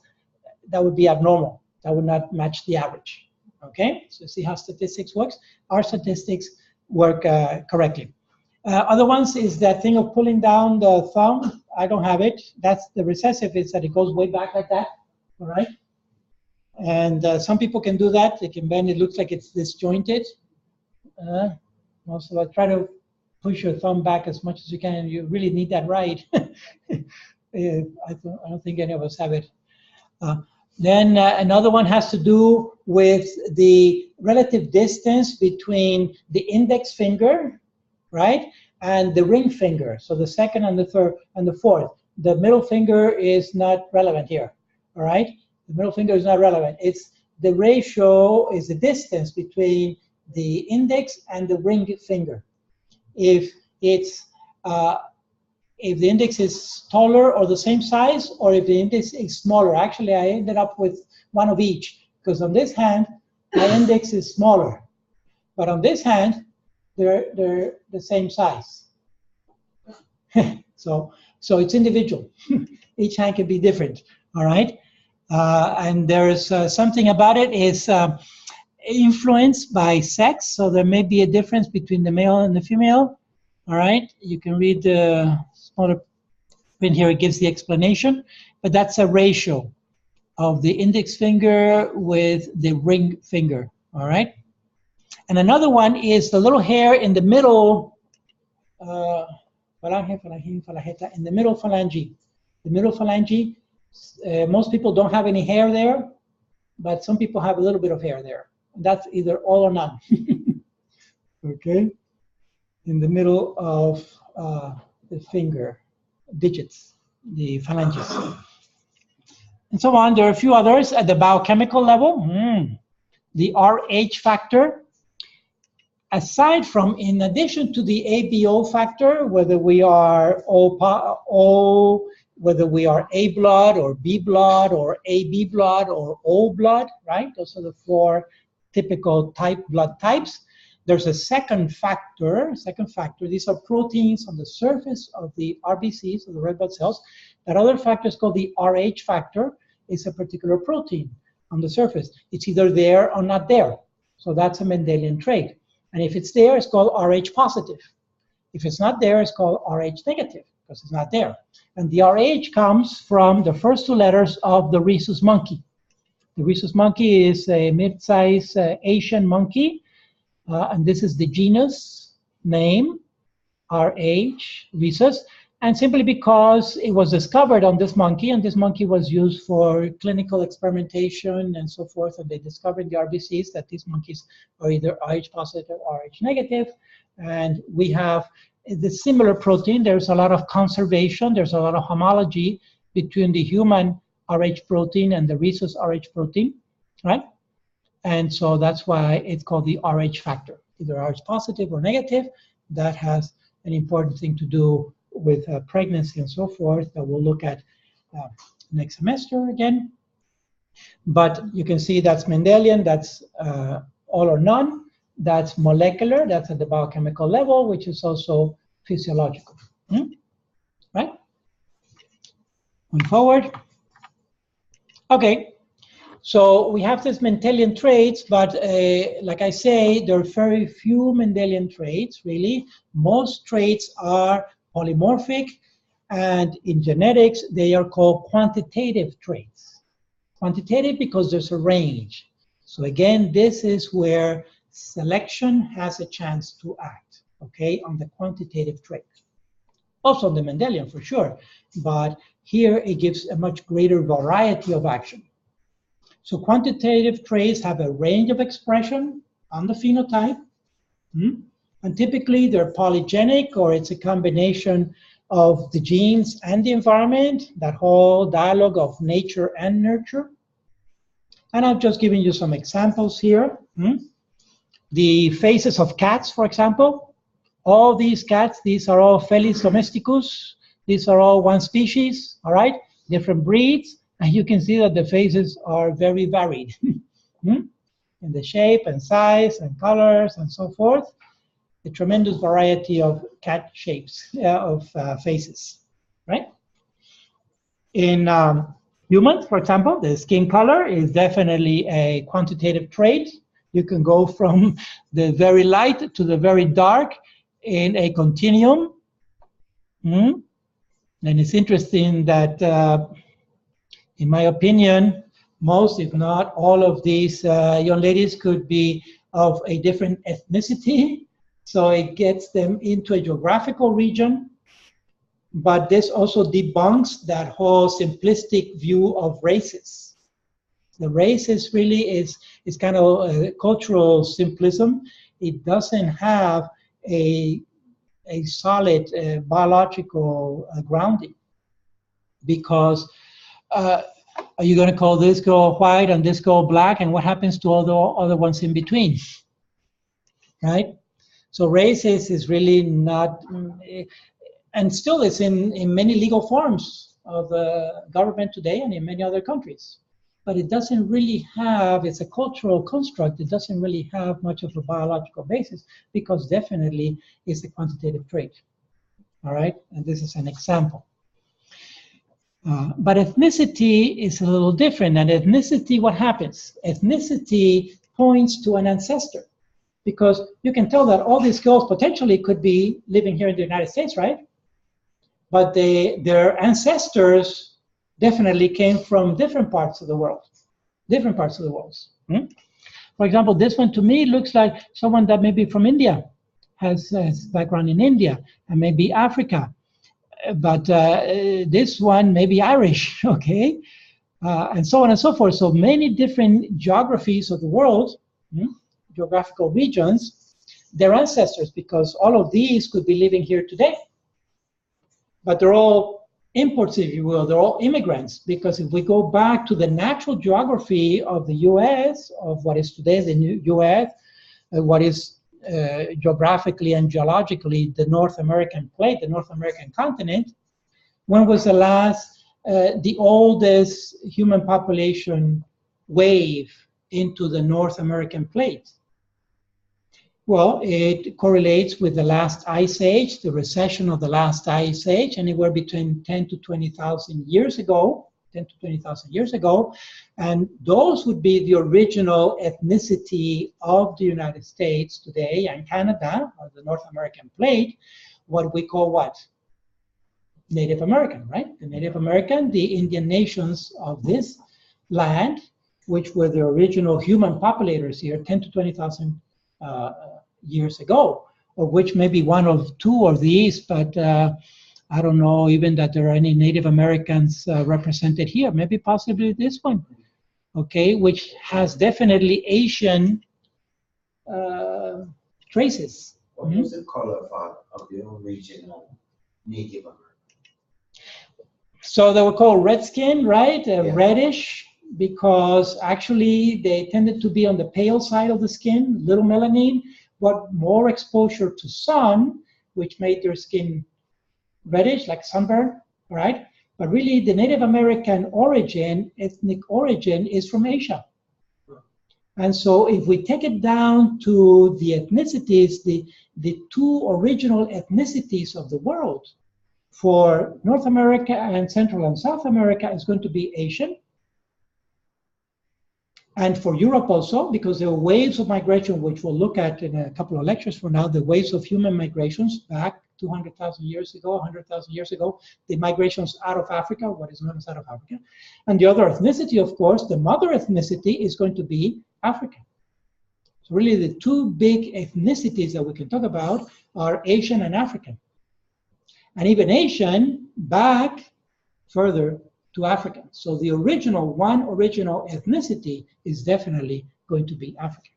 would be abnormal. That would not match the average, okay? So see how statistics works? Our statistics work correctly. Other ones is that thing of pulling down the thumb. I don't have it. That's the recessive, is that it goes way back like that, all right? And some people can do that. They can bend, it looks like it's disjointed. Most of us try to push your thumb back as much as you can. You really need that right. I don't think any of us have it. Then another one has to do with the relative distance between the index finger, right, and the ring finger. So the second and the third and the fourth. The middle finger is not relevant here, all right? The middle finger is not relevant. It's the ratio is the distance between the index and the ring finger. If it's if the index is taller or the same size, or if the index is smaller. Actually, I ended up with one of each, because on this hand, my index is smaller, but on this hand, they're the same size. So it's individual. Each hand can be different, all right? And there's something about it is influenced by sex, so there may be a difference between the male and the female, all right? You can read the smaller print here, it gives the explanation, but that's a ratio of the index finger with the ring finger, all right? And another one is the little hair in the middle, in the middle phalange. The middle phalange, most people don't have any hair there, but some people have a little bit of hair there. That's either all or none. Okay? In the middle of the finger, digits, the phalanges. And so on. There are a few others at the biochemical level. The Rh factor aside from, in addition to the ABO factor, whether we are whether we are A blood or B blood or AB blood or O blood, right? Those are the 4 typical blood types. There's a second factor. These are proteins on the surface of the RBCs, of the red blood cells. That other factor is called the RH factor. It's a particular protein on the surface. It's either there or not there. So that's a Mendelian trait. And if it's there, it's called RH positive. If it's not there, it's called RH negative, because it's not there. And the RH comes from the first 2 letters of the rhesus monkey. The rhesus monkey is a mid-sized Asian monkey. And this is the genus name, RH, rhesus. And simply because it was discovered on this monkey, and this monkey was used for clinical experimentation and so forth, and they discovered the RBCs that these monkeys are either RH positive or RH negative. And we have the similar protein. There's a lot of conservation. There's a lot of homology between the human RH protein and the rhesus RH protein, right? And so that's why it's called the RH factor, either RH positive or negative. That has an important thing to do with pregnancy and so forth that we'll look at next semester again. But you can see that's Mendelian, that's all or none. That's molecular, that's at the biochemical level, which is also physiological. Right? Moving forward. Okay, so we have these Mendelian traits, but like I say, there are very few Mendelian traits, really. Most traits are polymorphic, and in genetics, they are called quantitative traits. Quantitative because there's a range. So again, this is where selection has a chance to act, okay, on the quantitative trait. Also the Mendelian for sure, but here it gives a much greater variety of action. So quantitative traits have a range of expression on the phenotype, and typically they're polygenic, or it's a combination of the genes and the environment, that whole dialogue of nature and nurture. And I've just given you some examples here. The faces of cats, for example. All these cats, these are all Felis domesticus. These are all one species, all right? Different breeds. And you can see that the faces are very varied in the shape and size and colors and so forth. A tremendous variety of cat shapes, of faces, right? In humans, for example, the skin color is definitely a quantitative trait. You can go from the very light to the very dark in a continuum. And it's interesting that, in my opinion, most, if not all of these young ladies could be of a different ethnicity. So it gets them into a geographical region. But this also debunks that whole simplistic view of races. The races really is kind of a cultural simplism. It doesn't have a solid biological grounding, because are you going to call this girl white and this girl black, and what happens to all the other ones in between, right? So races is really not, and still is in many legal forms of the government today and in many other countries. But it doesn't really have, it's a cultural construct, it doesn't really have much of a biological basis, because definitely it's a quantitative trait, all right? And this is an example. But ethnicity is a little different, and ethnicity, what happens? Ethnicity points to an ancestor, because you can tell that all these girls potentially could be living here in the United States, right? But their ancestors definitely came from different parts of the world, For example, this one to me looks like someone that may be from India, has background in India, and maybe Africa. But this one may be Irish, okay? And so on and so forth. So many different geographies of the world, geographical regions, their ancestors, because all of these could be living here today. But they're all imports, if you will, they're all immigrants, because if we go back to the natural geography of the US, of what is today the new US, what is geographically and geologically the North American plate, the North American continent, when was the last, the oldest human population wave into the North American plate? Well, it correlates with the last ice age, the recession of the last ice age, anywhere between 10 to 20,000 years ago, 10 to 20,000 years ago. And those would be the original ethnicity of the United States today and Canada, or the North American plate, what we call what? Native American, right? The Native American, the Indian nations of this land, which were the original human populators here 10 to 20,000 years ago, of which maybe one of two of these, but I don't know even that there are any Native Americans represented here, maybe possibly this one, okay, which has definitely Asian traces. What was the color of the original Native American? So they were called redskin, right? Reddish, because actually they tended to be on the pale side of the skin, little melanin, but more exposure to sun, which made their skin reddish, like sunburn, right? But really the Native American origin, ethnic origin, is from Asia. And so if we take it down to the ethnicities, the two original ethnicities of the world for North America and Central and South America is going to be Asian. And for Europe also, because there were waves of migration, which we'll look at in a couple of lectures from now, the waves of human migrations back 200,000 years ago, 100,000 years ago, the migrations out of Africa, what is known as out of Africa. And the other ethnicity, of course, the mother ethnicity is going to be African. So really the two big ethnicities that we can talk about are Asian and African. And even Asian back further to African. So the one original ethnicity is definitely going to be African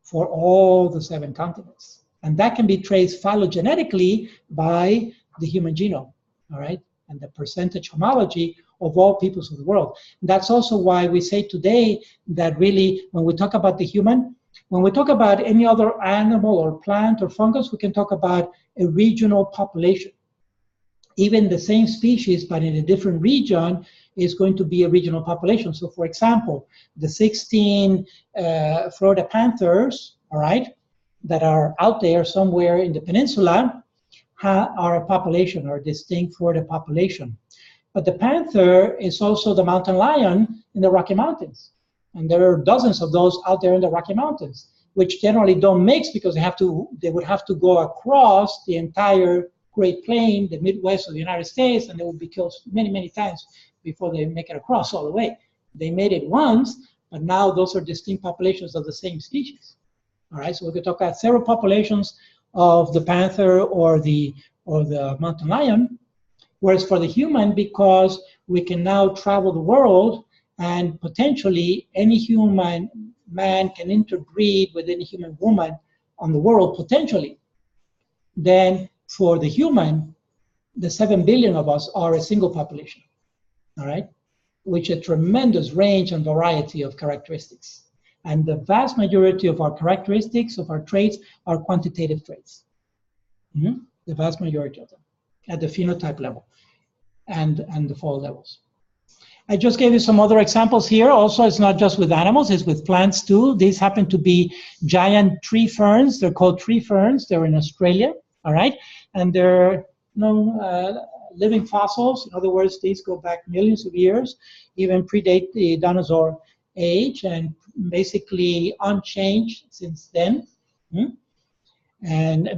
for all the 7 continents. And that can be traced phylogenetically by the human genome, all right? And the percentage homology of all peoples of the world. And that's also why we say today that really, when we talk about the human, when we talk about any other animal or plant or fungus, we can talk about a regional population. Even the same species, but in a different region, is going to be a regional population. So for example, the 16 Florida panthers, all right, that are out there somewhere in the peninsula are a population, or a distinct Florida population. But the panther is also the mountain lion in the Rocky Mountains. And there are dozens of those out there in the Rocky Mountains, which generally don't mix because they would have to go across the entire Great Plain, the Midwest of the United States, and they would be killed many, many times before they make it across all the way. They made it once, but now those are distinct populations of the same species. All right, so we could talk about several populations of the panther or the mountain lion, whereas for the human, because we can now travel the world and potentially any human man can interbreed with any human woman on the world potentially, then for the human, the 7 billion of us are a single population, all right, which a tremendous range and variety of characteristics. And the vast majority of our characteristics, of our traits, are quantitative traits. The vast majority of them at the phenotype level and the fold levels. I just gave you some other examples here. Also, it's not just with animals, it's with plants too. These happen to be giant tree ferns. They're called tree ferns. They're in Australia, all right? And they're living fossils. In other words, these go back millions of years, even predate the dinosaur age, and basically unchanged since then.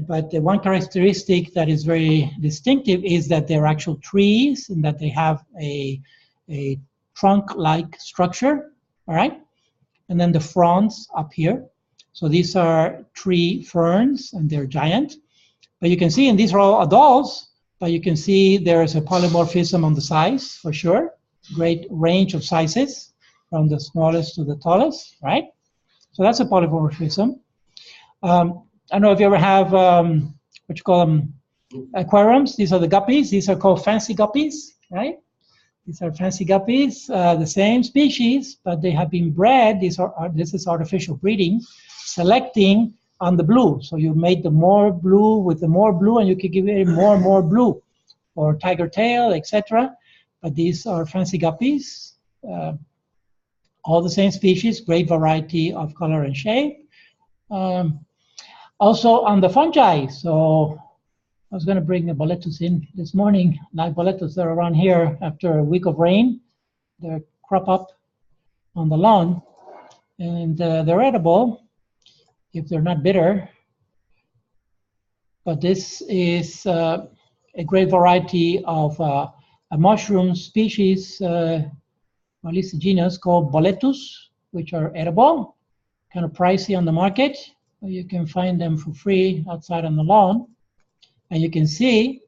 But the one characteristic that is very distinctive is that they're actual trees and that they have a trunk-like structure, all right? And then the fronds up here. So these are tree ferns, and they're giant. But you can see, and these are all adults, but you can see there's a polymorphism on the size, for sure. Great range of sizes, from the smallest to the tallest, right? So that's a polymorphism. I don't know if you ever have, what you call them, aquariums. These are the guppies. These are called fancy guppies, right? These are fancy guppies, the same species, but they have been bred. This is artificial breeding, selecting on the blue. So you made the more blue with the more blue, and you can give it more and more blue, or tiger tail, etc. But these are fancy guppies, all the same species, great variety of color and shape. Also on the fungi, so I was going to bring the boletus in this morning. Live boletus, they're around here after a week of rain. They crop up on the lawn, and they're edible if they're not bitter. But this is a great variety of a mushroom species, or at least a genus called boletus, which are edible, kind of pricey on the market. You can find them for free outside on the lawn. And you can see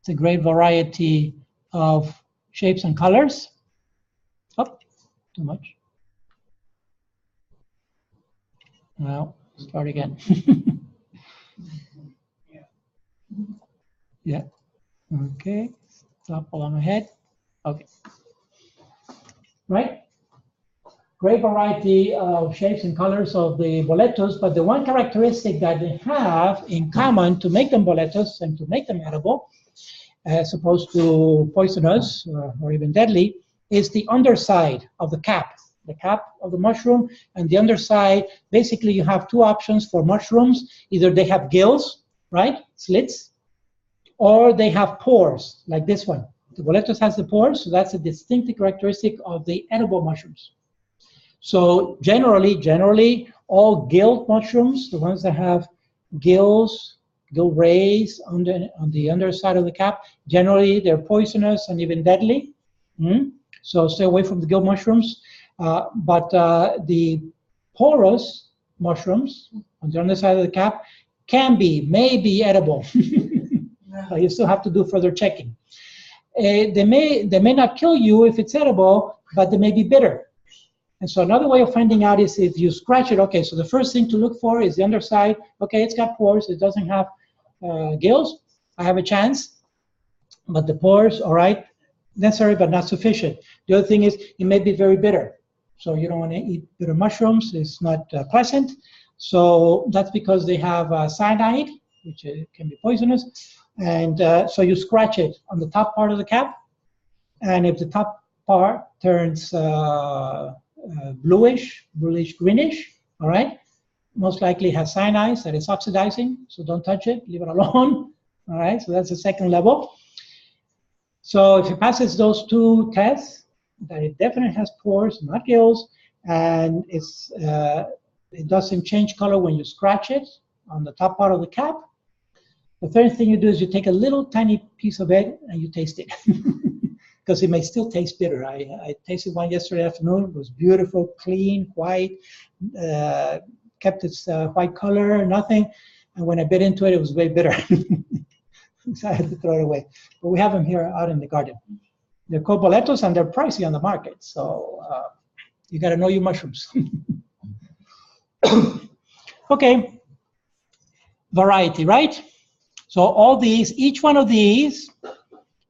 it's a great variety of shapes and colors. Oh, too much. Well, start again. Yeah. Okay. Stop while I'm ahead. Okay. Right. Great variety of shapes and colors of the boletus, but the one characteristic that they have in common to make them boletus and to make them edible, as opposed to poisonous or even deadly, is the underside of the cap of the mushroom, and the underside. Basically, you have two options for mushrooms. Either they have gills, right, slits, or they have pores, like this one. The boletus has the pores, so that's a distinctive characteristic of the edible mushrooms. So generally, all gilled mushrooms, the ones that have gills, gill rays on the underside of the cap, generally they're poisonous and even deadly. So stay away from the gill mushrooms. But the porous mushrooms on the underside of the cap may be edible. But you still have to do further checking. They may not kill you if it's edible, but they may be bitter. And so another way of finding out is if you scratch it. Okay, so the first thing to look for is the underside. Okay, it's got pores. It doesn't have gills. I have a chance. But the pores, all right, necessary but not sufficient. The other thing is it may be very bitter. So you don't want to eat bitter mushrooms. It's not pleasant. So that's because they have cyanide, which can be poisonous. And so you scratch it on the top part of the cap. And if the top part turns bluish, greenish, all right, most likely has cyanides that is oxidizing, so don't touch it, leave it alone, all right, so that's the second level. So if it passes those two tests, that it definitely has pores, not gills, and it doesn't change color when you scratch it on the top part of the cap. The third thing you do is you take a little tiny piece of it and you taste it. Because it may still taste bitter. I tasted one yesterday afternoon. It was beautiful, clean, white, kept its white color, nothing. And when I bit into it, it was way bitter. So I had to throw it away. But we have them here out in the garden. They're called boletus and they're pricey on the market. So you got to know your mushrooms. Okay. Variety, right? So all these, each one of these,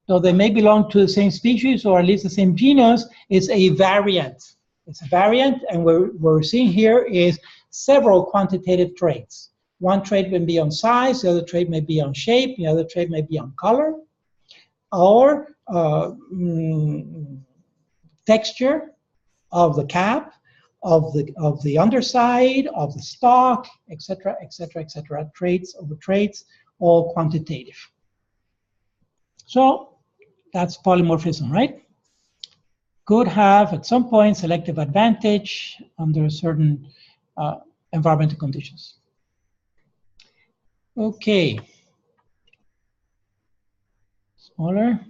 though they may belong to the same species or at least the same genus, is a variant. It's a variant, and what we're seeing here is several quantitative traits. One trait may be on size, the other trait may be on shape, the other trait may be on color, or texture of the cap, of the underside, of the stalk, etc., etc., etc. Traits over traits, all quantitative. So that's polymorphism, right? Could have, at some point, selective advantage under certain environmental conditions. Okay. Smaller.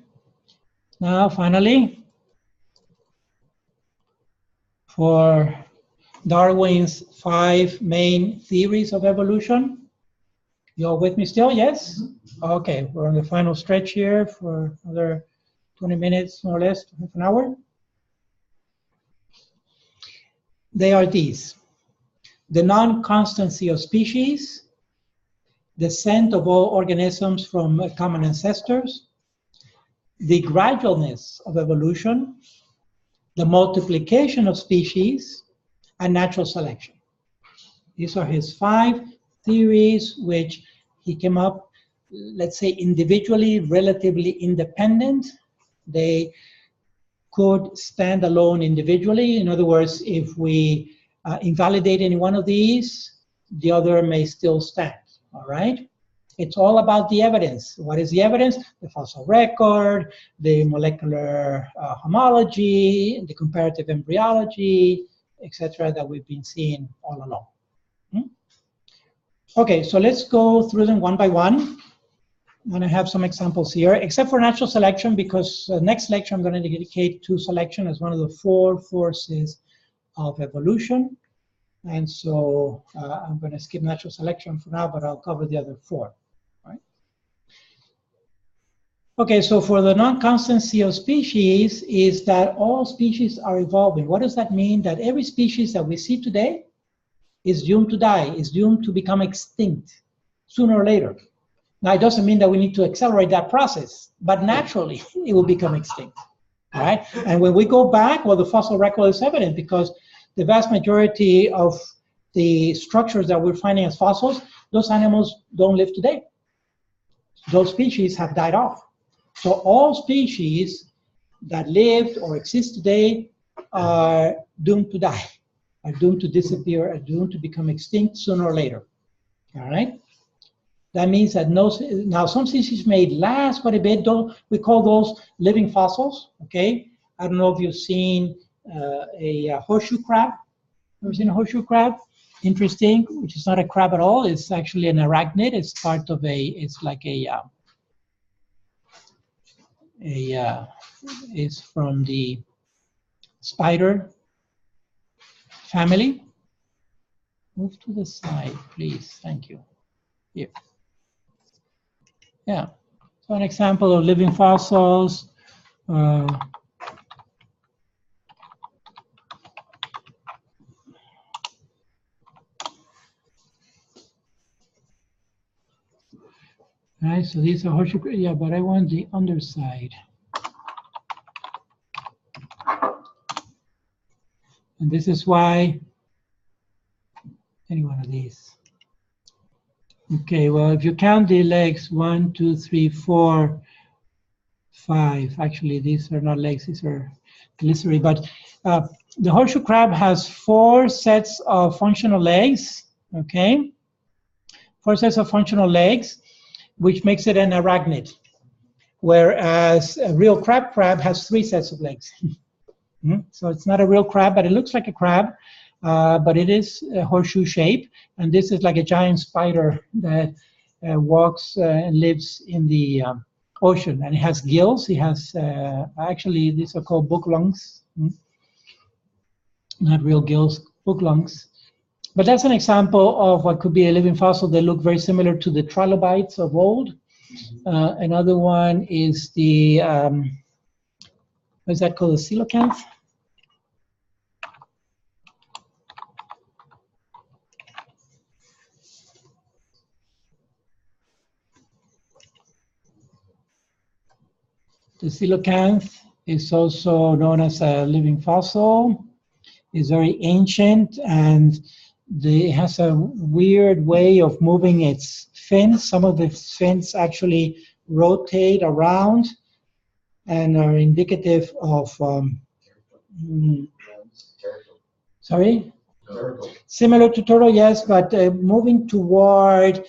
Now, finally, for Darwin's 5 main theories of evolution. You all with me still? Yes? Okay, we're on the final stretch here for another 20 minutes, more or less, half an hour. They are these: the non-constancy of species, descent of all organisms from common ancestors, the gradualness of evolution, the multiplication of species, and natural selection. These are his 5 theories which he came up, let's say, individually, relatively independent. They could stand alone individually. In other words, if we invalidate any one of these, the other may still stand, all right? It's all about the evidence. What is the evidence? The fossil record, the molecular homology, the comparative embryology, etc., that we've been seeing all along. Okay, so let's go through them one by one. And I have some examples here, except for natural selection, because next lecture I'm going to dedicate to selection as one of the 4 forces of evolution. And so I'm going to skip natural selection for now, but I'll cover the other 4. Right? Okay, so for the non-constancy of species is that all species are evolving. What does that mean? That every species that we see today is doomed to die, is doomed to become extinct sooner or later. Now, it doesn't mean that we need to accelerate that process, but naturally it will become extinct, right? And when we go back, well, the fossil record is evident because the vast majority of the structures that we're finding as fossils, those animals don't live today. Those species have died off. So all species that lived or exist today are doomed to die, are doomed to disappear, are doomed to become extinct sooner or later, all right? That means that now some species may last quite a bit. We call those living fossils, okay? I don't know if you've seen a horseshoe crab. Ever seen a horseshoe crab? Interesting, which is not a crab at all. It's actually an arachnid. It's part of it's like it's from the spider family. Move to the side, please. Thank you. Here. Yeah, so an example of living fossils. Right, so these are horseshoe, yeah, but I want the underside. And this is why any one of these. Okay, well, if you count the legs, 1, 2, 3, 4, 5. Actually, these are not legs, these are glycerine. But the horseshoe crab has 4 sets of functional legs, okay? 4 sets of functional legs, which makes it an arachnid. Whereas a real crab has 3 sets of legs. So it's not a real crab, but it looks like a crab. But it is a horseshoe shape, and this is like a giant spider that walks and lives in the ocean, and it has gills. It has actually these are called book lungs, not real gills, book lungs. But that's an example of what could be a living fossil. They look very similar to the trilobites of old. Another one is the what is that called? The coelacanth. The coelacanth is also known as a living fossil. It's very ancient, and it has a weird way of moving its fins. Some of the fins actually rotate around and are indicative of, sorry? Turtle. Similar to turtle, yes, but moving toward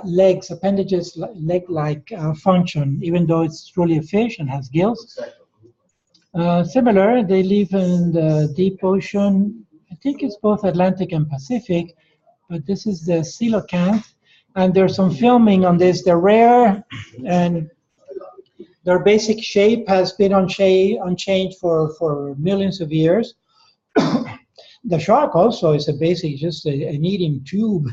legs, appendages, leg-like function, even though it's truly a fish and has gills. Similar, they live in the deep ocean. I think it's both Atlantic and Pacific, but this is the coelacanth, and there's some filming on this. They're rare, and their basic shape has been unchanged for millions of years. The shark also is just an eating tube.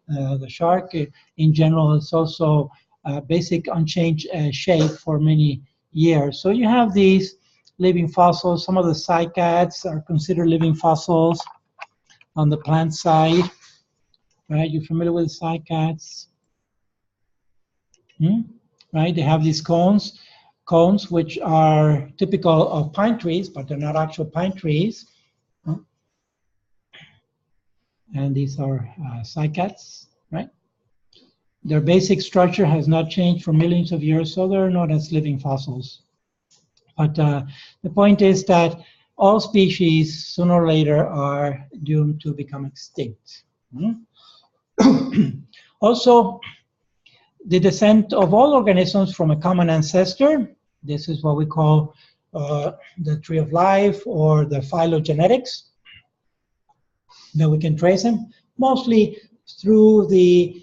The shark in general is also a basic unchanged shape for many years. So you have these living fossils. Some of the cycads are considered living fossils on the plant side. Right? You're familiar with cycads? Right? They have these cones which are typical of pine trees, but they're not actual pine trees. And these are cycads, right? Their basic structure has not changed for millions of years, so they're not as living fossils. But the point is that all species, sooner or later, are doomed to become extinct. Also, the descent of all organisms from a common ancestor. This is what we call the tree of life, or the phylogenetics, that we can trace them, mostly through the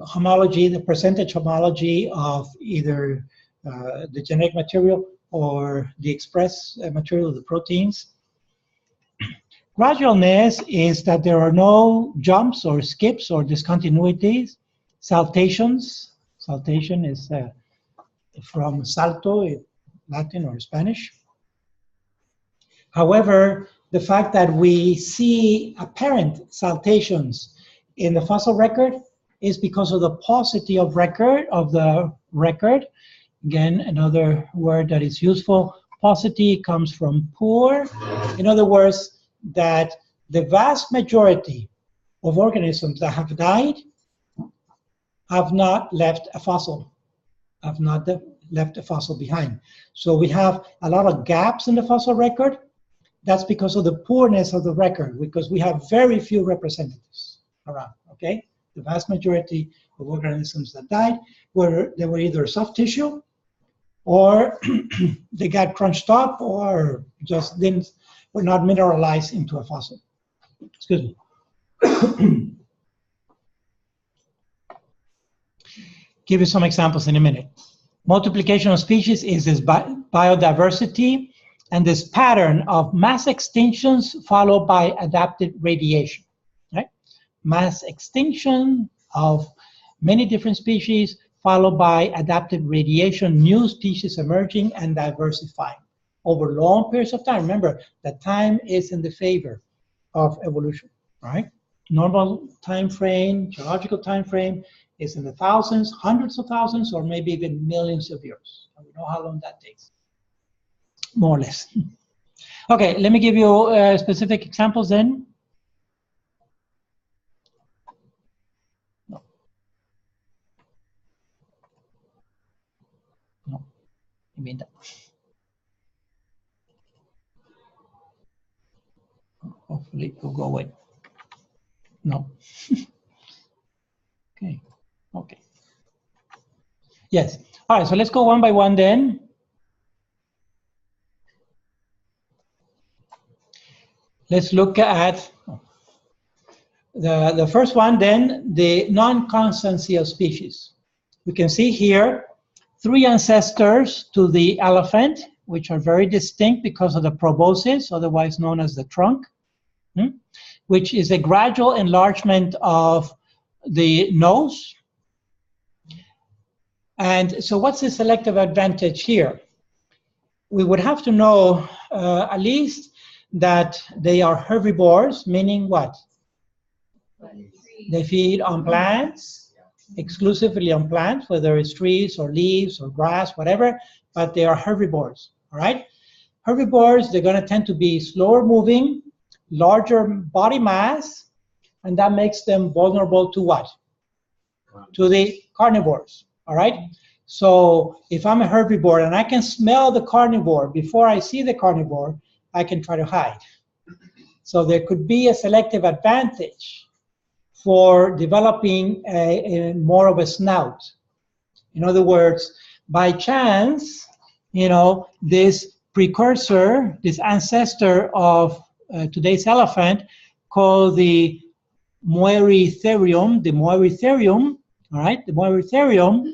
homology, the percentage homology of either the genetic material or the express material of the proteins. Gradualness is that there are no jumps or skips or discontinuities. Saltations. Saltation is from salto in Latin or Spanish. However, the fact that we see apparent saltations in the fossil record is because of the paucity of the record. Again, another word that is useful. Paucity comes from poor. In other words, that the vast majority of organisms that have died have not left a fossil, left a fossil behind. So we have a lot of gaps in the fossil record. That's because of the poorness of the record, because we have very few representatives around, okay? The vast majority of organisms that died were either soft tissue, or they got crunched up, or just were not mineralized into a fossil. Excuse me. Give you some examples in a minute. Multiplication of species is this biodiversity and this pattern of mass extinctions followed by adaptive radiation, right? Mass extinction of many different species followed by adaptive radiation, new species emerging and diversifying over long periods of time. Remember, that time is in the favor of evolution, right? Normal time frame, geological time frame is in the thousands, hundreds of thousands, or maybe even millions of years. And we know how long that takes, more or less. Okay, let me give you specific examples then. No, I mean that. Hopefully it will go away. No. Okay. Yes. All right, so let's go one by one then. Let's look at the first one then, the non-constancy of species. We can see here 3 ancestors to the elephant, which are very distinct because of the proboscis, otherwise known as the trunk, which is a gradual enlargement of the nose. And so what's the selective advantage here? We would have to know at least that they are herbivores, meaning what? They feed on plants, exclusively on plants, whether it's trees or leaves or grass, whatever, but they are herbivores, all right? Herbivores, they're going to tend to be slower moving, larger body mass, and that makes them vulnerable to what? To the carnivores, all right? So if I'm a herbivore and I can smell the carnivore before I see the carnivore, I can try to hide. So there could be a selective advantage for developing a more of a snout. In other words, by chance, you know, this precursor, this ancestor of today's elephant, called the Moeritherium, all right, the Moeritherium,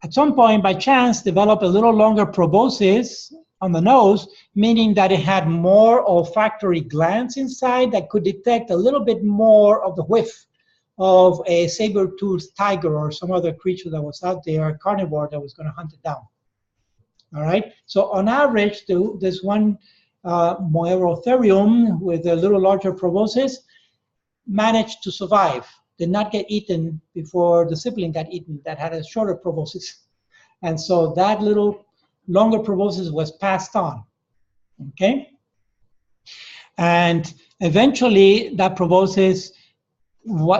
at some point, by chance, developed a little longer proboscis on the nose, meaning that it had more olfactory glands inside that could detect a little bit more of the whiff of a saber-toothed tiger or some other creature that was out there, a carnivore that was going to hunt it down. All right? So on average, this one Moeritherium with a little larger proboscis managed to survive, did not get eaten before the sibling got eaten that had a shorter proboscis. And so that little longer proboscis was passed on, okay? And eventually that proboscis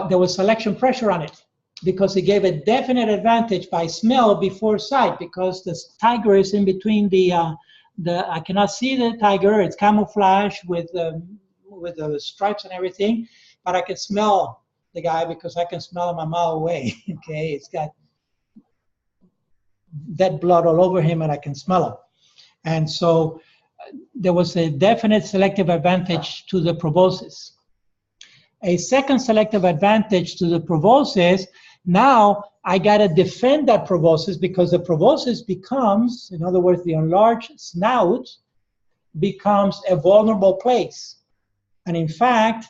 there was selection pressure on it, because it gave a definite advantage by smell before sight, because the tiger is in between I cannot see the tiger, it's camouflaged with the stripes and everything, but I can smell the guy because I can smell him a mile away. Okay, it's got dead blood all over him and I can smell him. And so there was a definite selective advantage to the proboscis. A second selective advantage to the proboscis, now I got to defend that proboscis, because the proboscis becomes, in other words, the enlarged snout becomes a vulnerable place. And in fact,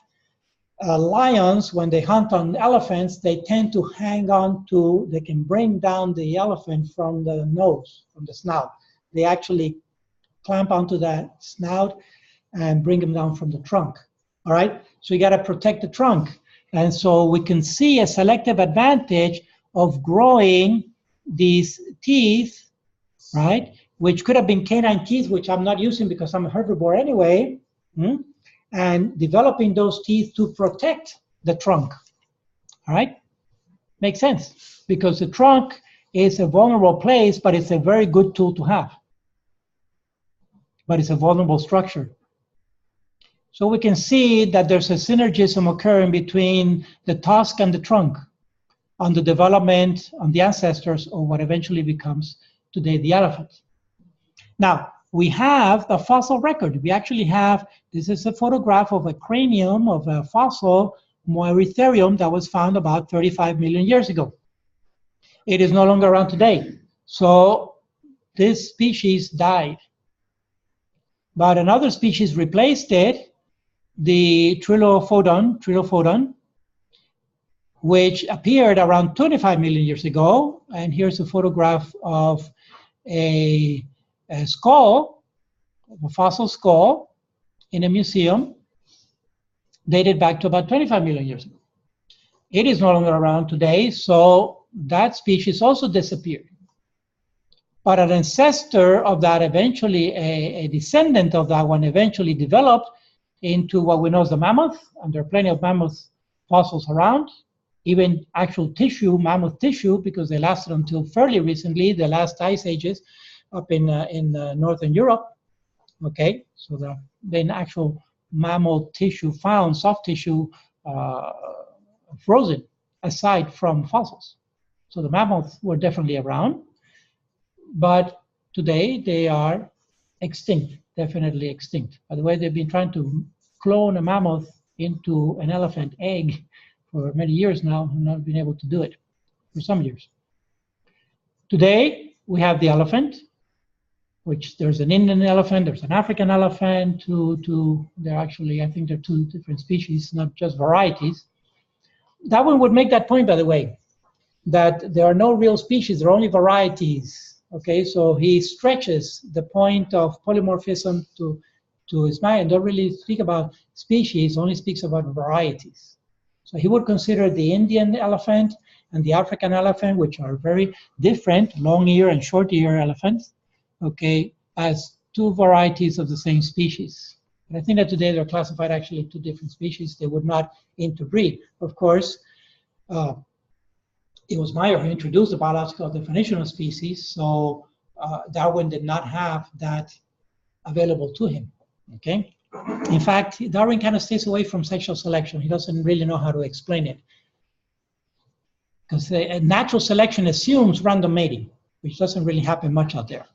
lions, when they hunt on elephants, they tend to hang on to, they can bring down the elephant from the nose, from the snout. They actually clamp onto that snout and bring them down from the trunk. All right, so you got to protect the trunk. And so we can see a selective advantage of growing these teeth, right, which could have been canine teeth, which I'm not using because I'm a herbivore anyway, and developing those teeth to protect the trunk. All right, makes sense, because the trunk is a vulnerable place, but it's a very good tool to have. But it's a vulnerable structure. So we can see that there's a synergism occurring between the tusk and the trunk on the development, on the ancestors of what eventually becomes today the elephant. Now, we have a fossil record. We actually have, this is a photograph of a cranium of a fossil Moeritherium that was found about 35 million years ago. It is no longer around today. So this species died. But another species replaced it, the Trilophodon, which appeared around 25 million years ago. And here's a photograph of a skull, a fossil skull in a museum dated back to about 25 million years ago. It is no longer around today, so that species also disappeared. But an ancestor of that, eventually a descendant of that one, eventually developed into what we know as the mammoth, and there are plenty of mammoth fossils around, even actual tissue, mammoth tissue, because they lasted until fairly recently, the last ice ages up in Northern Europe. Okay, so there have been actual mammal tissue found, soft tissue frozen, aside from fossils. So the mammoths were definitely around. But today they are extinct, definitely extinct. By the way, they've been trying to clone a mammoth into an elephant egg for many years now, and not been able to do it for some years. Today, we have the elephant, which there's an Indian elephant, there's an African elephant, they're actually, I think they're two different species, not just varieties. That one would make that point, by the way, that there are no real species, there are only varieties. Okay, so he stretches the point of polymorphism to his mind, don't really speak about species, only speaks about varieties. So he would consider the Indian elephant and the African elephant, which are very different, long ear and short ear elephants, okay, as two varieties of the same species. And I think that today they're classified actually two different species. They would not interbreed. Of course, it was Meyer who introduced the biological definition of species, so Darwin did not have that available to him, okay? In fact, Darwin kind of stays away from sexual selection. He doesn't really know how to explain it. Because natural selection assumes random mating, which doesn't really happen much out there.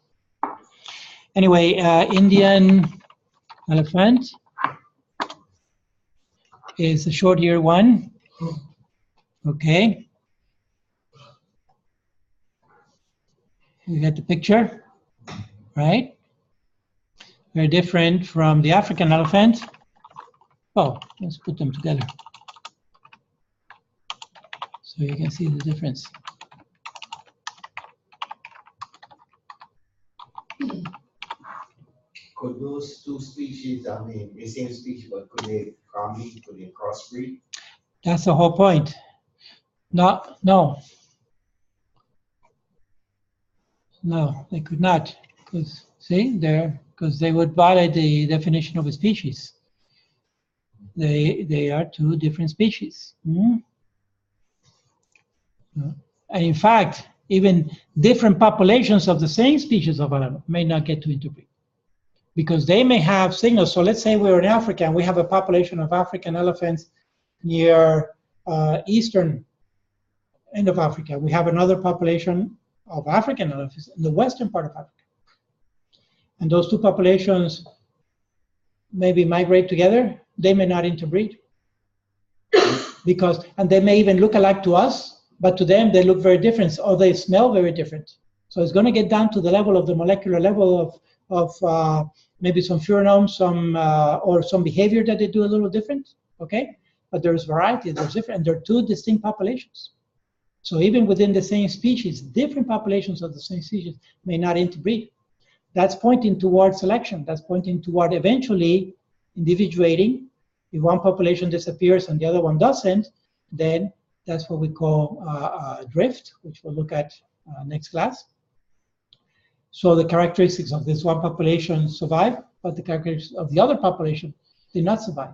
Anyway, Indian elephant is a short ear one, okay? You get the picture, right? Very different from the African elephant. Oh, let's put them together so you can see the difference. Could those two species, I mean, the same species, but could they crossbreed? That's the whole point. No, they could not. Because see, because they would violate the definition of a species. They are two different species. And in fact, even different populations of the same species of animal may not get to interbreed, because they may have signals. So let's say we're in Africa and we have a population of African elephants near eastern end of Africa. We have another population of African elephants in the western part of Africa. And those two populations maybe migrate together. They may not interbreed. And they may even look alike to us, but to them they look very different, or they smell very different. So it's going to get down to the level of the molecular level of maybe some pheromones, or some behavior that they do a little different, okay? But there's variety, there's different, and there are two distinct populations. So even within the same species, different populations of the same species may not interbreed. That's pointing toward selection. That's pointing toward eventually individuating. If one population disappears and the other one doesn't, then that's what we call drift, which we'll look at next class. So the characteristics of this one population survive, but the characteristics of the other population did not survive.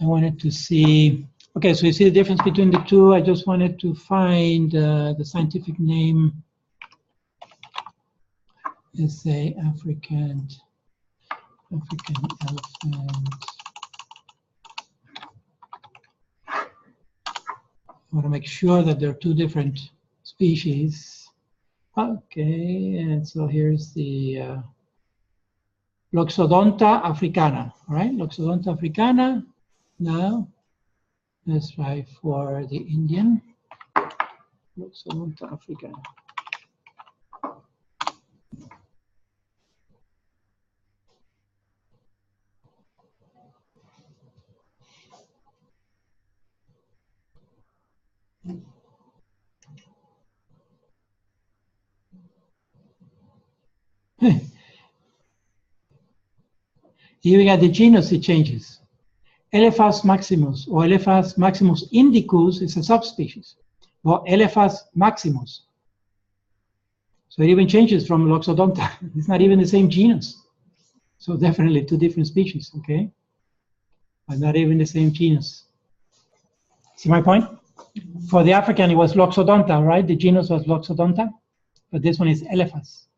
I wanted to see, okay, so you see the difference between the two. I just wanted to find the scientific name. Let's say African elephant. I want to make sure that there are two different species. Okay, and so here's the Loxodonta africana, all right? Loxodonta africana. Now, let's try for the Indian. Loxodonta africana. Here we got the genus, it changes. Elephas maximus or Elephas maximus indicus is a subspecies, but Elephas maximus. So it even changes from Loxodonta. It's not even the same genus. So definitely two different species, okay? But not even the same genus. See my point? For the African, it was Loxodonta, right? The genus was Loxodonta, but this one is Elephas.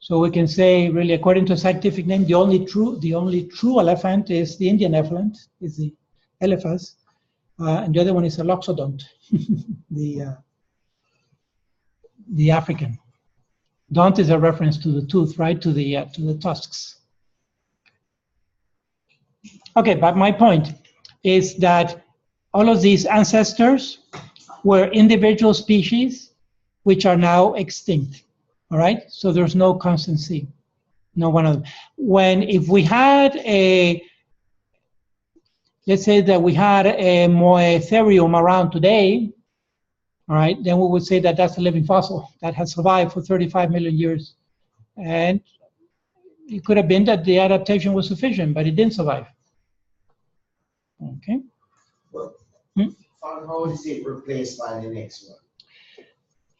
So we can say, really, according to scientific name, the only true elephant is the Indian elephant, is the Elephas, and the other one is a Loxodont, the African. Dont is a reference to the tooth, right? To the tusks. Okay, but my point is that all of these ancestors were individual species which are now extinct. All right, so there's no constancy, no one of them. If we had let's say that we had a Moetherium around today, all right, then we would say that that's a living fossil that has survived for 35 million years. And it could have been that the adaptation was sufficient, but it didn't survive. Okay. Well, how is it replaced by the next one?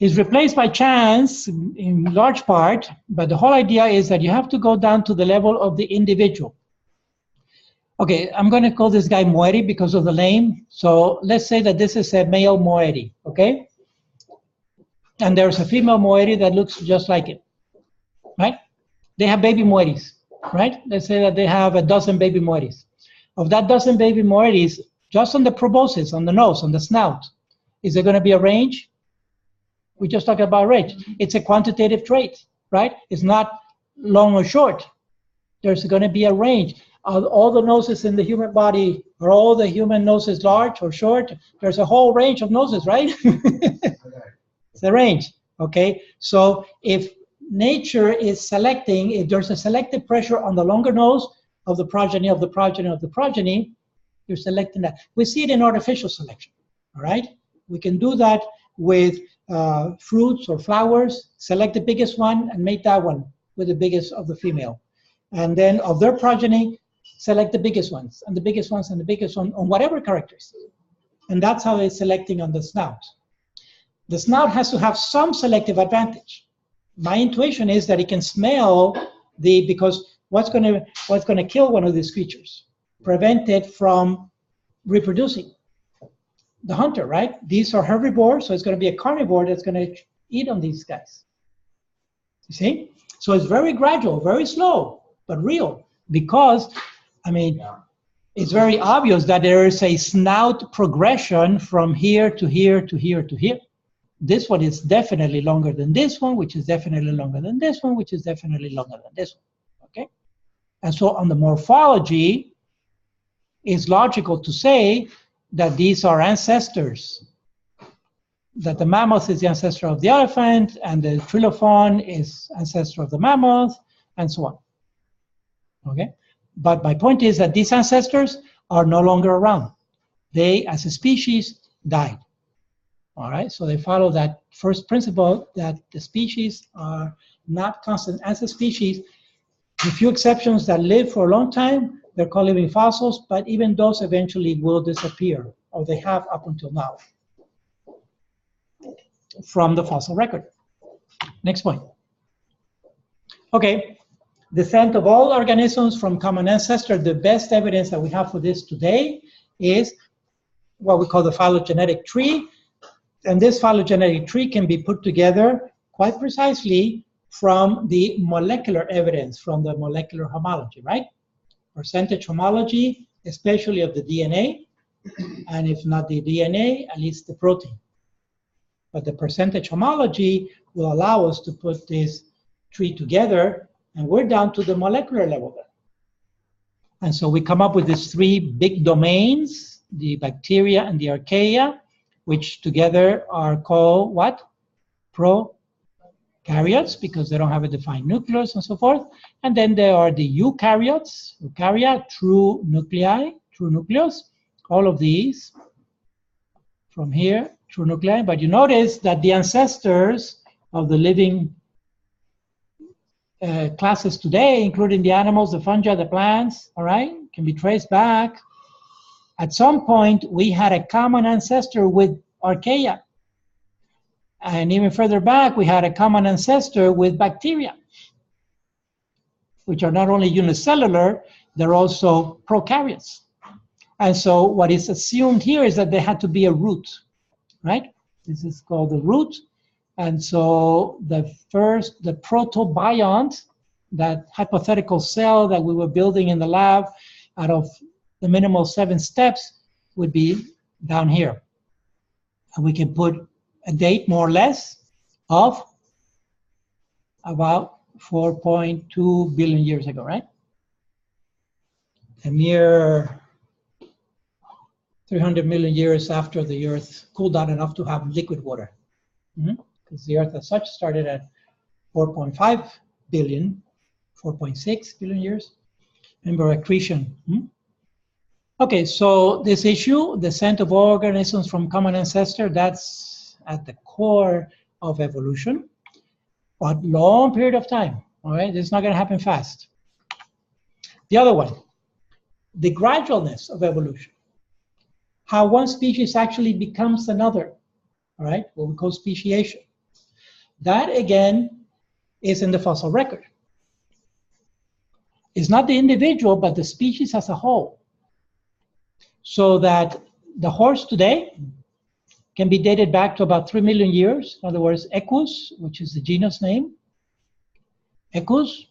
Is replaced by chance in large part, but the whole idea is that you have to go down to the level of the individual. Okay, I'm going to call this guy Moeri because of the name. So let's say that this is a male Moeri, okay? And there's a female Moeri that looks just like it, right? They have baby Moeris, right? Let's say that they have a dozen baby Moeris. Of that dozen baby Moeris, just on the proboscis, on the nose, on the snout, is there going to be a range? We just talked about range. It's a quantitative trait, right? It's not long or short. There's going to be a range. All the noses in the human body, are all the human noses large or short? There's a whole range of noses, right? It's a range, okay? So if nature is selecting, if there's a selective pressure on the longer nose of the progeny of the progeny of the progeny, you're selecting that. We see it in artificial selection, all right? We can do that with fruits or flowers, select the biggest one and make that one with the biggest of the female. And then of their progeny, select the biggest ones and the biggest ones and the biggest one on whatever characteristics. And that's how it's selecting on the snout. The snout has to have some selective advantage. My intuition is that it can smell Because what's gonna kill one of these creatures? Prevent it from reproducing. The hunter, right? These are herbivores, so it's gonna be a carnivore that's gonna eat on these guys. You see? So it's very gradual, very slow, but real. Because, I mean, it's very obvious that there is a snout progression from here to here to here to here. This one is definitely longer than this one, which is definitely longer than this one, which is definitely longer than this one, okay? And so on the morphology, it's logical to say that these are ancestors, that the mammoth is the ancestor of the elephant, and the trilophoon is ancestor of the mammoth, and so on, okay? But my point is that these ancestors are no longer around. They, as a species, died. All right, so they follow that first principle that the species are not constant as a species. The few exceptions that live for a long time, they're called living fossils, but even those eventually will disappear, or they have up until now, from the fossil record. Next point. Okay, descent of all organisms from common ancestor. The best evidence that we have for this today is what we call the phylogenetic tree. And this phylogenetic tree can be put together quite precisely from the molecular evidence, from the molecular homology, right? Percentage homology, especially of the DNA, and if not the DNA, at least the protein. But the percentage homology will allow us to put this tree together, and we're down to the molecular level then. And so we come up with these three big domains, the bacteria and the archaea, which together are called what? Prokaryotes, because they don't have a defined nucleus and so forth. And then there are the eukaryotes, eukarya, true nuclei, true nucleus. All of these from here, true nuclei. But you notice that the ancestors of the living classes today, including the animals, the fungi, the plants, all right, can be traced back. At some point, we had a common ancestor with archaea. And even further back, we had a common ancestor with bacteria, which are not only unicellular, they're also prokaryotes. And so what is assumed here is that there had to be a root, right? This is called the root. And so the protobiont, that hypothetical cell that we were building in the lab out of the minimal 7 steps, would be down here. And we can put a date more or less of about 4.2 billion years ago, right? A mere 300 million years after the Earth cooled down enough to have liquid water. Because the Earth as such started at 4.5 billion, 4.6 billion years. Remember accretion. Okay, so this issue, descent of organisms from common ancestor, that's at the core of evolution, but long period of time, all right? This is not gonna happen fast. The other one, the gradualness of evolution. How one species actually becomes another, all right? What we call speciation. That, again, is in the fossil record. It's not the individual, but the species as a whole. So that the horse today can be dated back to about 3 million years. In other words, Equus, which is the genus name. Equus,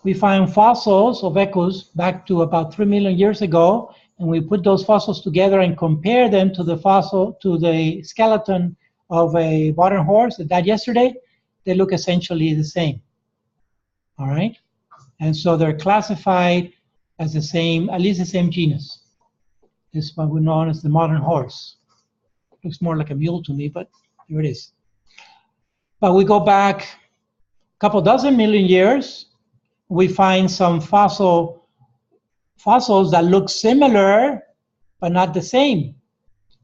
we find fossils of Equus back to about 3 million years ago, and we put those fossils together and compare them to the skeleton of a modern horse that died yesterday. They look essentially the same. All right? And so they're classified as the same, at least the same genus. This is what we know as the modern horse. Looks more like a mule to me, but here it is. But we go back a couple dozen million years, we find some fossils that look similar, but not the same.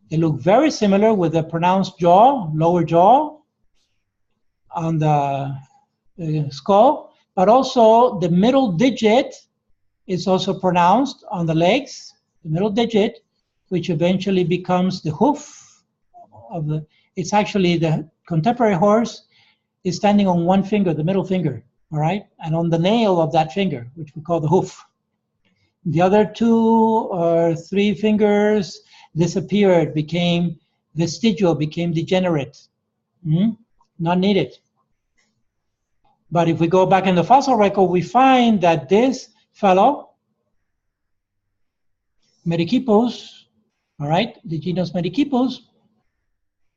They look very similar with a pronounced jaw, lower jaw on the skull, but also the middle digit is also pronounced on the legs, the middle digit, which eventually becomes the hoof of the, it's actually the contemporary horse is standing on one finger, the middle finger. all right, and on the nail of that finger, which we call the hoof. The other 2 or 3 fingers disappeared, became vestigial, became degenerate, not needed. But if we go back in the fossil record, we find that this fellow, Merychippus, all right, the genus Merychippus,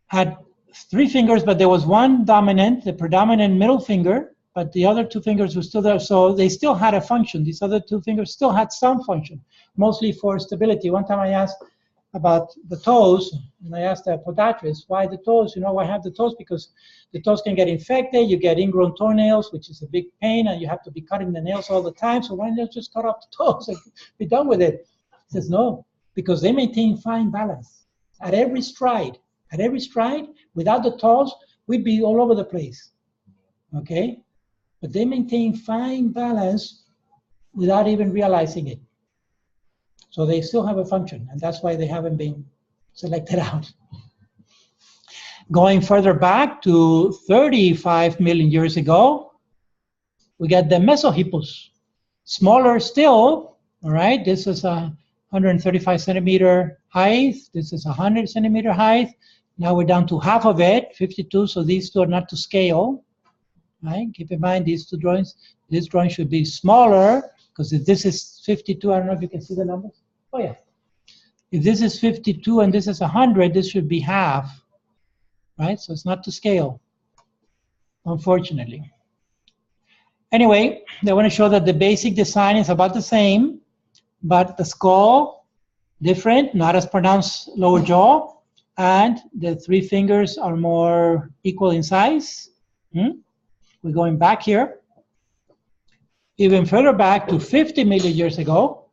had 3 fingers, but there was one dominant, the predominant middle finger, but the other 2 fingers were still there, so they still had a function. These other 2 fingers still had some function, mostly for stability. One time I asked about the toes, and I asked the podiatrist, why the toes? You know, why have the toes? Because the toes can get infected, you get ingrown toenails, which is a big pain, and you have to be cutting the nails all the time, so why don't you just cut off the toes and be done with it? He says, no, because they maintain fine balance. At every stride, without the toes, we'd be all over the place, okay? But they maintain fine balance without even realizing it. So they still have a function, and that's why they haven't been selected out. Going further back to 35 million years ago, we get the Mesohippus. Smaller still, all right? This is a 135 centimeter height. This is 100 centimeter height. Now we're down to half of it, 52, so these 2 are not to scale. Right? Keep in mind these 2 drawings. This drawing should be smaller, because if this is 52, I don't know if you can see the numbers. Oh yeah. If this is 52 and this is 100, this should be half, right? So it's not to scale, unfortunately. Anyway, they want to show that the basic design is about the same, but the skull, different, not as pronounced lower jaw, and the 3 fingers are more equal in size. We're going back here, even further back to 50 million years ago,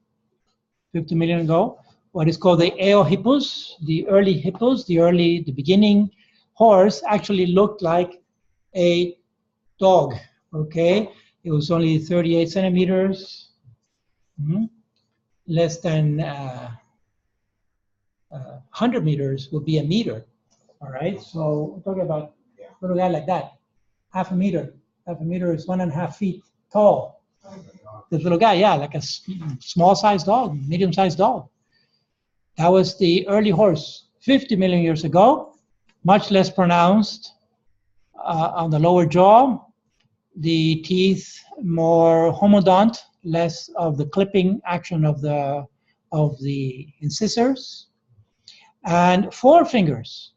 50 million ago, what is called the Eohippus, the early hippos, the beginning horse actually looked like a dog, okay? It was only 38 centimeters, less than 100 meters would be a meter, all right? So we're talking about a little guy like that. Half a meter is 1.5 feet tall. This little guy, yeah, like a small-sized dog, medium-sized dog. That was the early horse, 50 million years ago, much less pronounced on the lower jaw, the teeth more homodont, less of the clipping action of the incisors, and 4 fingers,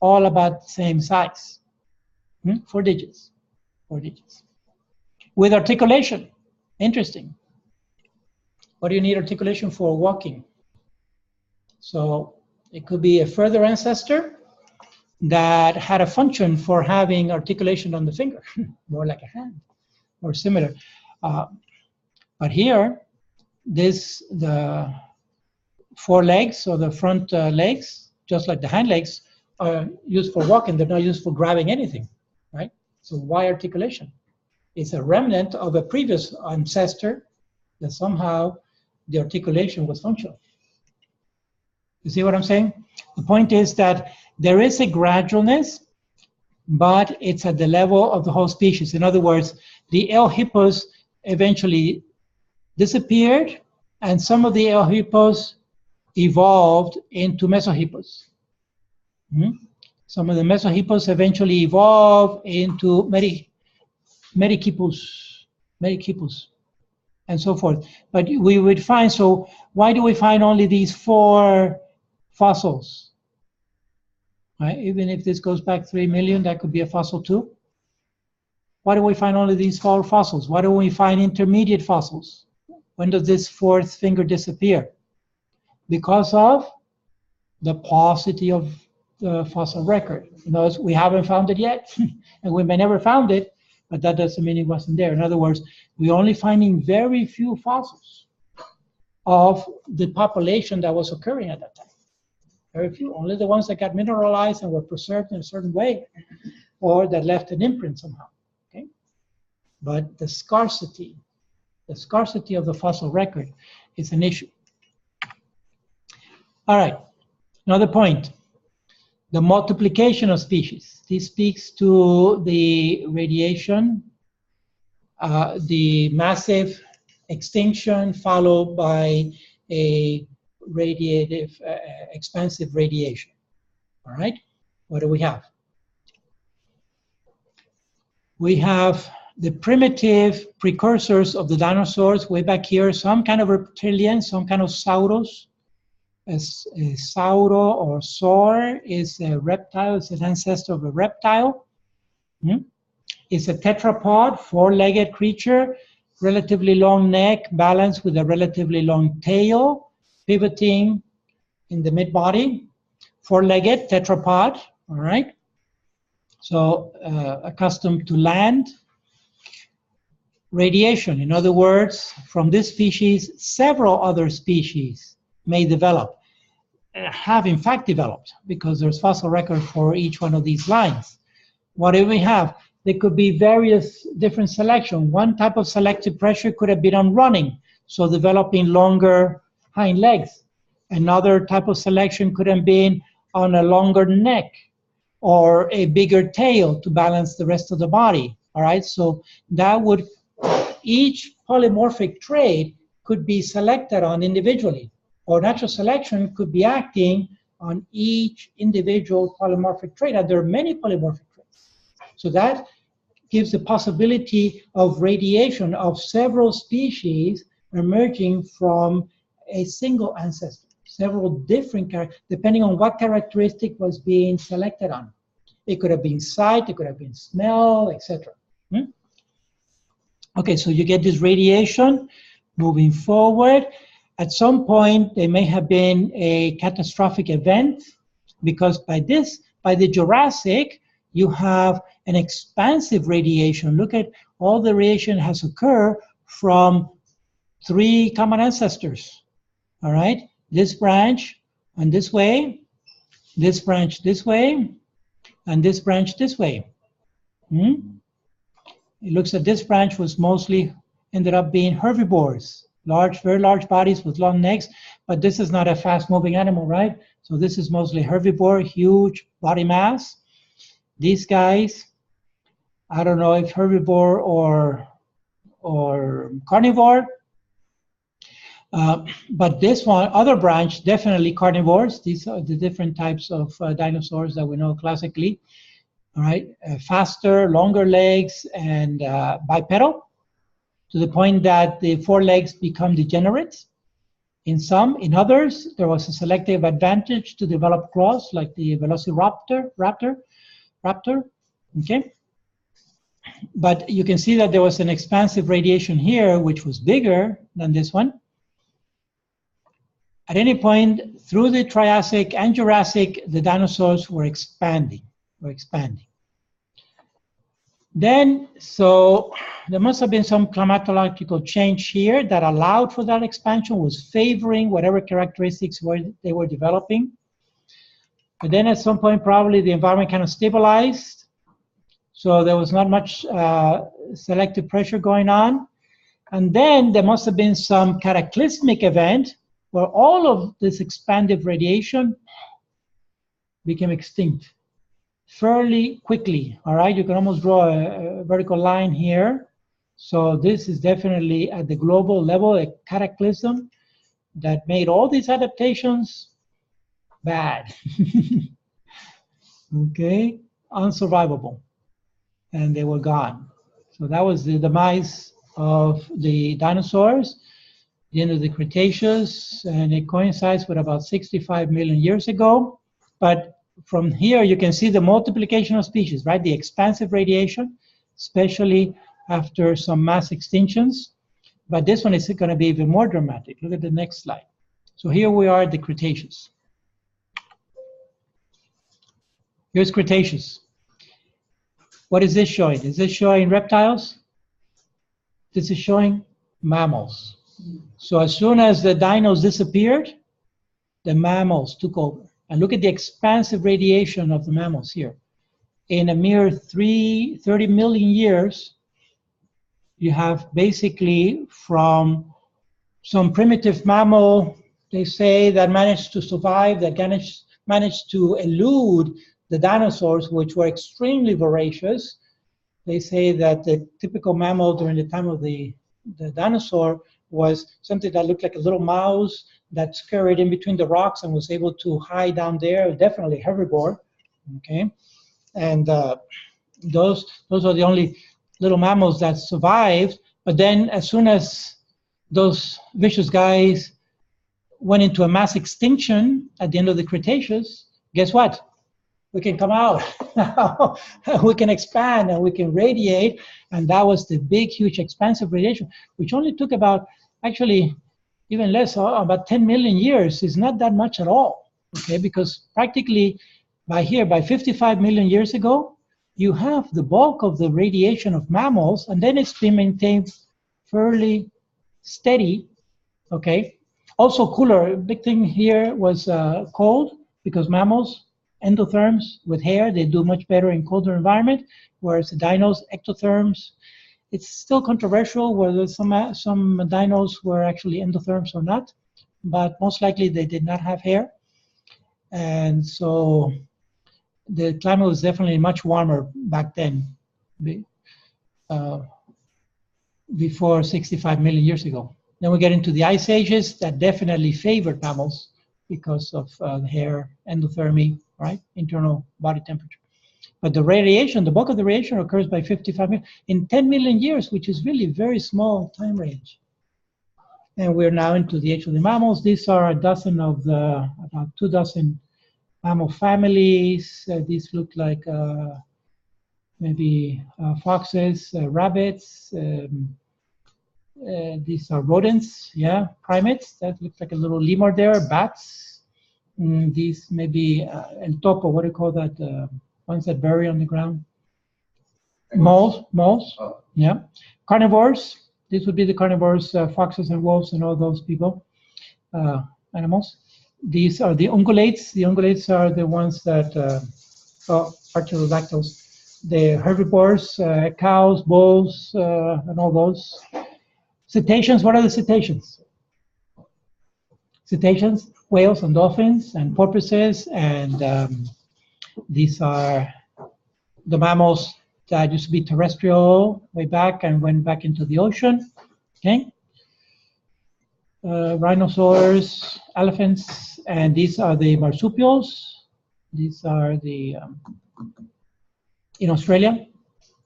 all about the same size. 4 digits, 4 digits. With articulation, interesting. What do you need articulation for? Walking. So it could be a further ancestor that had a function for having articulation on the finger, more like a hand, or similar. But here, the 4 legs, or the front legs, just like the hind legs, are used for walking. They're not used for grabbing anything, right? So why articulation? It's a remnant of a previous ancestor that somehow the articulation was functional. You see what I'm saying? The point is that there is a gradualness, but it's at the level of the whole species. In other words, the Eohippus eventually disappeared, and some of the Eohippus evolved into Mesohippus. Some of the Mesohippus eventually evolved into Merychippus, and so forth. But we would find, so why do we find only these 4 fossils? Right? Even if this goes back 3 million, that could be a fossil too. Why do we find only these 4 fossils? Why don't we find intermediate fossils? When does this 4th finger disappear? Because of the paucity of the fossil record. You know, we haven't found it yet, and we may never found it, but that doesn't mean it wasn't there. In other words, we're only finding very few fossils of the population that was occurring at that time. Very few, only the ones that got mineralized and were preserved in a certain way, or that left an imprint somehow, okay? But the scarcity of the fossil record is an issue. All right, another point, the multiplication of species. This speaks to the radiation the massive extinction followed by a radiative, expansive radiation. All right, what do we have? We have the primitive precursors of the dinosaurs way back here, some kind of reptilian, some kind of saurus. A sauro or saur is a reptile, it's an ancestor of a reptile. It's a tetrapod, four-legged creature, relatively long neck, balanced with a relatively long tail, pivoting in the mid-body. Four-legged tetrapod, all right? So accustomed to land. Radiation, in other words, from this species, several other species may develop, have in fact developed, because there's fossil record for each one of these lines. What do we have? There could be various different selection. One type of selective pressure could have been on running, so developing longer hind legs. Another type of selection could have been on a longer neck or a bigger tail to balance the rest of the body. All right, so that would, each polymorphic trait could be selected on individually, or natural selection could be acting on each individual polymorphic trait, and there are many polymorphic traits. So that gives the possibility of radiation of several species emerging from a single ancestor, several different characters, depending on what characteristic was being selected on. It could have been sight, it could have been smell, etc. Okay, so you get this radiation moving forward. At some point, there may have been a catastrophic event, because by the Jurassic, you have an expansive radiation. Look at all the radiation has occurred from 3 common ancestors. All right, this branch and this way, this branch this way, and this branch this way. It looks like this branch was mostly ended up being herbivores, large, very large bodies with long necks, but this is not a fast-moving animal, right? So this is mostly herbivore, huge body mass. These guys, I don't know if herbivore or carnivore, but this one, other branch, definitely carnivores. These are the different types of dinosaurs that we know classically. All right, faster, longer legs, and bipedal, to the point that the 4 legs become degenerate. In some, in others, there was a selective advantage to develop claws, like the Velociraptor, raptor, okay? But you can see that there was an expansive radiation here, which was bigger than this one. At any point through the Triassic and Jurassic, the dinosaurs were expanding. Then, so there must have been some climatological change here that allowed for that expansion, was favoring whatever characteristics they were developing. But then at some point, probably the environment kind of stabilized. So there was not much selective pressure going on. And then there must have been some cataclysmic event where all of this expansive radiation became extinct fairly quickly. All right, you can almost draw a vertical line here. So this is definitely at the global level a cataclysm that made all these adaptations bad. Okay, unsurvivable, and they were gone. So that was the demise of the dinosaurs, the end of the Cretaceous, and it coincides with about 65 million years ago. But from here, you can see the multiplication of species, right? The expansive radiation, especially after some mass extinctions. But this one is going to be even more dramatic. Look at the next slide. So here we are at the Cretaceous. Here's Cretaceous. What is this showing? Is this showing reptiles? This is showing mammals. So as soon as the dinos disappeared, the mammals took over. And look at the expansive radiation of the mammals here. In a mere 30 million years, you have basically from some primitive mammal, they say, that managed to survive, that managed to elude the dinosaurs, which were extremely voracious, they say that the typical mammal during the time of the dinosaur was something that looked like a little mouse that scurried in between the rocks and was able to hide down there. Definitely herbivore. Okay, and those are the only little mammals that survived. But then, as soon as those vicious guys went into a mass extinction at the end of the Cretaceous, guess what? We can come out. We can expand and we can radiate. And that was the big, huge, expansive radiation, which only took about, actually, even less, about 10 million years. It's not that much at all, okay? Because practically by 55 million years ago, you have the bulk of the radiation of mammals, and then it's been maintained fairly steady, okay? Also cooler, a big thing here was cold, because mammals, endotherms with hair, they do much better in colder environment, whereas the dinos, ectotherms, it's still controversial whether some dinos were actually endotherms or not, but most likely they did not have hair. And so the climate was definitely much warmer back then, before 65 million years ago. Then we get into the ice ages that definitely favored mammals because of hair, endothermy, right? Internal body temperature. But the radiation, the bulk of the radiation occurs by 55 million, in 10 million years, which is really very small time range. And we're now into the age of the mammals. These are a dozen of the, about 2 dozen mammal families. These look like maybe foxes, rabbits. These are rodents, yeah, primates. That looks like a little lemur there, bats. These may be on top of, what do you call that, ones that bury on the ground? Moles, Oh. yeah. Carnivores, these would be the carnivores, foxes and wolves and all those people, animals. These are the ungulates. The ungulates are the ones that, artiodactyls, the herbivores, cows, bulls, and all those. Cetaceans, what are the cetaceans? Cetaceans, whales and dolphins and porpoises, and these are the mammals that used to be terrestrial way back and went back into the ocean, okay? Rhinosaurs, elephants, and these are the marsupials. These are the, in Australia,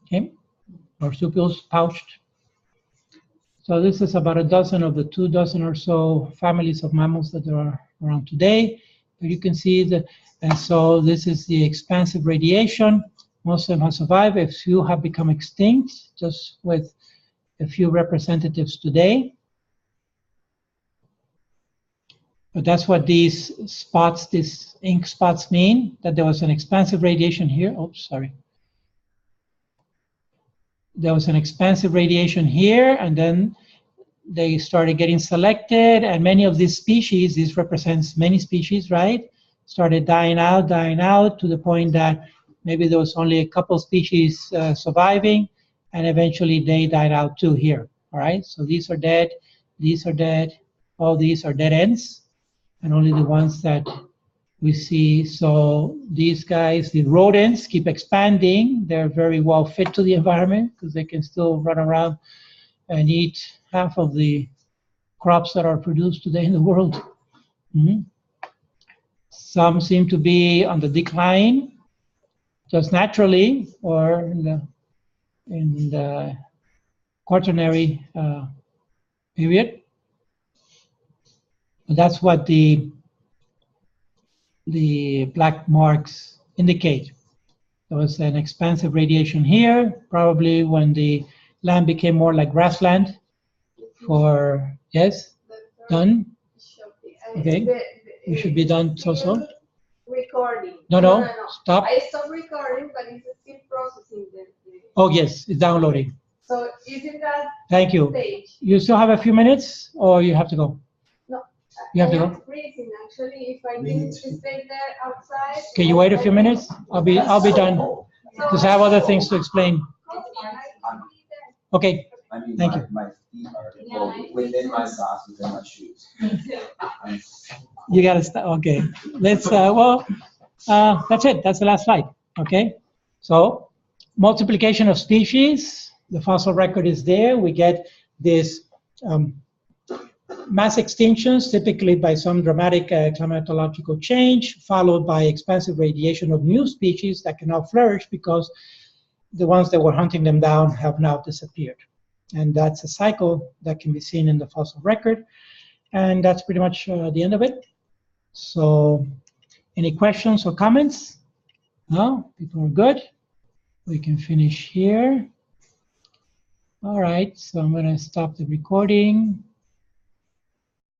okay? Marsupials, pouched. So this is about a dozen of the 2 dozen or so families of mammals that there are around today. But you can see that, and so this is the expansive radiation. Most of them have survived. A few have become extinct, just with a few representatives today. But that's what these spots, these ink spots mean, that there was an expansive radiation here. Oops, sorry. There was an expansive radiation here, and then they started getting selected, and many of these species, this represents many species, right, started dying out to the point that maybe there was only a couple species surviving, and eventually they died out too here, all right? So these are dead, all these are dead ends, and only the ones that we see. So these guys, the rodents, keep expanding. They're very well fit to the environment because they can still run around and eat half of the crops that are produced today in the world. Some seem to be on the decline, just naturally, or in the Quaternary period. And that's what the black marks indicate. There was an expansive radiation here, probably when the land became more like grassland. For, yes, done? Okay, we should be done so. Recording. No, stop. I stopped recording, but it's still processing the. Oh yes, it's downloading. So isn't that Thank you. stage? You still have a few minutes, or you have to go? No. You have to I'm go? freezing actually. If I need to stay there outside. Can you wait a few minutes? I'll be done, because I have other things to explain. Okay. I mean, Thank you. my feet are within my socks, within my shoes. You gotta stop. Okay. Let's. That's it. That's the last slide. Okay. So multiplication of species. The fossil record is there. We get this mass extinctions, typically by some dramatic climatological change, followed by expansive radiation of new species that can now flourish because the ones that were hunting them down have now disappeared. And that's a cycle that can be seen in the fossil record. And that's pretty much the end of it. So any questions or comments? No? People are good? We can finish here. All right, so I'm going to stop the recording.